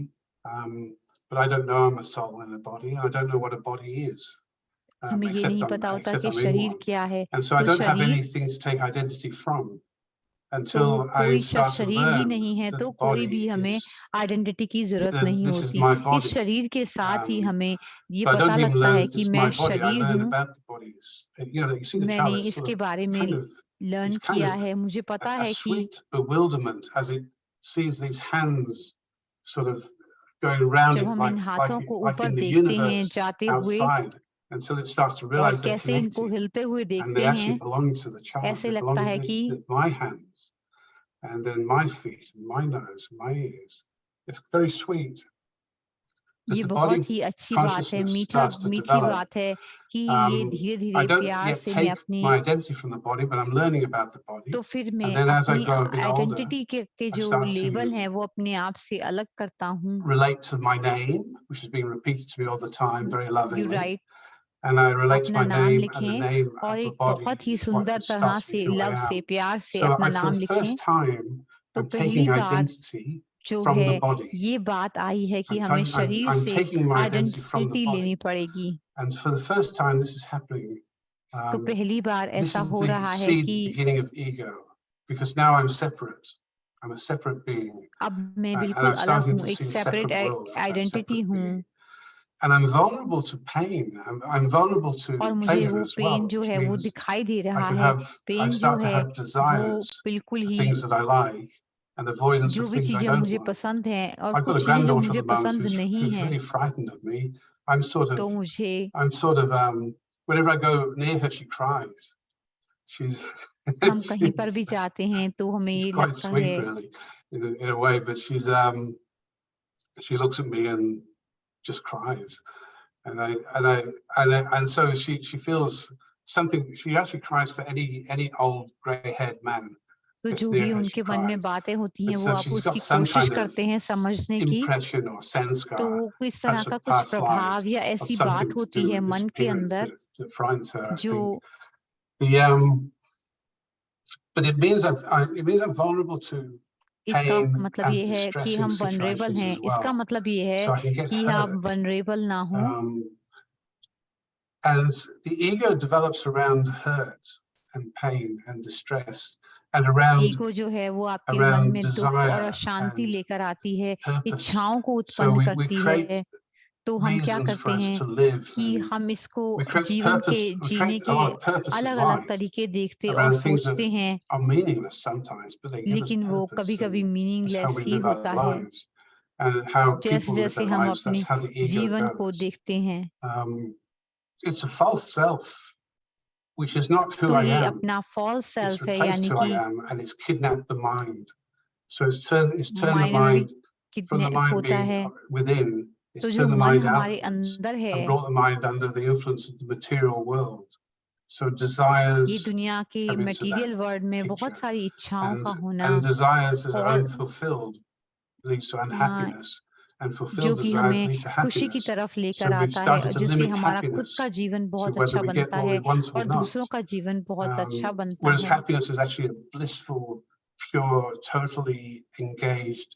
D: but I don't know I'm a soul in a body. I don't know what a body is,
B: हमें ये नहीं पता होता कि
D: except I'm in
B: शरीर
D: one.
B: क्या है।
D: And so I
B: तो
D: don't have
B: शरीर,
D: anything to take identity from
B: तो
D: until
B: कोई
D: I
B: शब्द
D: start to
B: शरीर ही
D: learn
B: नहीं है
D: that
B: तो
D: the
B: कोई भी
D: body
B: हमें
D: is,
B: आइडेंटिटी की जरूरत
D: that
B: नहीं
D: this is
B: होती।
D: my
B: इस
D: body.
B: शरीर के साथ ही हमें ये
D: So I
B: पता
D: don't even
B: लगता
D: learn
B: है
D: that
B: कि
D: it's
B: मैं
D: my body. I
B: शरीर
D: learn
B: हूँ।
D: about the body. You know, you see the
B: मैंने
D: child is sort
B: इसके
D: of
B: बारे में
D: kind of
B: learn
D: it's kind
B: किया
D: of
B: है। मुझे पता
D: a
B: है कि
D: sweet bewilderment as it sees these hands sort of going around
B: जब
D: it
B: हम इन हाथों को
D: like
B: ऊपर
D: in the
B: देखते हैं
D: universe
B: जाते हुए
D: outside until it starts to
B: और
D: realize they're
B: कैसे इनको
D: connected
B: हिलते हुए
D: and
B: देखते
D: they
B: हैं,
D: actually belong to the child.
B: ऐसे
D: They
B: लगता
D: belong
B: है
D: to
B: कि
D: my hands and then my feet, and my nose, my ears. It's very sweet.
B: ये
D: The body
B: बहुत ही अच्छी बात है,
D: consciousness
B: मीठी
D: starts to develop.
B: बात है कि ये धीरे
D: I
B: धीरे
D: don't
B: प्यार
D: yet
B: से मैं
D: take
B: अपनी,
D: my identity from the body, but I'm learning about the body.
B: तो फिर मैं
D: And then as I
B: अपनी
D: grow a bit older,
B: identity के
D: I
B: जो
D: start
B: लेबल
D: to
B: है वो अपने आप से अलग करता हूँ।
D: relate to my name, which is being repeated to me all the time, very
B: You
D: lovingly.
B: write,
D: And I relate to
B: अपना
D: my
B: नाम
D: name, and the
B: लिखें
D: name
B: और
D: of the
B: एक
D: body
B: बहुत ही
D: is what
B: सुंदर तरह
D: starts me
B: से
D: who I
B: love से
D: am.
B: प्यार से
D: So
B: अपना
D: for
B: नाम
D: the
B: लिखें।
D: first time,
B: तो
D: I'm
B: पहली
D: taking
B: बार
D: identity
B: जो
D: from the
B: है
D: body.
B: ये बात आई है कि हमें शरीर
D: I'm
B: से
D: taking my identity from the
B: identity लेनी
D: body.
B: पड़ेगी।
D: And for the first time, this is happening.
B: तो पहली बार
D: This
B: ऐसा
D: is
B: हो
D: the
B: रहा है
D: seed
B: कि
D: beginning of ego, because now I'm separate. I'm a separate being.
B: अब मैं
D: And
B: बिल्कुल
D: I'm
B: अलग
D: starting
B: हूँ,
D: to
B: एक
D: see a
B: separate
D: separate world from that
B: identity
D: separate
B: हूँ
D: being. And I'm vulnerable to pain. I'm vulnerable to
B: और मुझे
D: pleasure
B: वो
D: as
B: पेन
D: well,
B: जो
D: which
B: है वो
D: means
B: दिखाई दे
D: I
B: रहा
D: can
B: है।
D: have, I
B: पेन जो
D: start to
B: है
D: have
B: वो
D: desires
B: बिल्कुल
D: for
B: he,
D: things that I like and avoidance
B: जो
D: of
B: भी
D: things I
B: चीजें
D: don't
B: मुझे
D: like.
B: पसंद है और
D: I've got
B: कुछ
D: a
B: चीजें जो
D: granddaughter
B: मुझे
D: at the moment
B: पसंद नहीं
D: who's
B: है,
D: really frightened of me. I'm sort
B: तो
D: of,
B: मुझे
D: whenever I go near her, she cries. She's
B: हम कहीं पर भी जाते हैं तो हमें
D: she's
B: ये
D: quite
B: लगता
D: sweet,
B: है,
D: really, in a way. But she looks at me and just cries, and so she feels something. She actually cries for any old grey-haired man
B: तो
D: gets
B: जो
D: near
B: भी
D: her. She
B: उनके मन में
D: cries.
B: बातें होती हैं
D: But
B: वो
D: so
B: आप
D: she's got
B: उसकी
D: some
B: कोशिश
D: kind of
B: करते हैं समझने की,
D: impression or
B: तो
D: sanskar,
B: इस तरह
D: perhaps
B: का
D: of
B: कुछ
D: past
B: प्रभाव
D: lives,
B: या
D: of
B: ऐसी
D: something
B: बात
D: to
B: होती
D: do
B: है
D: with
B: मन के
D: disappearance
B: अंदर
D: that frightens her, I
B: जो,
D: think. But it means I'm vulnerable to
B: इसका
D: pain
B: मतलब
D: and
B: ये है कि
D: distressing
B: हम वनरेबल
D: situations
B: हैं।
D: as
B: इसका
D: well.
B: मतलब ये है
D: So I can get
B: कि आप
D: hurt.
B: वनरेबल ना हो।
D: And the ego develops around hurt and pain and distress and around
B: ego जो है वो आपके मन में दुख और
D: desire
B: अशांति
D: and
B: लेकर आती है,
D: purpose.
B: इच्छाओं को
D: So
B: उत्पन्न
D: we
B: करती
D: create
B: है। तो हम क्या
D: reasons
B: करते
D: for us
B: हैं
D: to live,
B: कि
D: and
B: हम इसको
D: we create
B: जीवन के
D: purpose. We
B: जीने
D: create
B: के
D: our purpose of
B: अलग-अलग
D: life
B: तरीके देखते और
D: around things that
B: सोचते हैं,
D: are meaningless sometimes, but they give us
B: लेकिन वो
D: purpose,
B: कभी-कभी
D: and that's how
B: meaningless
D: we
B: he
D: live
B: होता
D: our
B: है।
D: lives, and how
B: जैसे
D: people live
B: जैसे
D: their
B: हम
D: lives.
B: अपने
D: That's how the ego
B: जीवन को
D: goes.
B: देखते हैं,
D: It's a false self, which is not who
B: तो
D: I
B: ये
D: am.
B: अपना फॉल्स
D: It's
B: सेल्फ है,
D: replaced
B: यानी
D: who I
B: कि
D: am, and it's kidnapped the mind. So it's turned the
B: mind में भी
D: mind from the
B: kidnap
D: mind
B: होता
D: being
B: है।
D: within.
B: तो
D: It's
B: जो
D: turned the
B: मन
D: mind
B: हमारे
D: outwards
B: अंदर है,
D: and brought the mind under the influence of the material world. So
B: ये
D: desires
B: दुनिया के
D: come into that
B: material world में बहुत
D: picture,
B: सारी इच्छाओं का होना
D: and desires that are
B: और
D: unfulfilled leads to
B: हाँ,
D: unhappiness, and
B: जो
D: fulfilled
B: कि
D: desires
B: हमें
D: lead to
B: खुशी की
D: happiness.
B: तरफ
D: So
B: लेकर
D: we've
B: आता है,
D: started to
B: जिससे
D: limit
B: हमारा खुद
D: happiness
B: का जीवन
D: to
B: बहुत
D: whether
B: अच्छा
D: we get
B: बनता
D: what we
B: है
D: want or
B: और
D: not.
B: दूसरों का जीवन बहुत अच्छा बनता
D: Whereas
B: है।
D: happiness is actually a blissful, pure, totally engaged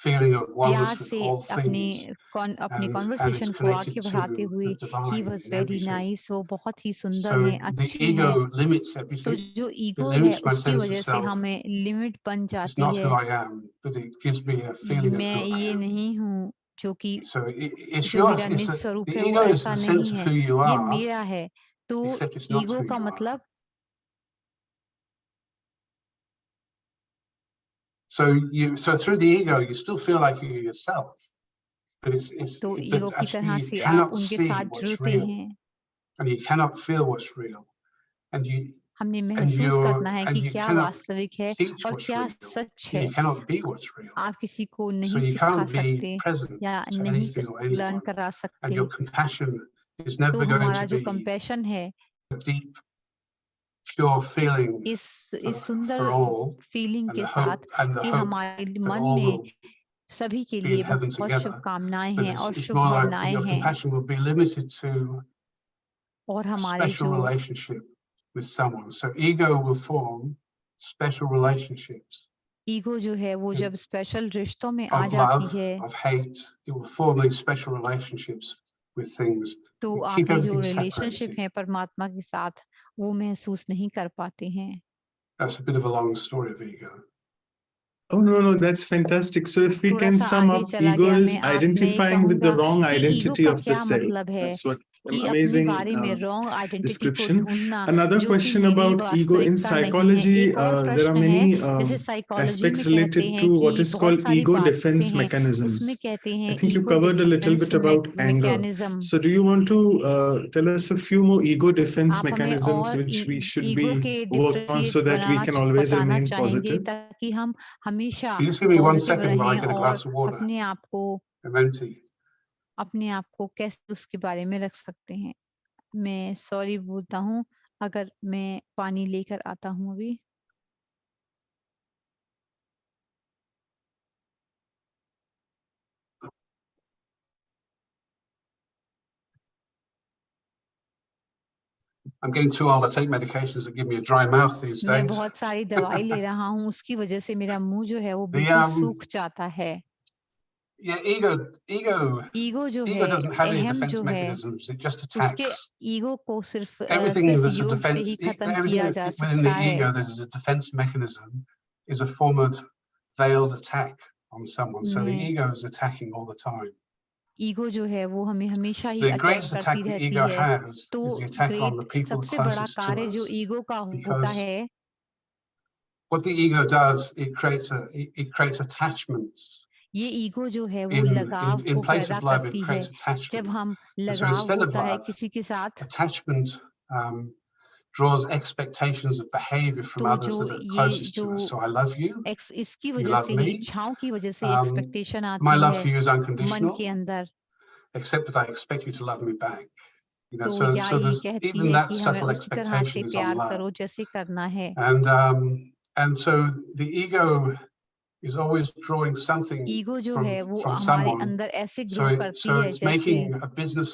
D: feeling of
B: प्यार
D: oneness with
B: से
D: all
B: अपनी
D: things,
B: अपनी
D: and it's
B: कॉन्वर्सेशन को आगे
D: connected
B: बढ़ाते
D: to
B: हुए
D: the
B: he
D: divine
B: was
D: in
B: very
D: everything.
B: Nice, वो बहुत ही सुंदर
D: So
B: हैं,
D: the
B: अच्छे हैं।
D: ego limits
B: तो
D: everything.
B: जो
D: It
B: ईगो है
D: limits my
B: उसकी
D: sense of
B: वजह से
D: self.
B: हमें लिमिट बन
D: It's
B: जाती
D: not
B: है।
D: who I am, but it gives me a feeling of
B: मैं
D: who I
B: ये
D: am.
B: नहीं हूँ जो कि
D: So it's
B: जो मेरा
D: yours.
B: निज स्वरूप
D: The
B: है, वो
D: ego is
B: ऐसा
D: the
B: नहीं
D: sense of
B: है,
D: who you
B: ये
D: are,
B: मेरा है। तो
D: except it's not
B: ego
D: who
B: का
D: you are.
B: मतलब
D: So through the ego, you still feel like you're yourself, but
B: तो
D: but
B: ईगो की
D: actually
B: तरह
D: you
B: से आप
D: cannot
B: उनके
D: see
B: साथ
D: what's
B: जुड़ते
D: real,
B: हैं।
D: and you cannot feel what's real, and
B: हमने महसूस करना है कि
D: you
B: क्या
D: cannot
B: वास्तविक है
D: teach
B: और
D: what's
B: क्या
D: real.
B: सच
D: You
B: है।
D: cannot be what's real.
B: आप किसी को
D: So
B: नहीं
D: you
B: सिखा
D: can't be
B: सकते
D: present
B: या
D: to
B: नहीं
D: anything or
B: लर्न
D: anyone,
B: करा
D: and
B: सकते।
D: your compassion is
B: तो
D: never going
B: हमारा
D: to
B: जो
D: be
B: कंपैशन है,
D: a deep, pure feeling
B: इस सुंदर
D: for all,
B: फीलिंग
D: and
B: के
D: the
B: साथ
D: hope
B: कि हमारे
D: that
B: मन
D: all
B: में
D: will
B: सभी के
D: be in
B: लिए
D: heaven
B: बहुत
D: together.
B: शुभकामनाएं
D: But
B: हैं और
D: it's
B: शुभ
D: more like
B: भावनाएं
D: your
B: हैं,
D: compassion will be limited to
B: और
D: a
B: हमारे
D: special
B: जो
D: relationship with someone. So ego will form special relationships
B: ego जो है वो जब स्पेशल रिश्तों में आ
D: of
B: जाती
D: love,
B: है,
D: of hate. It will form these special relationships with things.
B: तो
D: We
B: आप
D: keep
B: ये जो
D: everything
B: रिलेशनशिप
D: separated.
B: है परमात्मा के साथ वो महसूस नहीं कर पाते हैं।
D: That's a bit of a long story of ego.
A: Oh, no, that's fantastic. So if we
B: थोड़ा
A: can
B: सा
A: sum
B: आगे
A: up,
B: चला
A: ego
B: गया,
A: is
B: मैं
A: identifying with the
B: कहूंगा
A: wrong
B: कि ईगो
A: identity
B: का
A: of the
B: क्या
A: self.
B: मतलब है,
A: That's what
B: कि अपने
A: amazing
B: बारे में रॉन्ग आइडेंटिटी को
A: description.
B: ढूंढना
A: Another
B: जो कि
A: question
B: मेरी
A: about ego in
B: वास्तविकता नहीं है।
A: psychology.
B: एक और
A: There are
B: प्रश्न है,
A: many
B: जैसे साइकोलॉजी में
A: aspects
B: कहते
A: related
B: हैं
A: to
B: कि
A: what is
B: बहुत
A: called
B: सारी
A: ego
B: बातें
A: defense
B: हैं, उसमें
A: mechanisms.
B: कहते
A: I
B: हैं
A: think you
B: ego
A: covered a little
B: defence
A: bit about anger.
B: Mechanism.
A: So do you want to tell us a few more ego defense
B: आप हमें
A: mechanisms
B: और
A: which we should
B: ego
A: be
B: के
A: working on so that we can always
B: बताना
A: remain
B: चाहेंगे
A: positive?
B: ताकि हम हमेशा
D: Can you just give me 1
B: positive
D: second while I
B: रहें
D: get a
B: और
D: glass of water?
B: अपने आप को
D: I'm empty.
B: कैसे उसके बारे में रख सकते हैं। मैं सॉरी बोलता हूँ अगर मैं पानी लेकर आता हूँ अभी।
D: I'm getting too old. I take medications that give me a dry mouth these
B: मैं
D: days.
B: बहुत सारी दवाई ले रहा हूँ, उसकी वजह से मेरा मुंह जो है वो बिल्कुल सूख जाता है।
D: Yeah, ego
B: जो है,
D: doesn't have any
B: अहम
D: defense
B: जो है,
D: mechanisms. It just
B: उसके
D: attacks.
B: ईगो को सिर्फ
D: Everything that's a
B: योग से
D: defense,
B: ही खत्म
D: everything
B: किया जा
D: within the
B: सकता है।
D: ego that is a defense mechanism is a form of veiled attack on someone. So the ego is attacking all the time.
B: Ego जो है वो हमें हमेशा ही
D: The
B: अटैक
D: greatest
B: करती
D: attack the
B: रहती
D: ego
B: है।
D: has
B: तो
D: is the attack on the people
B: सबसे बड़ा
D: closest to
B: कार्य जो
D: us.
B: ईगो का होता
D: Because
B: है,
D: what the ego does, it creates attachments.
B: ये ईगो जो है वो लगाव
D: in
B: को
D: place
B: पैदा
D: of love,
B: करती
D: it
B: है।
D: creates attachment.
B: जब हम
D: And so
B: लगाव
D: instead of
B: होता है
D: love,
B: किसी के साथ,
D: attachment draws expectations of behavior from
B: तो
D: others
B: जो
D: that are
B: ये
D: closest to us. So I love you.
B: इसकी
D: You
B: वजह
D: love
B: से ही,
D: me.
B: इच्छाओं की वजह से एक्सपेक्टेशन
D: My
B: आती
D: love
B: है
D: for you is
B: मन
D: unconditional,
B: के अंदर।
D: except that I expect you to love me back. You know,
B: तो या
D: so
B: ये
D: there's
B: कहती
D: even
B: है
D: that
B: कि हमें
D: subtle
B: उसी तरह से
D: expectation is on
B: प्यार
D: love.
B: करो जैसे करना है।
D: And so the ego is always drawing something
B: ego जो
D: from
B: है वो हमारे
D: someone.
B: अंदर ऐसे
D: So
B: ग्रो करती
D: so
B: है
D: it's
B: जैसे,
D: making a business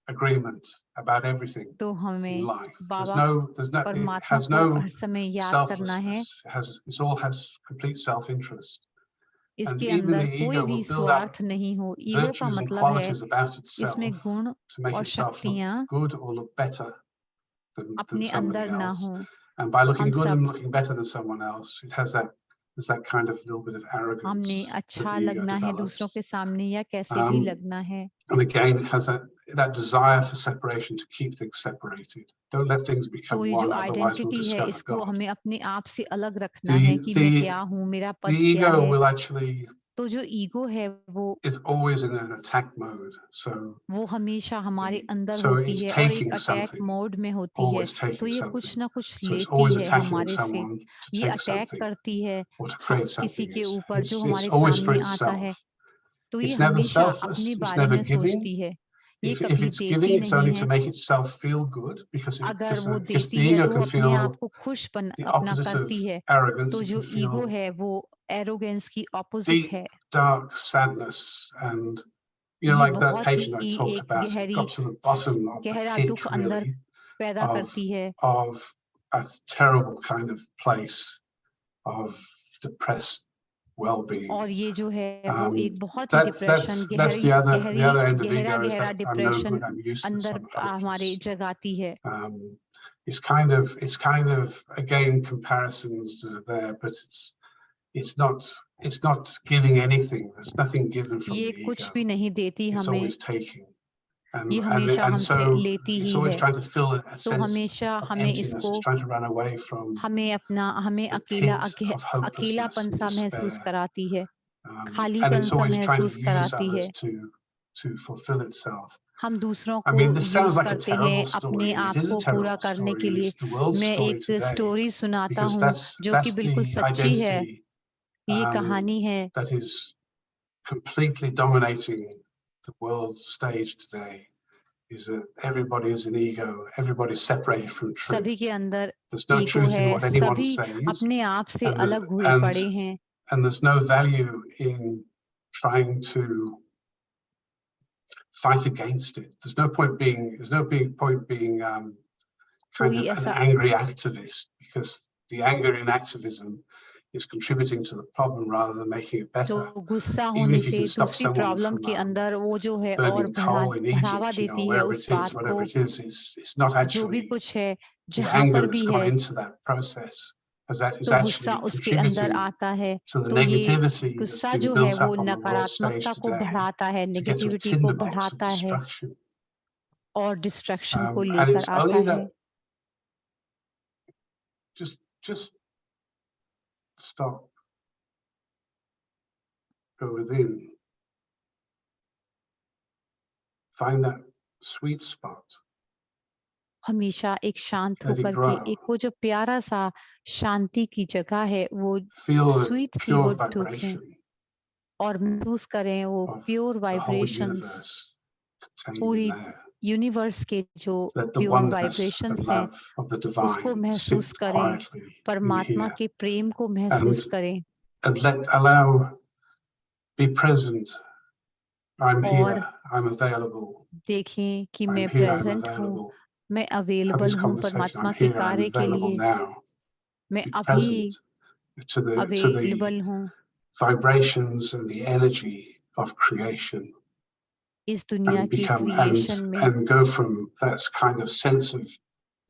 D: agreement about everything
B: तो
D: in
B: हमें
D: life.
B: बाबा
D: It
B: परमात्मा
D: has
B: को
D: no
B: हर समय याद करना है।
D: selflessness. It all has complete self-interest. And
B: इसके
D: even
B: अंदर
D: the
B: कोई
D: ego
B: भी
D: will build up
B: स्वार्थ नहीं हो। ईगो का
D: virtues and
B: मतलब है
D: qualities about
B: इसमें
D: itself
B: गुण
D: to make
B: और
D: itself look
B: शक्तियाँ
D: good or look better than
B: अपने
D: somebody
B: अंदर ना
D: else.
B: हो।
D: And by looking
B: हम
D: good
B: सब
D: and looking better than someone else, there's that kind of little bit of arrogance
B: हमने
D: that
B: अच्छा
D: the ego
B: लगना है दूसरों
D: develops.
B: के सामने या कैसे भी लगना है।
D: And again, it has that desire for separation to keep things separated. Don't let things become
B: तो ये
D: one,
B: जो
D: otherwise we'll
B: आइडेंटिटी है
D: discover
B: इसको
D: God.
B: हमें अपने आप से अलग रखना है कि मैं क्या हूँ, मेरा
D: The
B: पद क्या
D: ego
B: है।
D: will actually
B: तो जो ईगो है वो
D: is always in an attack mode.
B: वो हमेशा हमारे अंदर
D: So
B: होती
D: it's
B: है और एक
D: taking
B: अटैक
D: something,
B: मोड में होती है।
D: always
B: तो
D: taking
B: ये
D: something.
B: कुछ ना कुछ
D: So it's
B: लेती
D: always
B: है
D: attacking
B: हमारे से।
D: someone to
B: ये
D: take
B: अटैक
D: something
B: करती है
D: or to create
B: किसी
D: something.
B: के ऊपर जो
D: It's
B: हमारे
D: always for
B: सामने आता है।
D: itself.
B: तो ये
D: It's never
B: हमेशा
D: selfless.
B: अपने
D: It's
B: बारे
D: never
B: में
D: giving.
B: सोचती है। ये
D: if
B: कभी
D: it's giving,
B: देती
D: it's
B: नहीं
D: only to
B: है।
D: make itself feel good, because
B: अगर वो
D: the
B: देती है
D: ego
B: तो वो
D: can
B: अपने
D: feel
B: आप को खुश
D: the
B: अपना
D: opposite of
B: करती है।
D: arrogance.
B: तो
D: It
B: जो
D: can
B: ईगो
D: feel
B: है वो एरोगेंस की ऑपोजिट
D: deep,
B: है।
D: dark sadness, and
B: ये
D: like that
B: बहुत
D: patient I
B: ही
D: talked
B: एक
D: about, it
B: गहरी
D: got to the bottom of the
B: गहरा
D: pit,
B: दुख अंदर
D: really,
B: पैदा करती है।
D: of a terrible kind of place of depressed well-being.
B: और ये जो है वो एक बहुत ही
D: That's
B: depression
D: the other end of ego, is
B: गहरा
D: that I'm no
B: depression
D: good, I'm useless,
B: अंदर
D: I'm hopeless.
B: हमारे जगाती है।
D: It's kind of again comparisons that are there, but it's not giving anything. There's nothing given from
B: ये
D: the
B: कुछ
D: ego.
B: भी नहीं देती
D: It's
B: हमें,
D: always taking,
B: ये हमेशा
D: and
B: हमसे
D: so
B: लेती
D: it's
B: ही
D: always
B: है।
D: trying to fill a
B: तो
D: sense
B: हमेशा
D: of
B: हमें
D: emptiness.
B: इसको
D: It's trying to run away from
B: हमें
D: the
B: अकेला
D: pit of hopelessness
B: अकेलापन
D: and
B: सा महसूस
D: despair.
B: कराती है,
D: And
B: खालीपन
D: it's
B: सा
D: always trying to
B: महसूस
D: use
B: कराती है।
D: others to fulfill itself.
B: हम दूसरों
D: I
B: को
D: mean, this sounds
B: use
D: like a
B: करते हैं
D: terrible
B: अपने
D: story, and
B: आप
D: it is a
B: को पूरा
D: terrible
B: करने
D: story,
B: के
D: and
B: लिए।
D: it's the world's
B: मैं
D: story
B: एक
D: today,
B: स्टोरी सुनाता
D: because
B: हूँ जो कि
D: that's
B: बिल्कुल
D: the
B: सच्ची है,
D: identity
B: ये कहानी है
D: that is completely dominating the world stage today, is that everybody is an ego, everybody's separated from
B: सभी
D: truth.
B: के अंदर
D: There's no
B: ego
D: truth in
B: है,
D: what anyone
B: सभी
D: says,
B: अपने आप से
D: and
B: अलग हुए पड़े हैं।
D: there's no value in trying to fight against it. There's no point being kind
B: कोई
D: of an
B: ऐसा
D: angry activist, because the anger in activism is contributing to the problem rather than making it
B: तो
D: better.
B: गुस्सा
D: Even
B: होने
D: if you
B: से
D: can stop
B: दूसरी
D: someone
B: problem
D: from
B: के अंदर वो जो है और
D: burning coal in
B: बढ़ावा
D: Egypt,
B: देती है
D: wherever
B: उस
D: it is,
B: बात
D: whatever
B: को।
D: it is, it's not
B: जो भी
D: actually
B: कुछ है
D: the
B: जहाँ
D: anger
B: पर
D: that's
B: भी
D: gone
B: है
D: into that process is
B: तो
D: actually
B: गुस्सा उसके अंदर
D: contributing
B: आता है।
D: to the
B: तो ये
D: negativity that's
B: गुस्सा
D: been
B: जो है
D: built
B: वो
D: up on the world stage
B: नकारात्मकता को
D: today
B: बढ़ाता है,
D: to get to a
B: negativity को
D: tinderbox of
B: बढ़ाता है
D: destruction.
B: और डिस्ट्रैक्शन को
D: And
B: लेकर
D: it's
B: आता
D: only
B: है।
D: that just stop, go within, find that sweet spot,
B: हमेशा एक शांत
D: let it
B: होकर के
D: grow,
B: एक वो जो प्यारा सा शांति की जगह है वो
D: feel the
B: स्वीट सी
D: pure
B: वो ढूंढें
D: vibration
B: और महसूस करें वो
D: of
B: pure
D: the whole
B: vibrations,
D: universe contained in
B: पूरी
D: there.
B: यूनिवर्स के जो
D: Let the
B: pure
D: oneness and
B: vibrations हैं
D: love of the
B: उसको
D: divine
B: महसूस
D: sit
B: करें,
D: quietly in
B: परमात्मा
D: here,
B: के प्रेम को महसूस करें
D: and allow, be present. I'm
B: और
D: here, I'm available,
B: देखें कि
D: I'm
B: मैं
D: here, I'm
B: प्रेजेंट हूँ,
D: available.
B: मैं
D: Have
B: अवेलेबल
D: this
B: हूँ
D: conversation, I'm
B: परमात्मा के
D: here, I'm
B: कार्य के
D: available
B: लिए,
D: now.
B: मैं
D: Be
B: अभी
D: present to the
B: अवेलेबल हूँ
D: vibrations and the energy of creation,
B: इस दुनिया
D: and
B: की
D: become
B: क्रिएशन में।
D: and go from that kind of sense of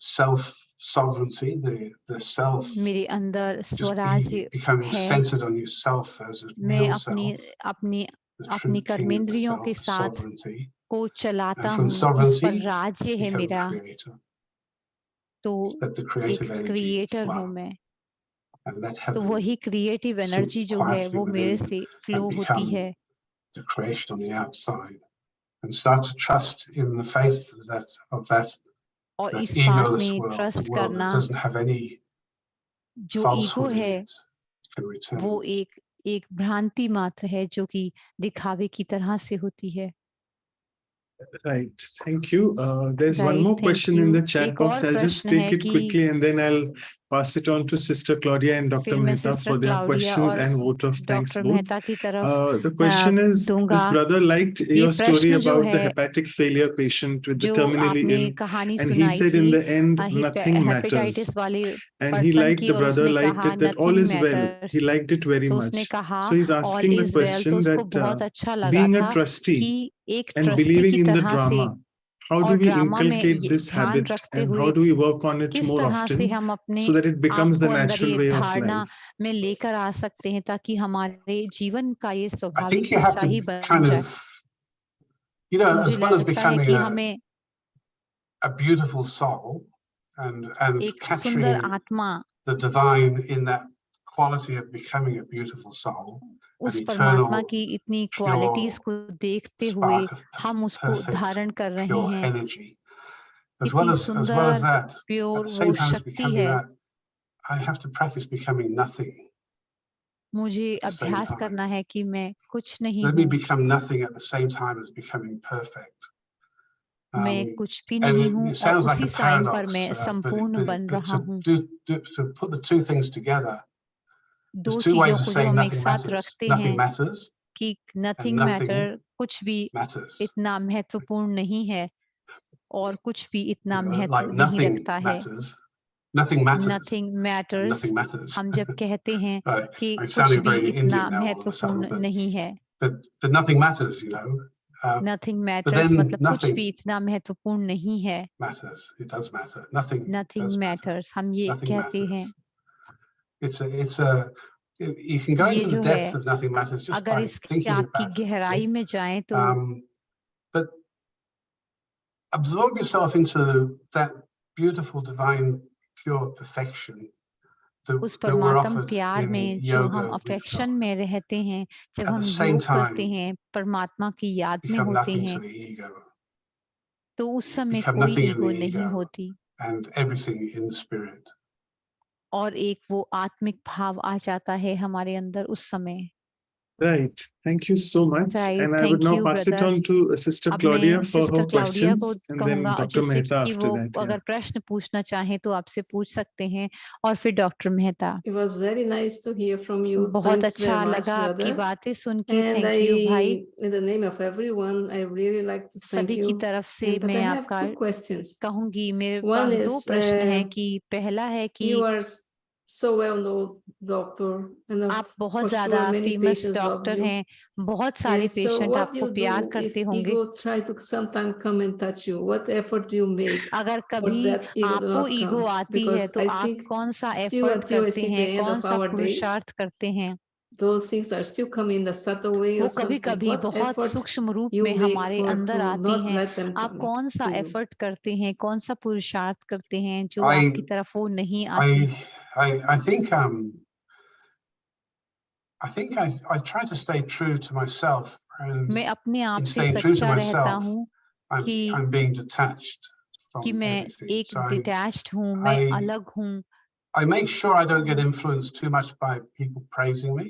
D: self-sovereignty, the self,
B: मेरे अंदर
D: just
B: स्वराज्य
D: becoming
B: है,
D: centered on yourself as a
B: मैं
D: real
B: अपनी
D: self,
B: अपनी
D: the
B: अपनी
D: true king of the
B: कर्मेंद्रियों के
D: self, the
B: साथ
D: sovereignty,
B: को चलाता
D: and from
B: हूँ, उस पर
D: sovereignty
B: राज्य है
D: become
B: मेरा,
D: creator.
B: तो
D: Let the
B: एक
D: creative energy
B: क्रिएटर हूँ
D: flow,
B: मैं।
D: and let
B: तो
D: heaven
B: वही क्रिएटिव
D: sit
B: एनर्जी जो है
D: quietly
B: वो मेरे
D: within
B: से फ्लो
D: and
B: होती
D: become
B: है
D: the creation on the outside, and start to trust in the faith of that
B: और इस बात
D: egoless
B: में
D: world, the
B: ट्रस्ट
D: world
B: करना
D: that doesn't have any
B: जो ईगो
D: falsehood in
B: है
D: it, can return.
B: वो एक भ्रांति मात्र है जो कि दिखावे की तरह से होती है।
A: Right. Thank you. There's one
B: Right,
A: more
B: thank
A: question in the
B: you.
A: chat
B: एक
A: box.
B: और
A: I'll just
B: प्रश्न
A: take
B: है
A: it
B: कि
A: quickly and then I'll pass it on to Sister Claudia and Dr.
B: फिर मैं
A: Mehta
B: sister
A: for their
B: Claudia
A: questions
B: और
A: and vote of thanks
B: doctor
A: both.
B: Mehta की तरफ
A: The question is,
B: दूंगा।
A: this brother liked
B: ये
A: your story
B: प्रश्न जो
A: about the
B: है
A: hepatic failure patient with the
B: जो
A: terminally
B: आपने
A: ill,
B: कहानी
A: and he
B: सुनाई
A: said in
B: थी
A: the end, nothing matters.
B: Hepatitis वाले
A: And he
B: पर्सन
A: liked,
B: की
A: the
B: और
A: brother
B: उसने
A: liked
B: कहा
A: it, that all
B: nothing
A: is well.
B: Matters,
A: He liked it very
B: तो उसने
A: much.
B: कहा
A: So he's
B: all
A: asking the
B: is well, तो
A: question
B: उसको
A: that
B: बहुत अच्छा लगा
A: being a
B: था
A: trustee
B: कि एक
A: and
B: ट्रस्टी
A: believing
B: की
A: in the
B: तरह से
A: drama, how do
B: और
A: we
B: ड्रामा में
A: inculcate
B: ये
A: this
B: ध्यान
A: habit
B: रखते
A: and
B: हुए
A: how do we work on it
B: किस
A: more
B: तरह से
A: often
B: हम अपने
A: so that it
B: आप
A: becomes the
B: को अंदर
A: natural
B: ये
A: way of
B: धारणा
A: life?
B: में लेकर आ सकते हैं ताकि हमारे जीवन का ये
D: I
B: स्वाभाविक
D: think you have
B: हिस्सा
D: to
B: ही बन
D: kind
B: जाए।
D: of, you know,
B: मुझे
D: as well as
B: लगता है
D: becoming
B: कि हमें
D: a beautiful soul and
B: एक सुंदर
D: capturing
B: आत्मा
D: the divine in that quality of becoming a beautiful soul, an
B: उस परमात्मा
D: eternal,
B: की इतनी
D: pure
B: क्वालिटीज को देखते हुए
D: spark of
B: हम उसको
D: perfect,
B: धारण कर रहे
D: pure
B: हैं।
D: energy. As
B: इतनी
D: well as
B: सुंदर
D: that, at
B: प्योर
D: the
B: वो
D: same time as
B: शक्ति
D: becoming
B: है।
D: that, I have to practice becoming nothing
B: मुझे
D: at the same
B: अभ्यास
D: time.
B: करना है कि मैं कुछ नहीं
D: Let me
B: हूँ।
D: become nothing at the same time as becoming perfect.
B: मैं कुछ भी नहीं हूँ
D: it
B: और
D: sounds like
B: उसी
D: a
B: साइन पर
D: paradox,
B: मैं संपूर्ण बन
D: but
B: रहा हूँ।
D: to put the two things together,
B: दो
D: there's two
B: चीजों
D: ways of
B: को जब
D: saying
B: हम एक
D: nothing
B: साथ
D: matters.
B: रखते
D: Nothing
B: हैं
D: matters
B: कि
D: and
B: नथिंग
D: nothing
B: मैटर, कुछ भी
D: matters.
B: इतना महत्वपूर्ण नहीं है और कुछ भी इतना महत्व
D: Like
B: नहीं
D: nothing
B: रखता है।
D: matters. Nothing matters.
B: Nothing
D: And
B: matters,
D: nothing matters.
B: हम जब कहते हैं
D: Right.
B: कि
D: I'm
B: कुछ
D: sounding
B: भी
D: very
B: इतना
D: Indian now all of a sudden,
B: महत्वपूर्ण नहीं है।
D: but nothing matters, you know.
B: Nothing
D: But
B: matters
D: then
B: मतलब कुछ
D: nothing
B: भी इतना महत्वपूर्ण नहीं है।
D: matters. It does matter. Nothing
B: nothing
D: does matter.
B: Matters, हम ये
D: Nothing
B: कहते
D: matters.
B: हैं।
D: You can go
B: ये
D: into the
B: जो
D: depth
B: है,
D: of nothing matters just
B: अगर
D: by
B: इसकी
D: thinking
B: आपकी
D: about it.
B: गहराई
D: Okay?
B: में जाएं तो
D: But absorb yourself into that beautiful, divine, pure perfection
B: उस
D: that we're
B: परमात्म
D: offered
B: प्यार
D: in
B: में जो हम
D: yoga with
B: अफेक्शन
D: God.
B: में रहते हैं, जब
D: At
B: हम
D: the same
B: योग करते
D: time,
B: हैं, परमात्मा की याद में
D: become
B: होते
D: nothing
B: हैं,
D: to the ego.
B: तो उस समय
D: Become
B: कोई
D: nothing in
B: ईगो
D: the
B: नहीं
D: ego
B: होती
D: and everything in spirit.
B: और एक वो आत्मिक भाव आ जाता है हमारे अंदर उस समय।
A: Right. Thank you so much.
B: Right.
A: And I would
B: Thank
A: now
B: you,
A: pass it
B: brother.
A: on to Sister
B: अब
A: Claudia
B: मैं
A: for
B: सिस्टर
A: her
B: क्लाउडिया को
A: questions, and then
B: कहूंगा
A: Dr.
B: जैसे
A: Mehta
B: कि
A: after
B: वो
A: that.
B: अगर
A: Yeah.
B: प्रश्न पूछना चाहें तो आपसे पूछ सकते हैं और फिर doctor Mehta.
C: It was very nice to hear from you.
B: बहुत
C: Thanks
B: अच्छा
C: very much,
B: लगा आपकी
C: brother.
B: बातें सुन के।
C: And
B: थैंक यू भाई।
C: in the name of everyone, I really like to thank
B: सभी
C: you.
B: की तरफ से
C: But
B: मैं
C: I have
B: आपका
C: two questions.
B: कहूंगी, मेरे
C: One
B: पास दो
C: is,
B: प्रश्न हैं कि पहला है कि
C: you are so well-known doctor, and
B: आप बहुत
C: for
B: ज्यादा
C: sure many
B: famous
C: patients loves
B: doctor
C: you.
B: हैं, बहुत सारे
C: And so
B: patient
C: what do
B: आपको
C: you
B: प्यार
C: do if
B: करते होंगे।
C: ego try to sometime come and touch you? What effort do you make
B: अगर
C: for
B: कभी
C: that ego to
B: आपको
C: not
B: ईगो
C: come?
B: आती है
C: Because
B: तो
C: I
B: आप
C: think
B: कौन सा
C: still
B: एफर्ट
C: until I
B: करते
C: see
B: हैं,
C: the end
B: कौन
C: of
B: सा
C: our days,
B: पुरुषार्थ करते हैं।
C: those things are still coming in the subtle way
B: वो
C: or
B: कभी
C: something.
B: कभी
C: What
B: बहुत
C: effort
B: सूक्ष्म रूप
C: you
B: में
C: make
B: हमारे
C: for
B: अंदर
C: to
B: आती
C: not
B: हैं।
C: let them
B: आप
C: come
B: कौन सा
C: to you?
B: एफर्ट करते हैं, कौन सा पुरुषार्थ करते हैं जो आपकी तरफ वो नहीं आती।
D: I think I try to stay true to myself, and
B: मैं अपने आप
D: in
B: से
D: staying true to
B: सच्चा रहता
D: myself,
B: हूँ कि
D: I'm being detached
B: कि
D: from
B: मैं
D: everything.
B: एक
D: So
B: डिटैच्ड हूँ, मैं अलग हूँ।
D: I make sure I don't get influenced too much by people praising me.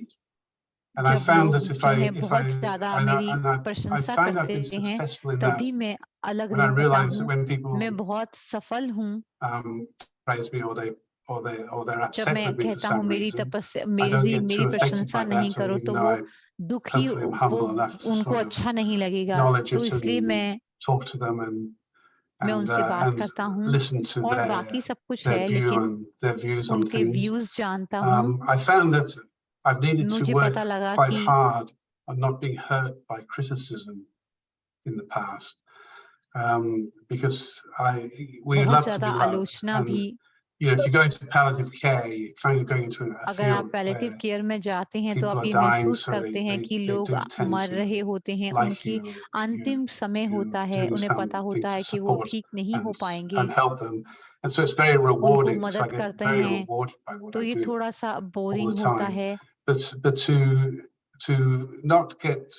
D: And I
B: जब
D: found
B: लोग
D: that if
B: जो
D: I
B: है
D: if
B: बहुत
D: I
B: ज्यादा
D: and
B: मेरी
D: I
B: प्रशंसा
D: find I've been
B: करते हैं,
D: successful in that
B: तभी मैं अलग
D: when I
B: रहता
D: realize that
B: हूँ।
D: when people
B: मैं बहुत सफल हूँ
D: praise me or they're
B: जब
D: upset
B: मैं
D: with me for
B: कहता हूँ
D: some
B: मेरी
D: reason.
B: तपस्या,
D: I don't
B: मेरी
D: get
B: मेरी
D: too affected
B: प्रशंसा
D: by
B: नहीं
D: that, or
B: करो
D: even
B: तो
D: though
B: वो
D: I
B: दुखी,
D: hopefully I'm
B: वो
D: humble enough to
B: उनको
D: sort of
B: अच्छा नहीं लगेगा,
D: acknowledge
B: तो
D: it
B: इसलिए
D: and
B: मैं
D: talk to them
B: उनसे बात
D: and
B: करता हूँ
D: listen to
B: और बाकी सब कुछ
D: their
B: है,
D: view
B: लेकिन
D: and their views on
B: उनके
D: things.
B: व्यूज जानता हूँ।
D: I found that I've needed to
B: मुझे
D: work
B: पता लगा
D: quite
B: कि
D: hard on not being hurt by criticism in the past, because we
B: बहुत
D: love to
B: ज्यादा
D: be loved,
B: आलोचना
D: and
B: भी,
D: you know, if you go into palliative care, you're kind of going into a
B: अगर आप
D: field
B: palliative
D: where
B: care में जाते हैं तो
D: people
B: आप
D: are
B: ये
D: dying,
B: महसूस
D: so
B: करते हैं कि
D: they
B: लोग
D: do tend
B: मर
D: to
B: रहे होते हैं,
D: like
B: उनकी
D: you
B: अंतिम समय होता है,
D: doing
B: उन्हें पता
D: something
B: होता
D: to
B: है कि वो
D: support
B: ठीक नहीं हो पाएंगे,
D: and help them, and so it's very
B: उनको
D: rewarding. So I
B: मदद
D: get
B: करते
D: very
B: हैं,
D: rewarded by what
B: तो
D: I
B: ये
D: do
B: थोड़ा सा
D: all
B: बोरिंग
D: the
B: होता
D: time.
B: है।
D: But to not get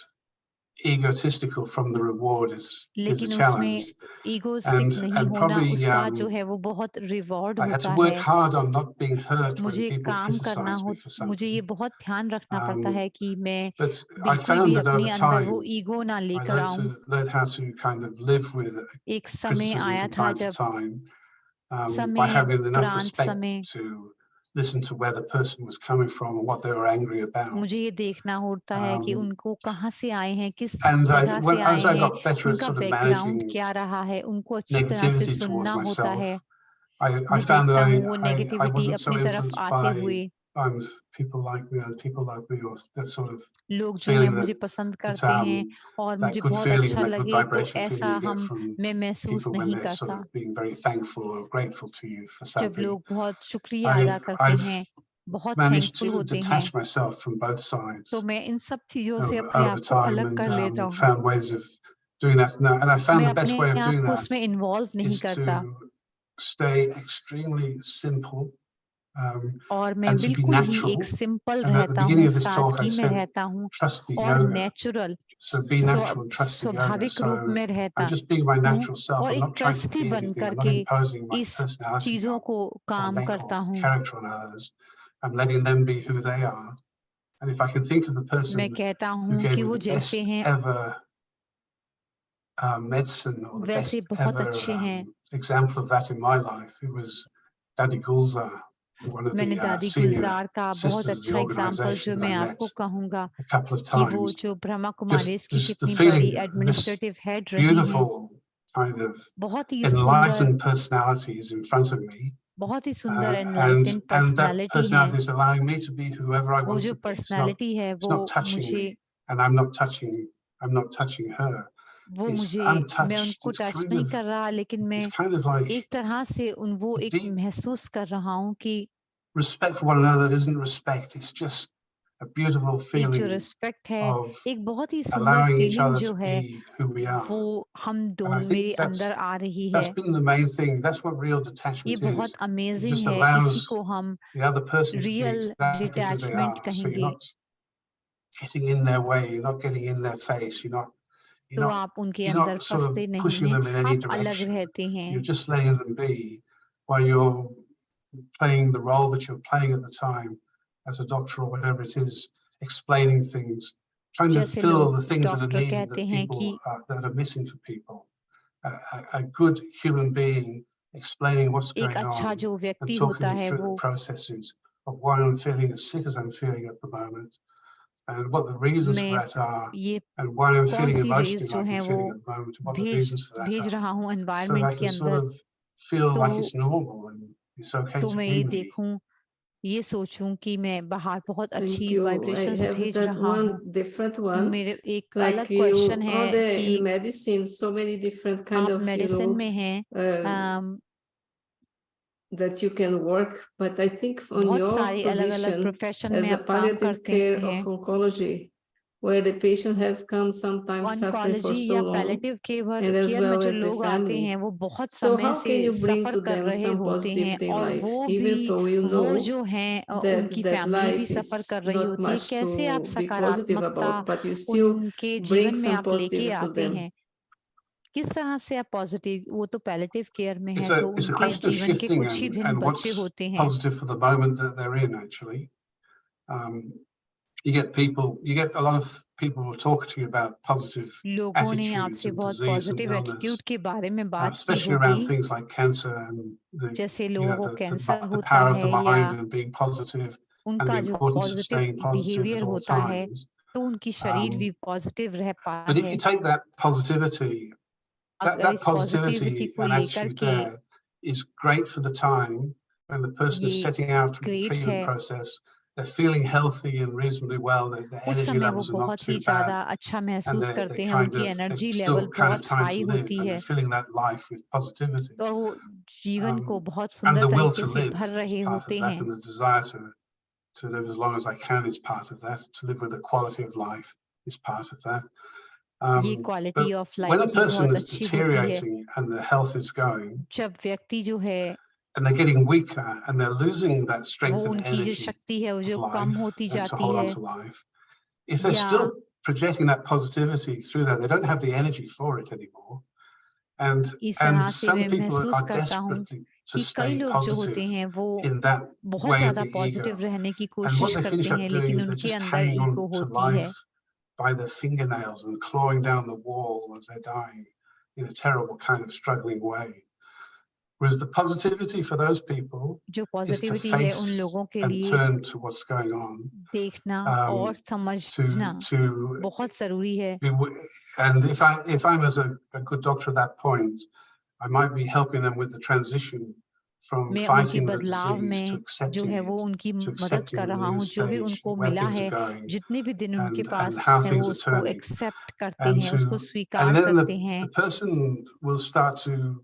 D: egotistical from the reward is a
B: लेकिन
D: challenge.
B: उसमें ईगोस्टिक नहीं
D: And
B: होना,
D: probably
B: उसका जो है वो बहुत रिवॉर्ड
D: I had to
B: होता
D: work
B: है।
D: hard on not being hurt when
B: मुझे
D: people
B: काम करना
D: criticize
B: हो,
D: me for
B: मुझे ये
D: something.
B: बहुत ध्यान रखना पड़ता है कि मैं
D: But I
B: बिल्कुल
D: found
B: भी
D: that
B: अपने
D: over
B: अंदर वो
D: time,
B: ईगो ना
D: I
B: लेकर आऊं।
D: learned how to kind of live with
B: एक समय
D: criticism
B: आया
D: from
B: था
D: time to
B: जब
D: time, by
B: समय
D: having enough
B: उपरांत
D: respect
B: समय
D: to listen to where the person was coming from and what they were angry about.
B: मुझे ये देखना होता है कि उनको कहाँ से आए हैं, किस
D: And
B: जगह से आए
D: as I
B: हैं,
D: got better at
B: उनका
D: sort of
B: बैकग्राउंड
D: managing
B: क्या रहा है, उनको अच्छी तरह से
D: negativity
B: सुनना
D: towards
B: होता
D: myself,
B: है।
D: I
B: मैं
D: found
B: देखता
D: that
B: हूँ वो
D: I
B: नेगेटिविटी
D: wasn't so
B: अपनी तरफ
D: influenced
B: आते
D: by
B: हुए,
D: people like me, other people like me, or that sort of
B: लोग जो है
D: feeling
B: मुझे
D: that
B: पसंद करते हैं और
D: that
B: मुझे
D: good
B: बहुत
D: feeling
B: अच्छा
D: and that good
B: लगे, तो
D: vibration feeling
B: ऐसा
D: you get from
B: मैं महसूस
D: people when
B: नहीं
D: they're sort
B: करता।
D: of being very thankful or grateful to you for
B: जब
D: something.
B: लोग बहुत शुक्रिया अदा करते हैं, बहुत
D: managed
B: थैंकफुल
D: to
B: होते हैं,
D: detach myself from both sides
B: तो मैं इन सब चीजों से अपने
D: over
B: आप को
D: time,
B: अलग कर लेता
D: and
B: हूँ।
D: found ways of doing that. And I found
B: मैं
D: the best
B: अपने
D: way of
B: आप
D: doing
B: को
D: that
B: उसमें इन्वॉल्व नहीं
D: is
B: करता
D: to stay extremely simple,
B: और मैं
D: and to be
B: बिल्कुल ही
D: natural.
B: एक सिंपल
D: And at the
B: रहता
D: beginning
B: हूँ,
D: of this talk, I
B: सादगी में
D: said,
B: रहता हूँ
D: trust the
B: और
D: yoga.
B: Natural
D: So be natural and trust the yoga.
B: स्वाभाविक रूप
D: So
B: में
D: I'm
B: रहता
D: just being my
B: हूँ
D: natural self.
B: और
D: I'm
B: एक
D: not trying to
B: trustee
D: be
B: बन
D: anything. I'm not
B: करके
D: imposing my
B: इस
D: personality
B: चीजों को
D: or
B: काम
D: make
B: करता
D: or
B: हूँ।
D: character on others. I'm letting them be who they are. And if I can think of the person
B: मैं कहता
D: who
B: हूँ
D: gave
B: कि
D: me
B: वो
D: the
B: जैसे
D: best
B: हैं,
D: ever medicine or the best
B: वैसे बहुत
D: ever
B: अच्छे हैं।
D: example of that in my life. It was Daddy Gulzar, one of
B: मैंने
D: the
B: दादी
D: senior
B: गुलजार का बहुत
D: sisters of the
B: अच्छा एग्जाम्पल जो
D: organization that
B: मैं
D: I met
B: आपको कहूँगा
D: a couple of
B: कि वो
D: times.
B: जो ब्रह्मा
D: Just,
B: कुमारीज की
D: just the
B: कितनी
D: feeling,
B: बड़ी
D: this
B: एडमिनिस्ट्रेटिव हेड रही हैं,
D: beautiful kind of
B: बहुत ही सुंदर
D: enlightened personality is in front of me.
B: बहुत ही सुंदर
D: And
B: एनलाइटेंड
D: that
B: पर्सनालिटी है।
D: personality is allowing me to be whoever I
B: वो
D: want
B: जो
D: to be.
B: पर्सनालिटी है
D: It's
B: वो
D: not touching
B: मुझे
D: me, and I'm not touching her.
B: वो
D: It's
B: मुझे
D: untouched.
B: मैं उनको
D: It's
B: टच
D: kind
B: नहीं
D: of,
B: कर रहा, लेकिन मैं
D: it's kind of like
B: एक तरह से वो एक
D: deep
B: महसूस कर रहा हूँ कि
D: respect for one another isn't respect. It's just a beautiful
B: एक जो
D: feeling
B: रिस्पेक्ट है,
D: of
B: एक बहुत ही सुंदर
D: allowing each
B: फीलिंग
D: other
B: जो
D: to
B: है
D: be who we are.
B: वो हम
D: And I
B: दोनों
D: think
B: मेरे अंदर आ रही
D: that's
B: है।
D: been the main thing. That's what real
B: ये
D: detachment
B: बहुत
D: is. It
B: अमेजिंग
D: just
B: है, इसी
D: allows
B: को हम
D: the other person to be
B: real
D: exactly who they
B: detachment
D: are. So you're
B: कहेंगे।
D: not getting in their way. You're not getting in their face. You're
B: तो
D: not
B: आप उनके
D: you're
B: अंदर
D: not sort of
B: फंसते नहीं
D: pushing
B: हैं,
D: them in any
B: आप अलग
D: direction.
B: रहते हैं।
D: You're just letting them be while you're playing the role that you're playing at the time as a doctor or whatever it is, explaining things, trying to
B: जैसे
D: fill
B: लोग
D: the things that are
B: doctor
D: needed
B: कहते
D: that
B: हैं
D: people
B: कि
D: that are missing for people. A good human being explaining what's
B: एक
D: going
B: अच्छा
D: on
B: जो
D: and
B: व्यक्ति
D: talking
B: होता
D: you
B: है
D: through
B: वो
D: the processes of why I'm feeling as sick as I'm feeling at the moment, and what the reasons for
B: मैं
D: that are,
B: ये
D: and why I'm
B: कौन
D: feeling
B: सी raise
D: emotionally
B: जो
D: like I'm
B: हैं वो
D: feeling at the moment, and what the reasons for that
B: भेज
D: are,
B: रहा हूँ
D: so that
B: environment
D: I
B: के
D: can sort
B: अंदर,
D: of feel
B: तो
D: like it's normal and it's okay
B: तो
D: to
B: मैं
D: be
B: ये
D: me.
B: देखूं, ये सोचूं कि मैं बाहर बहुत
C: Thank
B: अच्छी
C: you. I
B: वाइब्रेशंस
C: have
B: भेज
C: that
B: रहा हूँ।
C: one different one.
B: मेरे एक
C: Like
B: अलग
C: you,
B: क्वेश्चन
C: all
B: है
C: the in
B: कि
C: medicine, so many different kind
B: आप
C: of,
B: मेडिसिन में हैं,
C: that you can work, but I think on
B: बहुत
C: your
B: सारे अलग अलग
C: position
B: प्रोफेशन में
C: as a
B: आप काम
C: palliative
B: करते
C: care
B: हैं।
C: of oncology, where the patient has come sometimes suffering for
B: oncology
C: so
B: या
C: long,
B: palliative
C: and as
B: care में
C: well
B: जो
C: as the
B: लोग आते हैं
C: family.
B: वो बहुत
C: So
B: समय
C: how
B: से
C: can you bring
B: suffer
C: to
B: कर
C: them
B: रहे
C: some
B: होते हैं,
C: positivity in
B: और
C: life,
B: वो
C: even
B: भी
C: though you
B: वो
C: know
B: जो हैं उनकी
C: that
B: फैमिली भी
C: life
B: सफर
C: is
B: कर रही
C: not
B: होती है,
C: much
B: कैसे आप
C: to be positive
B: सकारात्मकता
C: about, but you still
B: उनके
C: bring
B: जीवन में
C: some
B: आप लेके
C: positivity to
B: आते
C: them?
B: हैं? किस तरह से आप पॉजिटिव, वो तो पैलेटिव केयर में है,
D: It's
B: तो
D: a
B: उनके
D: question of
B: जीवन के
D: shifting
B: कुछ ही दिन
D: and
B: बचे
D: what's
B: होते हैं।
D: positive for the moment that they're in. Actually, you get a lot of people will talk to you about positive
B: लोगों ने
D: attitudes
B: आपसे
D: and
B: बहुत
D: disease and
B: positive
D: illness,
B: attitude के बारे में बात की
D: especially
B: होगी,
D: around things like cancer and
B: जैसे लोगों को कैंसर
D: the
B: होता
D: power of
B: है
D: the
B: या
D: mind and being positive and
B: उनका
D: the
B: जो
D: importance of
B: positive
D: staying positive
B: behaviour
D: at all
B: होता है,
D: times.
B: तो उनकी शरीर भी पॉजिटिव रह पाता
D: But if
B: है।
D: you take that positivity,
B: अगर
D: that
B: इस पॉजिटिविटी
D: positivity
B: को
D: and
B: लेकर
D: attitude
B: के,
D: there is great for the time when the person is
B: ये
D: setting out with the
B: great
D: treatment
B: है,
D: process. They're feeling healthy and reasonably well. Their
B: उस
D: energy
B: समय वो
D: levels are not
B: बहुत ही
D: too
B: ज्यादा
D: bad,
B: अच्छा
D: and
B: महसूस
D: they're
B: करते हैं,
D: kind
B: उनकी
D: of
B: energy
D: they've
B: level
D: still kind of
B: बहुत
D: time
B: हाई
D: to live,
B: होती
D: and
B: है,
D: they're filling that life with positivity.
B: और वो जीवन को बहुत
D: And
B: सुंदर
D: the will
B: तरीके
D: to
B: से
D: live
B: भर
D: is
B: रहे
D: part of
B: होते
D: that,
B: हैं।
D: and the desire to live as long as I can is part of that. To live with a quality of life is part of that.
B: ये
D: But
B: quality of
D: when
B: life
D: a
B: की
D: person
B: बहुत
D: is
B: अच्छी होती है।
D: deteriorating and their health is going,
B: जब व्यक्ति जो है
D: and they're getting weaker and they're losing that
B: वो
D: strength and
B: उनकी जो
D: energy
B: शक्ति है वो
D: of
B: जो कम
D: life
B: होती
D: and to
B: जाती
D: hold on
B: है,
D: to life, if they're
B: या
D: still projecting that positivity through that, they don't have the energy for it anymore.
B: इस
D: And
B: तरह से
D: some
B: मैं
D: people
B: महसूस
D: are
B: करता हूँ
D: desperately to
B: कि कई
D: stay
B: लोग जो होते
D: positive
B: हैं वो
D: in that
B: बहुत
D: way of
B: ज्यादा
D: the
B: पॉजिटिव
D: ego.
B: रहने की
D: And what
B: कोशिश
D: they finish
B: करते
D: up
B: हैं,
D: doing
B: लेकिन
D: is they're
B: उनके
D: just
B: अंदर
D: hanging on
B: ईगो
D: to
B: होती है।
D: life by their fingernails and clawing down the wall as they're dying in a terrible kind of struggling way. Whereas the positivity for those people
B: जो
D: is to
B: positivity है उन
D: face
B: लोगों के
D: and
B: लिए
D: turn to what's going on,
B: देखना और समझना
D: to
B: बहुत जरूरी है।
D: be, and if I'm as a good doctor at that point, I might be helping them with the transition from
B: मैं उनके
D: fighting the
B: बदलाव
D: disease to
B: में जो
D: accepting
B: है
D: it,
B: वो उनकी
D: to
B: मदद
D: accepting
B: कर
D: the
B: रहा
D: new
B: हूँ, जो भी
D: stage
B: उनको
D: where
B: मिला
D: things are
B: है,
D: going
B: जितने भी दिन उनके
D: and
B: पास
D: how
B: है वो
D: things are
B: उसको
D: turning,
B: एक्सेप्ट करते
D: and
B: हैं, उसको
D: and
B: स्वीकार
D: then
B: करते हैं।
D: the person will start to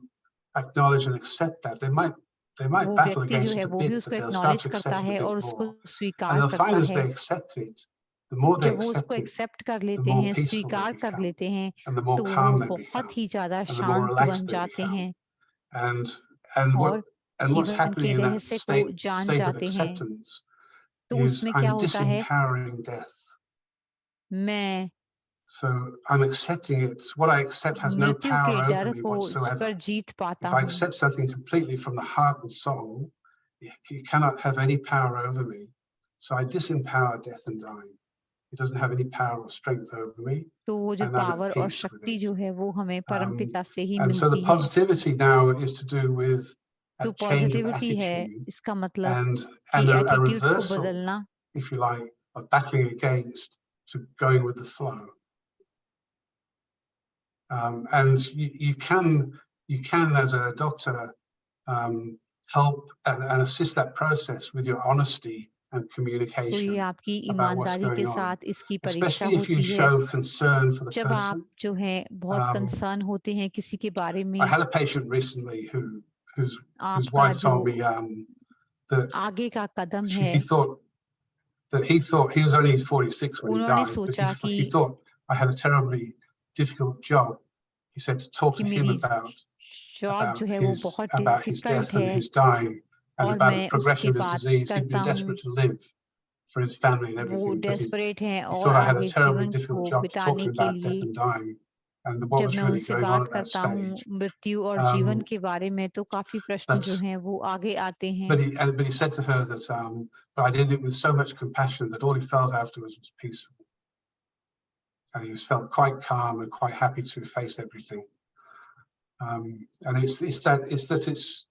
D: acknowledge and accept that. They might
B: वो
D: battle
B: व्यक्ति जो
D: against
B: है
D: it a
B: वो भी
D: bit,
B: उसको
D: but they'll start
B: acknowledge
D: to
B: करता
D: accept it a
B: है
D: bit
B: और उसको
D: more,
B: स्वीकार
D: and they'll find
B: करता
D: as
B: है।
D: they accept it, the more they
B: जब वो उसको
D: accept it,
B: एक्सेप्ट कर
D: the
B: लेते
D: more
B: हैं,
D: peaceful they
B: स्वीकार कर
D: become,
B: लेते हैं,
D: and the more
B: तो वो
D: calm they
B: बहुत
D: become,
B: ही ज्यादा
D: and the more
B: शांत
D: relaxed
B: बन
D: they
B: जाते
D: become.
B: हैं
D: And
B: और
D: what's
B: जीवन
D: happening
B: के
D: in that
B: रहस्य को जान
D: state of
B: जाते हैं।
D: acceptance
B: तो
D: is
B: उसमें क्या
D: I'm
B: होता है,
D: disempowering death.
B: मैं
D: So I'm accepting it. What I accept has no
B: मृत्यु
D: power
B: के
D: over
B: डर
D: me
B: को
D: whatsoever.
B: पर जीत पाता
D: If I
B: हूँ।
D: accept something completely from the heart and soul, you cannot have any power over me. So I disempower death and dying. It doesn't have any power or strength over me.
B: तो वो जो
D: And I'm at
B: power और
D: peace with
B: शक्ति
D: it.
B: जो है वो हमें परमपिता से ही
D: And so the
B: मिलती है।
D: positivity now is to do with a
B: तो
D: change of
B: पॉजिटिविटी है,
D: attitude
B: इसका मतलब
D: and
B: कि
D: a
B: एटीट्यूड को
D: reversal,
B: बदलना,
D: if you like, of battling against to going with the flow. And you can as a doctor help and assist that process with your honesty and
B: तो
D: communication
B: ये आपकी
D: about what's
B: ईमानदारी के
D: going on,
B: साथ इसकी परीक्षा
D: especially if you
B: होती है।
D: show concern for the
B: जब आप
D: person.
B: जो है बहुत कंसर्न होते हैं किसी के बारे
D: I
B: में,
D: had a patient recently whose
B: आपका
D: wife
B: जो
D: told me that
B: आगे का कदम
D: he
B: है,
D: thought he was only 46 when he
B: उन्होंने
D: died, but
B: सोचा
D: he
B: कि
D: thought I had a terribly difficult job. He said to talk
B: कि
D: to him
B: मेरी
D: about
B: जॉब जो है वो बहुत
D: his
B: डिफिकल्ट
D: death and
B: है
D: his dying and
B: और
D: about the
B: मैं
D: progression
B: उसकी
D: of his
B: बात
D: disease. He'd
B: करता
D: been
B: हूँ,
D: desperate to live for his family and
B: वो
D: everything, but he
B: डेस्परेट हैं और
D: thought I had a
B: आगे
D: terribly
B: जीवन
D: difficult
B: को
D: job to talk to
B: बिताने
D: him
B: के
D: about death
B: लिए।
D: and dying and what
B: जब
D: was
B: मैं
D: really
B: उनसे
D: going on
B: बात
D: at that
B: करता हूँ
D: stage.
B: मृत्यु और जीवन के बारे में, तो काफी प्रश्न जो हैं वो आगे आते हैं।
D: But he said to her that, but I did it with so much compassion that all he felt afterwards was peaceful. And he felt quite calm and quite happy to face everything. And it's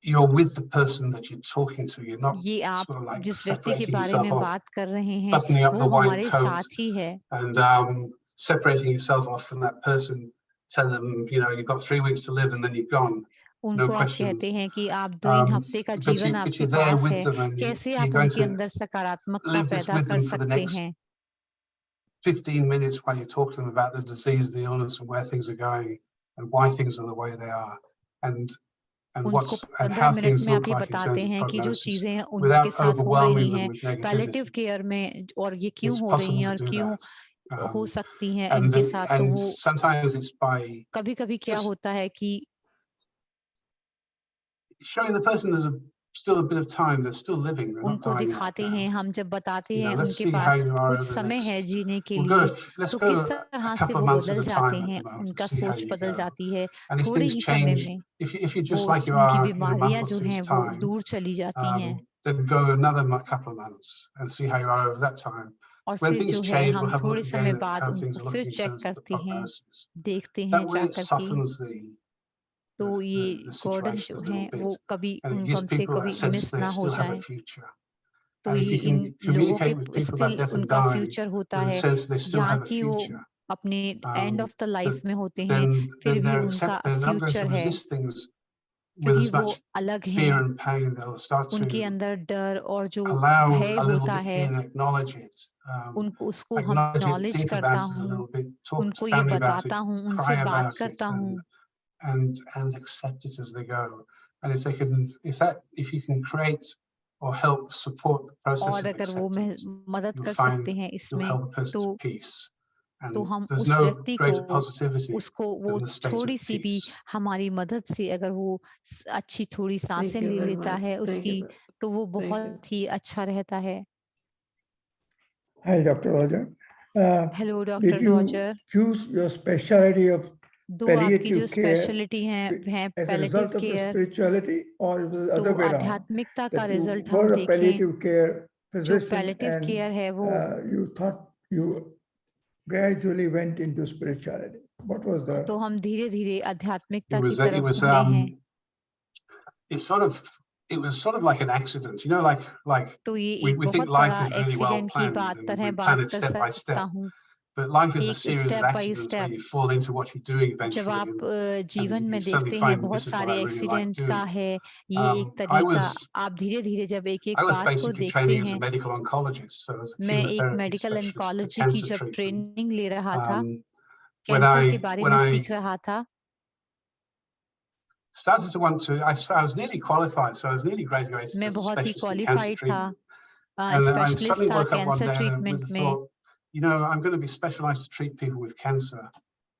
D: you're with the person that you're talking to. You're not
B: ये आप
D: sort of like
B: जिस व्यक्ति के
D: separating
B: बारे
D: yourself
B: में
D: off,
B: बात कर रहे हैं
D: buttoning up
B: वो
D: the white
B: हमारे
D: coat
B: साथ ही है
D: and separating yourself off from that person, telling them, you've got 3 weeks to live and then you're gone. No
B: उनको आप
D: questions.
B: कहते हैं कि आप 2 हफ्ते का जीवन
D: But
B: आपके
D: you're there
B: पास
D: with
B: है,
D: them and
B: कैसे
D: you're
B: आप
D: going
B: उनके
D: to
B: अंदर सकारात्मकता
D: live this
B: पैदा
D: with
B: कर
D: them for the
B: सकते
D: next
B: हैं।
D: 15 minutes while you talk to them about the disease, the illness, and where things are going, and why things are the way they are, and
B: उनको
D: how
B: 15 minute
D: things
B: में आप
D: look
B: ये
D: like in
B: बताते
D: terms of
B: हैं कि जो
D: prognosis,
B: चीजें उनके
D: without
B: साथ हो रही
D: overwhelming them
B: हैं
D: with
B: पैलेटिव
D: negativity.
B: केयर में, और ये क्यों
D: It's
B: हो रही
D: possible
B: हैं
D: to
B: और
D: do
B: क्यों
D: that.
B: हो सकती हैं इनके साथ, तो
D: And
B: वो
D: sometimes it's by
B: कभी-कभी क्या
D: just
B: होता है कि
D: showing the person there's still a bit of time, they're still living, they're not
B: उनको
D: dying right
B: दिखाते
D: now.
B: हैं, हम जब बताते हैं
D: Let's
B: उनके
D: see how
B: pass
D: you are
B: कुछ
D: over the
B: समय है
D: next.
B: जीने के
D: Let's
B: लिए, तो
D: go
B: किस
D: a
B: तरह से
D: couple of
B: वो
D: months at
B: बदल
D: a
B: जाते
D: time at
B: हैं,
D: the moment
B: उनका
D: to see how
B: सोच
D: you
B: बदल
D: go.
B: जाती है
D: And if
B: थोड़े
D: things
B: ही समय
D: change,
B: में,
D: if you're
B: वो
D: just like you
B: उनकी
D: are in a month
B: बीमारियां
D: or
B: जो
D: two's
B: हैं वो
D: time,
B: दूर चली जाती हैं
D: then go another couple of months and see how you are over that time.
B: और
D: When
B: फिर
D: things
B: जो है
D: change, we'll
B: हम
D: have a
B: थोड़े
D: look
B: समय
D: again at
B: बाद
D: how things
B: उनको
D: are
B: फिर
D: looking in
B: check
D: terms of the
B: करते हैं,
D: prognosis.
B: देखते हैं
D: That way
B: जा
D: it
B: करके।
D: softens
B: तो ये
D: the
B: गॉर्डन
D: situation
B: जो
D: a little
B: हैं
D: bit,
B: वो कभी
D: and it
B: उनको
D: gives
B: हमसे
D: people a
B: कभी
D: sense
B: मिस
D: they
B: ना हो
D: still have a
B: जाए,
D: future.
B: तो
D: And if
B: ये
D: you
B: इन
D: can
B: लोगों
D: communicate with
B: के
D: people
B: still
D: about death and
B: उनका
D: dying
B: फ्यूचर होता
D: with a
B: है,
D: sense they still
B: यहाँ
D: have a
B: की वो
D: future,
B: अपने एंड ऑफ द लाइफ में होते हैं,
D: then
B: फिर भी उनका
D: they're not going to
B: future है,
D: resist things with
B: क्योंकि
D: as
B: वो
D: much
B: अलग
D: fear
B: हैं,
D: and pain. They'll start
B: उनके
D: to
B: अंदर डर और जो
D: allow
B: भय
D: a little
B: होता
D: bit
B: है,
D: in, acknowledge it,
B: उनको उसको हम
D: acknowledge it,
B: नॉलेज
D: think
B: करता
D: about it a
B: हूँ,
D: little bit, talk to
B: उनको ये
D: family about it,
B: बताता हूँ,
D: cry
B: उनसे बात
D: about it,
B: करता हूँ,
D: and accept it as they go. And if you can create or help support the process
B: और
D: of
B: अगर वो
D: acceptance,
B: मदद
D: you'll
B: कर
D: find
B: सकते हैं
D: you'll
B: इसमें,
D: help a person
B: तो
D: to peace. And
B: हम
D: there's
B: उस
D: no
B: व्यक्ति को
D: greater positivity
B: उसको वो
D: than the state
B: थोड़ी
D: of
B: सी भी
D: peace.
B: हमारी मदद से अगर वो अच्छी थोड़ी सांसें
C: you
B: ले
C: very
B: लेता
C: much.
B: है
C: Thank
B: उसकी,
C: you.
B: तो वो
C: Thank you.
B: बहुत ही अच्छा रहता है।
E: Hi, Dr. Roger.
B: Hello
E: Did
B: doctor
E: you
B: Roger,
E: choose your specialty of
B: दो आपकी जो
E: palliative care
B: स्पेशलिटी हैं है
E: as a
B: palliative
E: result of your
B: care,
E: spirituality, or it was the
B: तो
E: other way around?
B: आध्यात्मिकता का
E: That you
B: रिजल्ट हम
E: were a
B: देखें,
E: palliative care
B: जो
E: physician
B: पैलेटिव
E: and
B: केयर है वो
E: you thought you gradually went into spirituality. What was the?
B: तो हम धीरे धीरे आध्यात्मिकता की
D: It
B: तरफ
D: was
B: बढ़े हैं,
D: it was sort of like an accident, like
B: तो ये
D: we
B: एक
D: think
B: बहुत
D: life
B: बड़ा
D: is really well
B: एक्सीडेंट की
D: planned and
B: तरह
D: we plan
B: बात
D: it
B: कर
D: step by
B: सकता
D: step.
B: हूँ,
D: But life is a
B: एक
D: series of
B: step by
D: accidents where
B: step.
D: you fall into what you're doing
B: जब
D: eventually,
B: आप
D: and
B: जीवन
D: you
B: में
D: suddenly
B: देखते हैं
D: find
B: बहुत
D: this is what
B: सारे
D: I really like
B: एक्सीडेंट का
D: doing.
B: है ये एक
D: I
B: तरीका,
D: was
B: आप धीरे धीरे जब एक एक
D: I was
B: बात को
D: basically
B: देखते
D: training as a
B: हैं,
D: medical oncologist, so as a
B: मैं एक
D: chemotherapy
B: medical
D: specialist for
B: oncology की
D: cancer
B: जब
D: treatment.
B: ट्रेनिंग ले रहा था,
D: When
B: कैंसर के बारे
D: when
B: में
D: I
B: सीख रहा था,
D: started to want to, I was nearly qualified, so I was nearly graduated
B: मैं
D: as a
B: बहुत ही
D: specialist in cancer
B: क्वालिफाइड था,
D: treatment. And then I
B: specialist
D: suddenly
B: था
D: woke up one
B: cancer
D: day with
B: treatment
D: the
B: में,
D: thought, I'm going to be specialized to treat people with cancer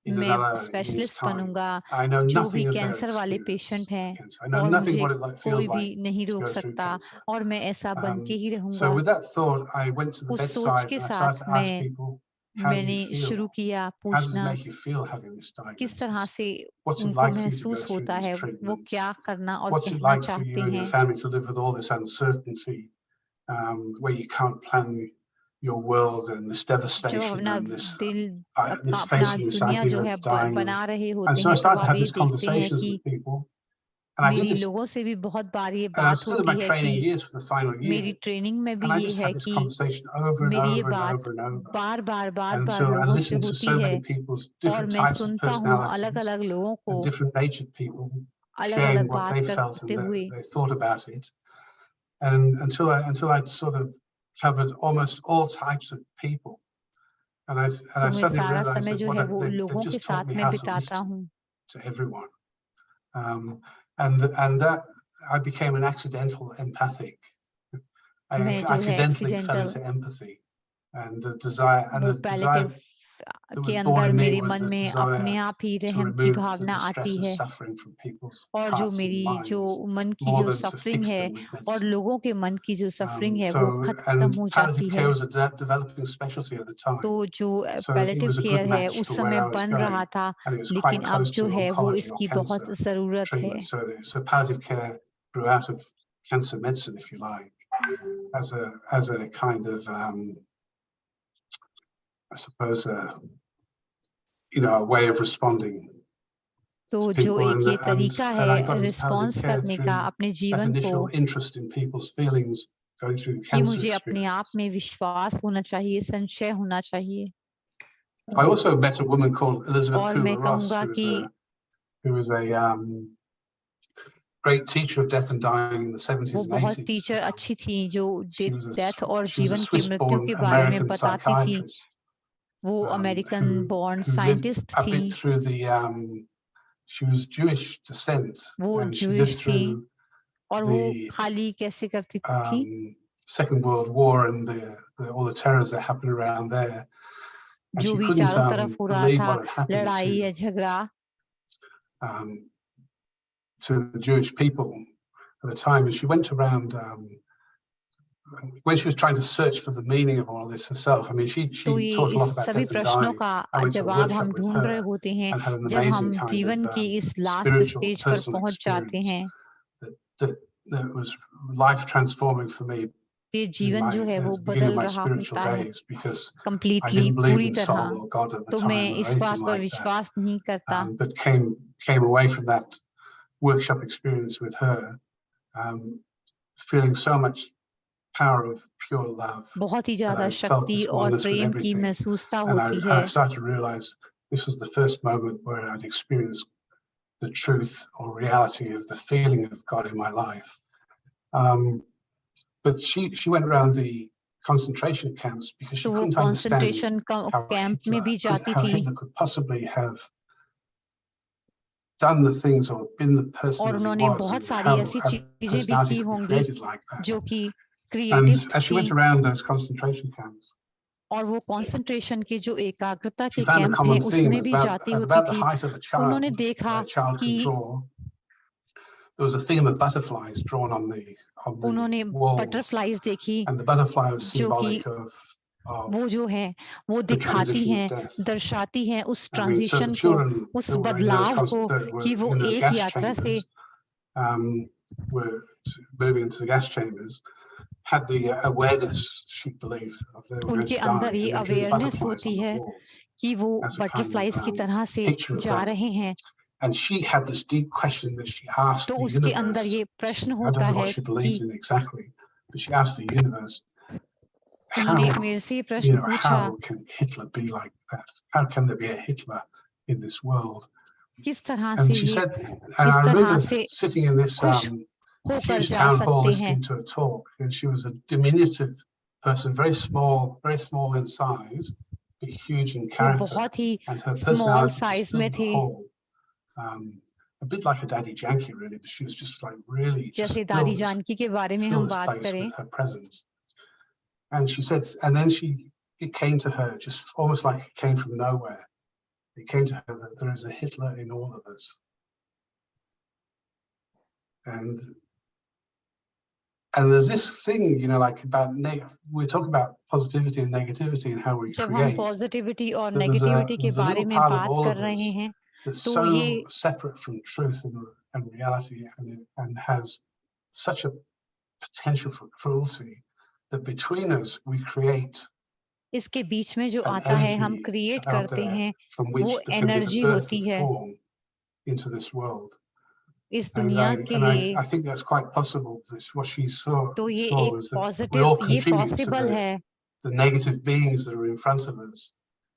D: in
B: मैं
D: another year's
B: specialist
D: time.
B: बनूंगा
D: I know
B: जो भी
D: nothing of their
B: cancer वाले
D: experience
B: patient
D: of
B: हैं,
D: cancer. I know
B: और
D: nothing
B: मुझे
D: what it
B: कोई
D: feels
B: भी
D: like
B: नहीं
D: to
B: रोक
D: go through
B: सकता,
D: cancer.
B: और मैं ऐसा बन के ही
D: So
B: रहूंगा।
D: with that thought, I went to the
B: उस सोच
D: bedside
B: के
D: and I
B: साथ
D: started to ask
B: मैं
D: people, how do you
B: मैंने
D: feel?
B: शुरू किया
D: How does it
B: पूछना
D: make you feel having this
B: किस तरह
D: diagnosis?
B: से
D: What's it
B: उनको
D: like for you to go
B: महसूस
D: through
B: होता
D: these
B: है, वो
D: treatments?
B: क्या करना और
D: What's it
B: कहना
D: like for
B: चाहते
D: you and your
B: हैं,
D: family to live with all this uncertainty, where you can't plan your world and this
B: जो
D: devastation
B: अपना
D: and this
B: दिल
D: this
B: अपना
D: facing this
B: दुनिया
D: idea
B: जो है
D: of dying.
B: बना रहे
D: And
B: होते
D: so I
B: हैं, तो
D: started to
B: आप
D: have
B: ये
D: these
B: देखते हैं
D: conversations
B: कि
D: with people. And I did
B: मेरी
D: this,
B: लोगों से भी बहुत बार ये
D: and I was
B: बात
D: still in my
B: होती है
D: training
B: कि
D: years for the final
B: मेरी
D: year.
B: ट्रेनिंग में भी
D: And I
B: ये
D: just
B: है
D: had this
B: कि
D: conversation over and
B: मेरी ये
D: over and
B: बात
D: over and over
B: bar bar
D: until I
B: लोगों से
D: listened to
B: होती
D: so
B: है
D: many people's
B: और
D: different
B: मैं
D: types of
B: सुनता हूँ अलग
D: personalities
B: अलग लोगों को
D: and different natured people
B: अलग
D: sharing
B: अलग
D: what
B: बात
D: they felt
B: करते
D: and
B: हुए,
D: they thought about it. And until I'd sort of covered almost all types of people. And I
B: तो मैं
D: suddenly
B: सारा
D: realized
B: समय
D: that
B: जो है वो
D: they
B: लोगों के
D: just taught me
B: साथ में
D: how to
B: बिताता
D: listen
B: हूँ.
D: to everyone. And that I became an accidental empathic. I
B: मैं जो है
D: accidentally fell
B: accidental
D: into empathy, and the desire
B: वो पैलेटिव
D: that
B: के
D: was born
B: अंदर
D: in me
B: मेरे
D: was
B: मन
D: the
B: में अपने
D: desire
B: आप ही
D: to
B: रहम की
D: remove the
B: भावना
D: distress
B: आती
D: and
B: है,
D: suffering from people's
B: और जो
D: hearts and
B: मेरी जो
D: minds,
B: मन की
D: more
B: जो
D: than to
B: सफरिंग
D: fix
B: है
D: them with
B: और
D: medicine.
B: लोगों के मन की जो सफरिंग है वो खत्म
D: And
B: हो
D: palliative
B: जाती है.
D: care was a developing specialty at the time.
B: तो जो
D: So it
B: palliative
D: was a good
B: care है
D: match
B: उस
D: to
B: समय
D: where I was
B: बन रहा
D: going,
B: था,
D: and it was
B: लेकिन
D: quite
B: अब
D: close
B: जो
D: to
B: है वो
D: oncology or
B: इसकी बहुत
D: cancer
B: जरूरत है.
D: treatment. So palliative care grew out of cancer medicine, if you like, as a kind of I suppose a way of responding
B: तो
D: to
B: जो
D: people.
B: एक ये तरीका
D: And I got
B: है
D: into palliative
B: रिस्पॉन्स
D: care
B: करने का
D: through
B: अपने
D: that
B: जीवन को,
D: initial interest in people's feelings going through
B: कि
D: cancer
B: मुझे अपने आप
D: experience.
B: में विश्वास होना चाहिए, संशय होना चाहिए.
D: I also met a woman called Elizabeth
B: और मैं
D: Kumaris,
B: कहूँगा कि
D: who was a great teacher of death and dying in the 70s
B: वो
D: and
B: बहुत
D: 80s.
B: टीचर अच्छी थी जो
D: She was
B: डेथ और
D: she was a
B: जीवन की मृत्यु
D: Swiss-born
B: के बारे में
D: American
B: बताती थी.
D: psychiatrist
B: वो American born
D: who lived
B: scientist
D: a
B: थी.
D: bit through the she was Jewish descent,
B: वो
D: and she lived
B: ज्यूइश थी
D: through
B: और वो
D: the
B: खाली कैसे करती थी,
D: Second World War and all the terrors that happened around there. And
B: जो
D: she
B: भी
D: couldn't
B: चारों तरफ हो रहा
D: believe
B: था,
D: what had happened
B: लड़ाई या झगड़ा,
D: to the Jewish people at the time. And she went around when she was trying to search for the meaning of all of this herself. I mean, she
B: तो ये
D: taught a
B: इस
D: lot about
B: सभी
D: death and
B: प्रश्नों
D: dying.
B: का
D: I went to a
B: जवाब
D: workshop
B: हम
D: with
B: ढूंढ रहे
D: her
B: होते हैं
D: and had an
B: जब
D: amazing
B: हम
D: kind
B: जीवन
D: of
B: की इस लास्ट
D: spiritual,
B: स्टेज पर
D: personal
B: पहुंच जाते
D: experience
B: हैं.
D: that was life transforming for me
B: ये
D: in
B: जीवन जो है
D: at
B: वो
D: the beginning of
B: बदल
D: my
B: रहा
D: spiritual
B: होता है
D: days, because I
B: completely,
D: didn't believe
B: पूरी
D: in
B: तरह.
D: soul or God at the
B: तो मैं
D: time or
B: इस
D: anything
B: बात पर
D: like that.
B: विश्वास नहीं करता.
D: But came away from that workshop experience with her, feeling so much power of pure love
B: बहुत ही
D: that
B: ज्यादा
D: I felt
B: शक्ति
D: this
B: और
D: oneness with
B: प्रेम की
D: everything.
B: महसूसता
D: And
B: होती
D: I
B: है.
D: started to realize this was the first moment where I'd experienced the truth or reality of the feeling of God in my life. But she went around the concentration camps because she
B: तो वो
D: couldn't understand
B: concentration camp में भी जाती
D: how
B: थी
D: Hitler could possibly have done the things or been the person
B: और
D: that he
B: उन्होंने
D: was,
B: बहुत
D: and
B: सारी
D: how
B: ऐसी
D: a
B: चीजें भी
D: personality
B: की
D: could be
B: होंगी
D: created like that.
B: जो कि
D: And
B: creative
D: as she went
B: थी,
D: around those concentration camps,
B: और वो कंसंट्रेशन के जो एकाग्रता
D: she
B: के
D: found a
B: कैंप
D: common
B: हैं
D: theme
B: उसमें भी जाती
D: at
B: होती
D: about the
B: थी.
D: height of a child,
B: उन्होंने
D: where
B: देखा
D: a child
B: कि
D: could draw. There was a theme of butterflies drawn on the
B: उन्होंने
D: walls,
B: बटरफ्लाइज देखी
D: and the butterfly was
B: जो कि
D: symbolic of
B: वो जो है वो
D: the
B: दिखाती
D: transition of
B: हैं,
D: death.
B: दर्शाती हैं उस
D: I mean, so the
B: transition को,
D: children
B: उस
D: that were in those
B: बदलाव को,
D: that were
B: कि वो
D: in those
B: एक
D: gas
B: यात्रा से
D: chambers, were moving into the gas chambers, had the awareness, she believed, of they were going
B: उनके
D: to die,
B: अंदर ये
D: and they drew the
B: awareness
D: butterflies
B: होती
D: on the
B: है
D: walls
B: कि वो
D: as a kind
B: butterflies
D: of
B: की तरह से
D: picture of
B: जा
D: that.
B: रहे हैं.
D: And she had this deep question that she asked
B: तो
D: the
B: उसके अंदर
D: universe.
B: ये प्रश्न
D: I
B: होता
D: don't know what
B: है
D: she
B: कि
D: believed in exactly, but she asked the universe,
B: उन्होंने
D: how,
B: मेरे से ये प्रश्न पूछा
D: how can Hitler be like that? How can there be a Hitler in this world?
B: किस तरह
D: And
B: से
D: she
B: ये
D: said, and
B: इस
D: I
B: तरह
D: remember
B: से
D: sitting in this
B: खुश होकर
D: huge
B: जा
D: town hall
B: सकते हैं.
D: listening to a talk, and she was a diminutive person, very small in size, but huge in
B: वो
D: character,
B: बहुत ही
D: and her
B: small
D: personality
B: size
D: just
B: में
D: filled the
B: थे,
D: hall. A bit like a Daddy Yankee, really, but she was just like really just
B: जैसे दादी
D: filled
B: Janaki के बारे में
D: this
B: हम बात
D: place
B: करें.
D: with her presence. And she said, and then it came to her just almost like it came from nowhere. It came to her that there is a Hitler in all of us. And there's this thing, like about we're talking about positivity and negativity and how we
B: जब हम
D: create.
B: Positivity और
D: But
B: negativity के
D: there's a
B: बारे
D: little
B: में
D: part of
B: बात
D: all
B: कर
D: of
B: रहे
D: us
B: हैं
D: that's
B: तो
D: so
B: ये
D: separate from truth and reality, and has such a potential for cruelty that between us we create
B: इसके बीच में जो
D: an
B: आता है हम
D: energy
B: क्रिएट
D: out
B: करते
D: there
B: हैं,
D: from
B: वो
D: which there can be the
B: energy
D: birth
B: होती
D: of
B: है
D: form into this world.
B: इस
D: And
B: दुनिया के लिए।
D: I think that's quite possible. This what she saw
B: तो ये एक
D: was that we
B: positive,
D: all
B: ये
D: contribute to
B: पॉसिबल है
D: the negative beings that are in front of us,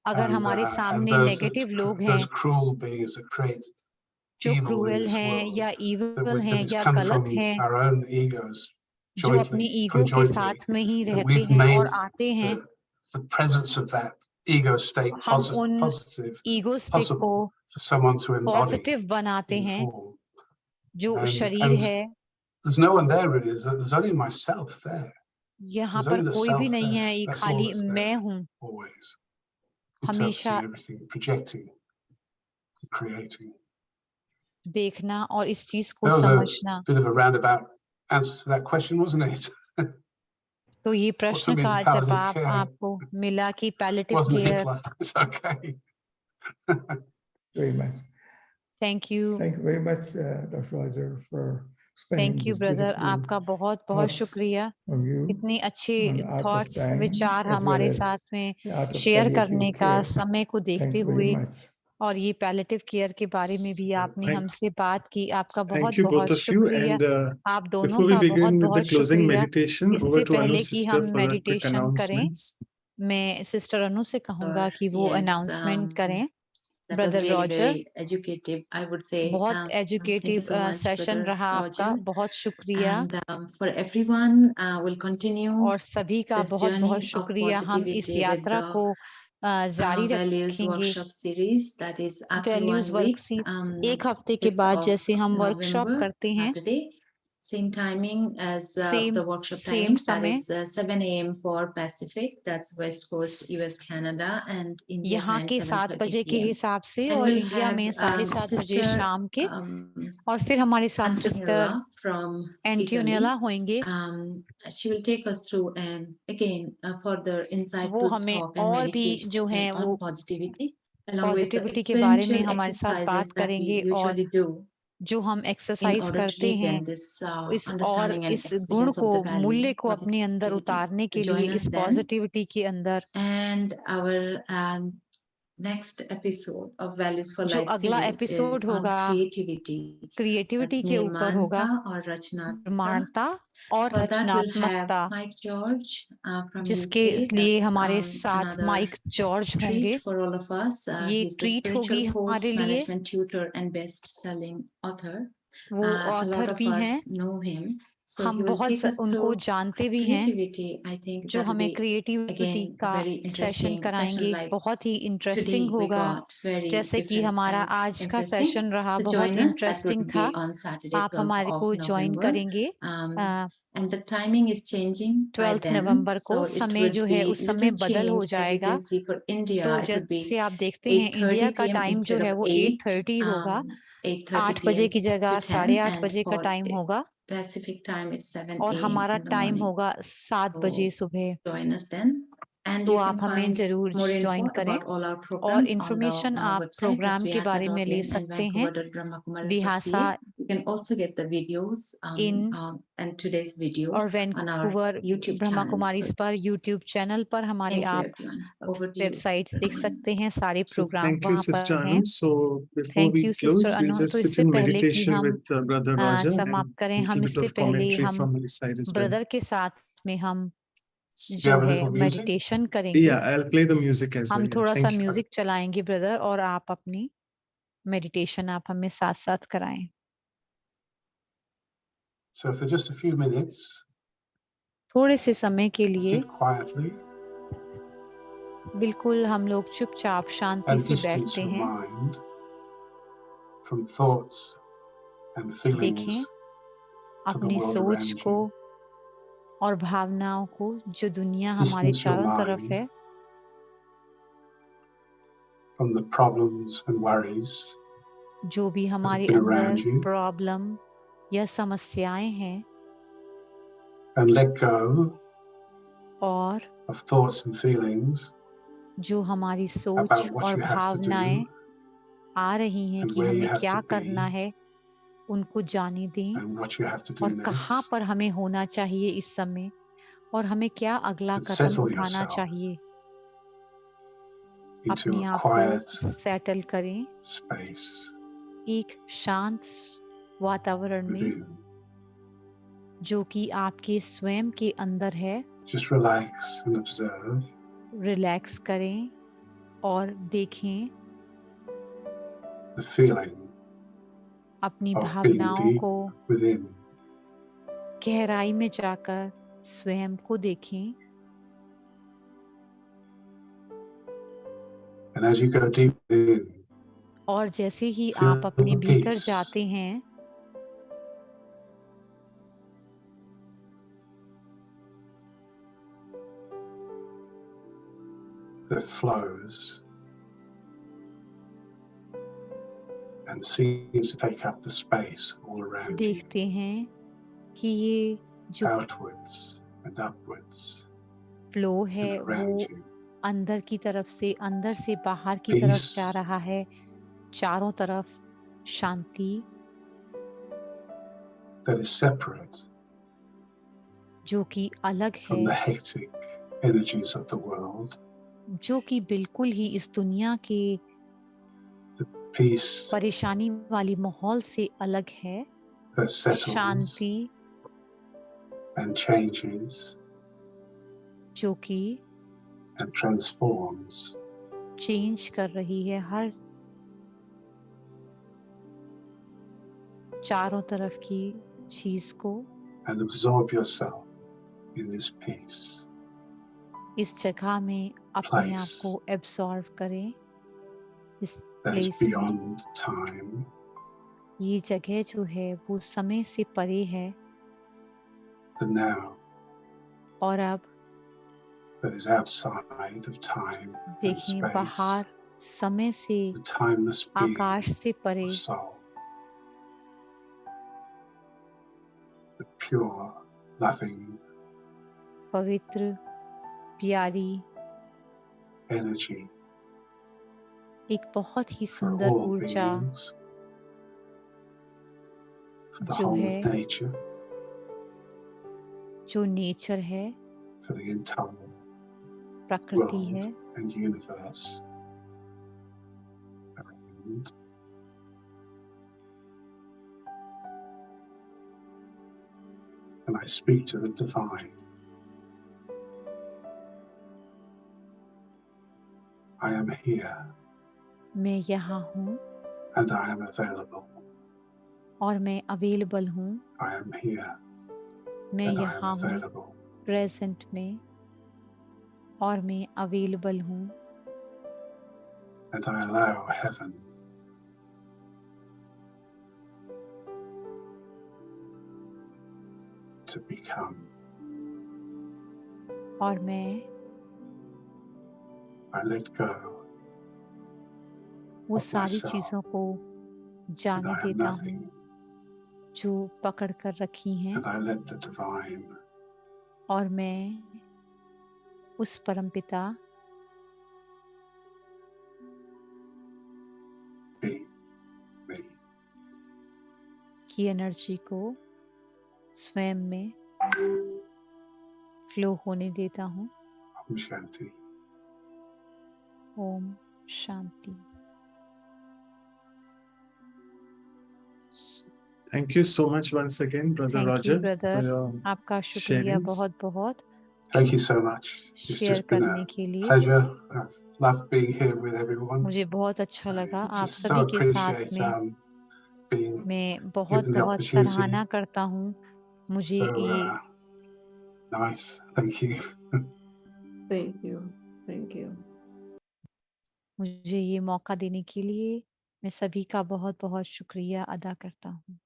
B: अगर हमारे
D: and
B: सामने नेगेटिव लोग हैं,
D: those cruel beings that create
B: जो
D: evil in
B: क्रूएल
D: this
B: हैं
D: world,
B: या
D: that
B: इविल हैं
D: it's
B: या
D: come
B: गलत
D: from
B: हैं,
D: our own egos
B: जो अपनी
D: jointly,
B: ईगो के
D: conjointly,
B: साथ में ही
D: that
B: रहते
D: we've
B: हैं
D: made
B: और आते हैं,
D: the presence of that ego state
B: हम उन
D: positive
B: ईगो स्टिक को
D: possible for someone to embody
B: positive बनाते
D: in
B: हैं,
D: form.
B: जो शरीर
D: And
B: है।
D: there's no one there really. There's only myself there.
B: यहाँ
D: There's
B: पर
D: only the
B: कोई भी
D: self
B: नहीं
D: there.
B: है, ये
D: That's all
B: खाली
D: that's
B: मैं
D: there
B: हूँ,
D: always,
B: हमेशा
D: interpreting everything, projecting, creating.
B: देखना और इस चीज को
D: That was
B: समझना।
D: a bit of a roundabout answer to that question, wasn't it?
B: तो ये
D: What
B: प्रश्न
D: took me
B: का
D: to palliative
B: जवाब
D: care
B: आपको मिला कि palliative
D: wasn't
B: care.
D: Hitler. It's okay.
E: Very much.
B: Thank you,
E: Thank you very much, Dr. Roger, for spending
B: thank you
E: this
B: brother,
E: beautiful
B: आपका बहुत बहुत
E: thoughts
B: शुक्रिया।
E: of you
B: इतनी अच्छी
E: on the art of
B: thoughts,
E: time,
B: विचार
E: as well
B: हमारे
E: as
B: साथ में
E: the art of
B: share
E: palliative
B: करने का
E: care.
B: समय को देखते
E: Thank you very
B: हुए,
E: much.
B: और ये पैलेटिव केयर के बारे में भी आपने
A: Thank-
B: हमसे बात की। आपका बहुत
A: Thank you
B: बहुत
A: both of you.
B: शुक्रिया।
A: And
B: आप दोनों
A: before we
B: का बहुत
A: begin with the
B: बहुत
A: closing
B: शुक्रिया।
A: meditation, over
B: इससे
A: to Anu's
B: पहले कि
A: sister
B: हम
A: for a quick
B: मेडिटेशन करें,
A: announcements.
B: मैं सिस्टर अनु से कहूंगा कि वो
F: Yes,
B: अनाउंसमेंट करें।
F: that was
B: brother
F: really
B: Roger,
F: very educative, I would say.
B: बहुत
F: Thank you
B: educative
F: so much,
B: session
F: Brother
B: रहा आपका,
F: Roger.
B: बहुत शुक्रिया।
F: And for everyone, we'll continue
B: और सभी का
F: this
B: बहुत बहुत
F: journey of
B: शुक्रिया। हम इस
F: positivity with
B: यात्रा
F: the
B: को जारी
F: values
B: रखेंगे।
F: workshop series that is after
B: values
F: 1 week.
B: Worksheet एक हफ्ते के
F: 5th
B: बाद
F: of
B: जैसे हम वर्कशॉप
F: November,
B: करते हैं,
F: Saturday, same timing as
B: same
F: the workshop
B: same
F: timing, that
B: समय,
F: is 7 a.m. for Pacific, that's West Coast, US, Canada, and India
B: यहाँ
F: time
B: के 7
F: 7:30
B: बजे के
F: p.m.
B: हिसाब से,
F: And
B: और
F: we'll
B: इंडिया
F: have
B: में 7:30 बजे
F: Sister
B: शाम के। और फिर हमारे साथ सिस्टर
F: Antonella from
B: एंटियोनेला
F: Italy.
B: होंगे।
F: She will take us through and again further
B: वो
F: insightful
B: हमें
F: talk and
B: और भी
F: meditation
B: जो है वो
F: on positivity, along with the
B: positivity के बारे में
F: experiential
B: हमारे साथ बात
F: exercises that we
B: करेंगे, और
F: usually do
B: जो हम
F: in
B: एक्सरसाइज
F: order to
B: करते हैं,
F: deepen this
B: इस और
F: understanding and
B: इस गुण
F: experience
B: को,
F: of the value
B: मूल्य को अपने अंदर
F: positivity.
B: उतारने के
F: So
B: लिए
F: join
B: इस
F: us then.
B: पॉजिटिविटी के अंदर।
F: And our next episode of Values for
B: जो
F: Life
B: अगला
F: series
B: एपिसोड
F: is on
B: होगा
F: creativity.
B: क्रिएटिविटी
F: That's
B: के ऊपर होगा,
F: निर्माणता और रचनात्मकता।
B: निर्माणता और
F: For that we'll have
B: रचनात्मकता,
F: Mike George from
B: जिसके
F: UK.
B: लिए
F: That's
B: हमारे साथ
F: another
B: माइक जॉर्ज होंगे।
F: treat for all of us.
B: ये
F: He's the
B: ट्रीट होगी
F: spiritual coach,
B: हमारे लिए।
F: management tutor, and best-selling author.
B: वो
F: A lot
B: ऑथर
F: of
B: भी
F: us
B: हैं,
F: know him. So he
B: हम
F: will take us
B: उनको
F: through
B: जानते भी हैं,
F: creativity. I think
B: जो
F: that will
B: हमें
F: be
B: क्रिएटिविटी
F: again a
B: का
F: very
B: सेशन
F: interesting session.
B: कराएंगे।
F: Like
B: बहुत ही इंटरेस्टिंग
F: today we
B: होगा,
F: got very
B: जैसे कि
F: different
B: हमारा
F: and
B: आज का
F: interesting.
B: सेशन रहा,
F: So
B: बहुत
F: join us. That
B: interesting
F: would
B: था।
F: be on Saturday,
B: आप
F: 12th
B: हमारे
F: of
B: को ज्वाइन
F: November.
B: करेंगे।
F: And the timing is changing by
B: 12
F: then,
B: नवंबर को
F: so it
B: समय
F: would
B: जो
F: be
B: है उस
F: little
B: समय बदल हो
F: change. As you
B: जाएगा।
F: can see, for India,
B: तो
F: it would be
B: जैसे आप देखते हैं, इंडिया
F: 8:30
B: का
F: p.m.
B: टाइम जो
F: instead
B: है
F: of
B: वो
F: 8,
B: 8:30 होगा,
F: 8:30
B: 8 बजे
F: p.m.
B: की जगह
F: to 10,
B: 8:30
F: and
B: बजे का
F: for
B: टाइम होगा,
F: Pacific time, it's 7
B: और
F: a.m.
B: हमारा
F: in the
B: टाइम
F: morning.
B: होगा 7 बजे
F: So
B: सुबह।
F: join us then, and
B: तो
F: you
B: आप
F: can
B: हमें
F: find
B: जरूर
F: more
B: ज्वाइन
F: info
B: करें,
F: about all our
B: और
F: programs on the
B: इन्फॉर्मेशन आप
F: website. That's
B: प्रोग्राम के बारे में ले
F: vyasa.in and
B: सकते हैं, विहासा
F: vancouver.brahmakumaris.ca. You can also get the videos
B: in
F: and today's video
B: और
F: on our
B: Vancouver
F: YouTube
B: Brahma
F: channels.
B: Kumaris
F: So
B: पर यूट्यूब चैनल पर हमारे
F: thank you,
B: आप
F: everyone. Over to you.
B: Websites देख सकते हैं, सारे
A: So
B: प्रोग्राम
A: thank you,
B: वहाँ
A: Sister
B: पर हैं।
A: Anu. So before
B: thank
A: we
B: you
A: close,
B: sister
A: we'll
B: Anu.
A: just
B: तो
A: sit
B: इससे
A: in
B: पहले कि
A: meditation
B: हम
A: with Brother Roger and
B: समाप्त करें,
A: a
B: हम
A: little bit
B: इससे
A: of
B: पहले
A: commentary
B: हम
A: from my side as well.
B: Brother के साथ में हम
D: Do you
B: जो
D: have a
B: है
D: little music?
B: मेडिटेशन करेंगे।
A: Yeah, I'll play the music as
B: हम
A: well. Yeah,
B: थोड़ा सा
A: thank you.
B: म्यूजिक चलाएंगे ब्रदर, और आप अपनी मेडिटेशन आप हमें साथ साथ कराएं।
D: So for just a few minutes,
B: थोड़े से समय के लिए
D: sit quietly
B: बिल्कुल हम लोग चुपचाप शांति
D: and
B: से
D: distance
B: बैठते
D: your
B: हैं।
D: mind from thoughts and feelings
B: देखें
D: to the
B: अपनी
D: world
B: सोच
D: around
B: को
D: you.
B: और भावनाओं को, जो दुनिया हमारे
D: Distance your
B: चारों तरफ
D: mind
B: है,
D: from the problems and worries
B: जो भी हमारे
D: been around
B: अंदर
D: you.
B: प्रॉब्लम या समस्याएं हैं,
D: and let go
B: और
D: of thoughts and feelings
B: जो हमारी सोच
D: about what
B: और
D: you have to
B: भावनाएं
D: do
B: आ रही हैं
D: and
B: कि
D: where you
B: हमें
D: have
B: क्या
D: to
B: करना
D: be
B: है, उनको जाने दें,
D: and what you have to do
B: और कहाँ
D: next,
B: पर हमें होना चाहिए इस समय, और हमें क्या अगला
D: and
B: कदम
D: settle
B: उठाना
D: yourself
B: चाहिए।
D: into
B: अपने
D: a
B: आप
D: quiet
B: को सेटल करें
D: space
B: एक शांत वातावरण में
D: within.
B: जो कि आपके स्वयं के अंदर है।
D: Just relax and observe
B: relax करें और देखें
D: the feeling
B: अपनी
D: of being
B: भावनाओं
D: deep
B: को,
D: within.
B: गहराई में जाकर स्वयं को देखें।
D: And as you go deep within,
B: और जैसे ही
D: feel
B: आप अपने
D: the
B: भीतर
D: peace
B: जाते हैं
D: that flows and seems to take up the space all around you,
B: देखते हैं कि ये जो
D: outwards and upwards
B: फ्लो है
D: and
B: वो
D: around you.
B: अंदर की तरफ से, अंदर से बाहर की तरफ
D: Peace
B: जा रहा है। चारों तरफ शांति
D: that is separate
B: जो कि अलग
D: from the
B: है,
D: hectic energies of the world.
B: जो कि बिल्कुल ही इस दुनिया के
D: Peace
B: परेशानी वाली माहौल से अलग है।
D: that settles
B: Shanti
D: and changes
B: जो कि
D: and transforms
B: चेंज कर रही है हर चारों तरफ की चीज को।
D: and absorb yourself in this peace.
B: इस जगह में अपने
D: Place
B: आप को एब्सॉर्ब करें। इस
D: that is
B: प्लेस में,
D: beyond time,
B: ये जगह जो है वो समय से परे है
D: the now
B: और अब
D: that is outside of time and
B: देखें
D: space,
B: बाहर समय से,
D: the timeless being
B: आकाश से परे
D: of soul, the pure, loving
B: पवित्र प्यारी
D: energy
B: एक बहुत ही
D: for
B: सुंदर
D: all
B: ऊर्जा
D: beings, for the
B: जो
D: whole
B: है,
D: of nature,
B: जो नेचर है,
D: for the entire
B: प्रकृति
D: world
B: है
D: and universe around. And I speak to the divine. I am here
B: मैं यहाँ हूँ
D: and I am available.
B: और मैं अवेलेबल हूँ।
D: I am here
B: मैं
D: and I am
B: यहाँ हूँ
D: available.
B: प्रेजेंट में और मैं अवेलेबल हूँ।
D: And I allow heaven to become.
B: और मैं
D: I let go
B: वो
D: of
B: सारी
D: myself
B: चीजों को
D: and
B: जाने
D: I am
B: देता
D: nothing,
B: हूँ जो पकड़ कर रखी हैं
D: and I let the divine
B: और मैं उस परमपिता
D: be me.
B: की एनर्जी को स्वयं में फ्लो होने देता हूँ।
D: Om Shanti.
B: ओम शांति।
A: Thank you so much once again, Brother
B: thank you
A: Roger, for
B: brother,
A: your
B: आपका शुक्रिया
A: sharings.
B: बहुत बहुत
D: Thank you so much. It's
B: share
D: just been
B: करने
D: a
B: के लिए।
D: pleasure. I've loved being here with everyone.
B: मुझे बहुत अच्छा
D: I
B: लगा आप
D: just so
B: सभी के साथ
D: appreciate
B: में।
D: being
B: मैं बहुत
D: given the
B: बहुत
D: opportunity.
B: सराहना करता हूँ मुझे
D: So
B: ये
D: nice. Thank you.
C: Thank you. Thank you.
B: मुझे ये मौका देने के लिए। मैं सभी का बहुत बहुत शुक्रिया अदा करता हूँ।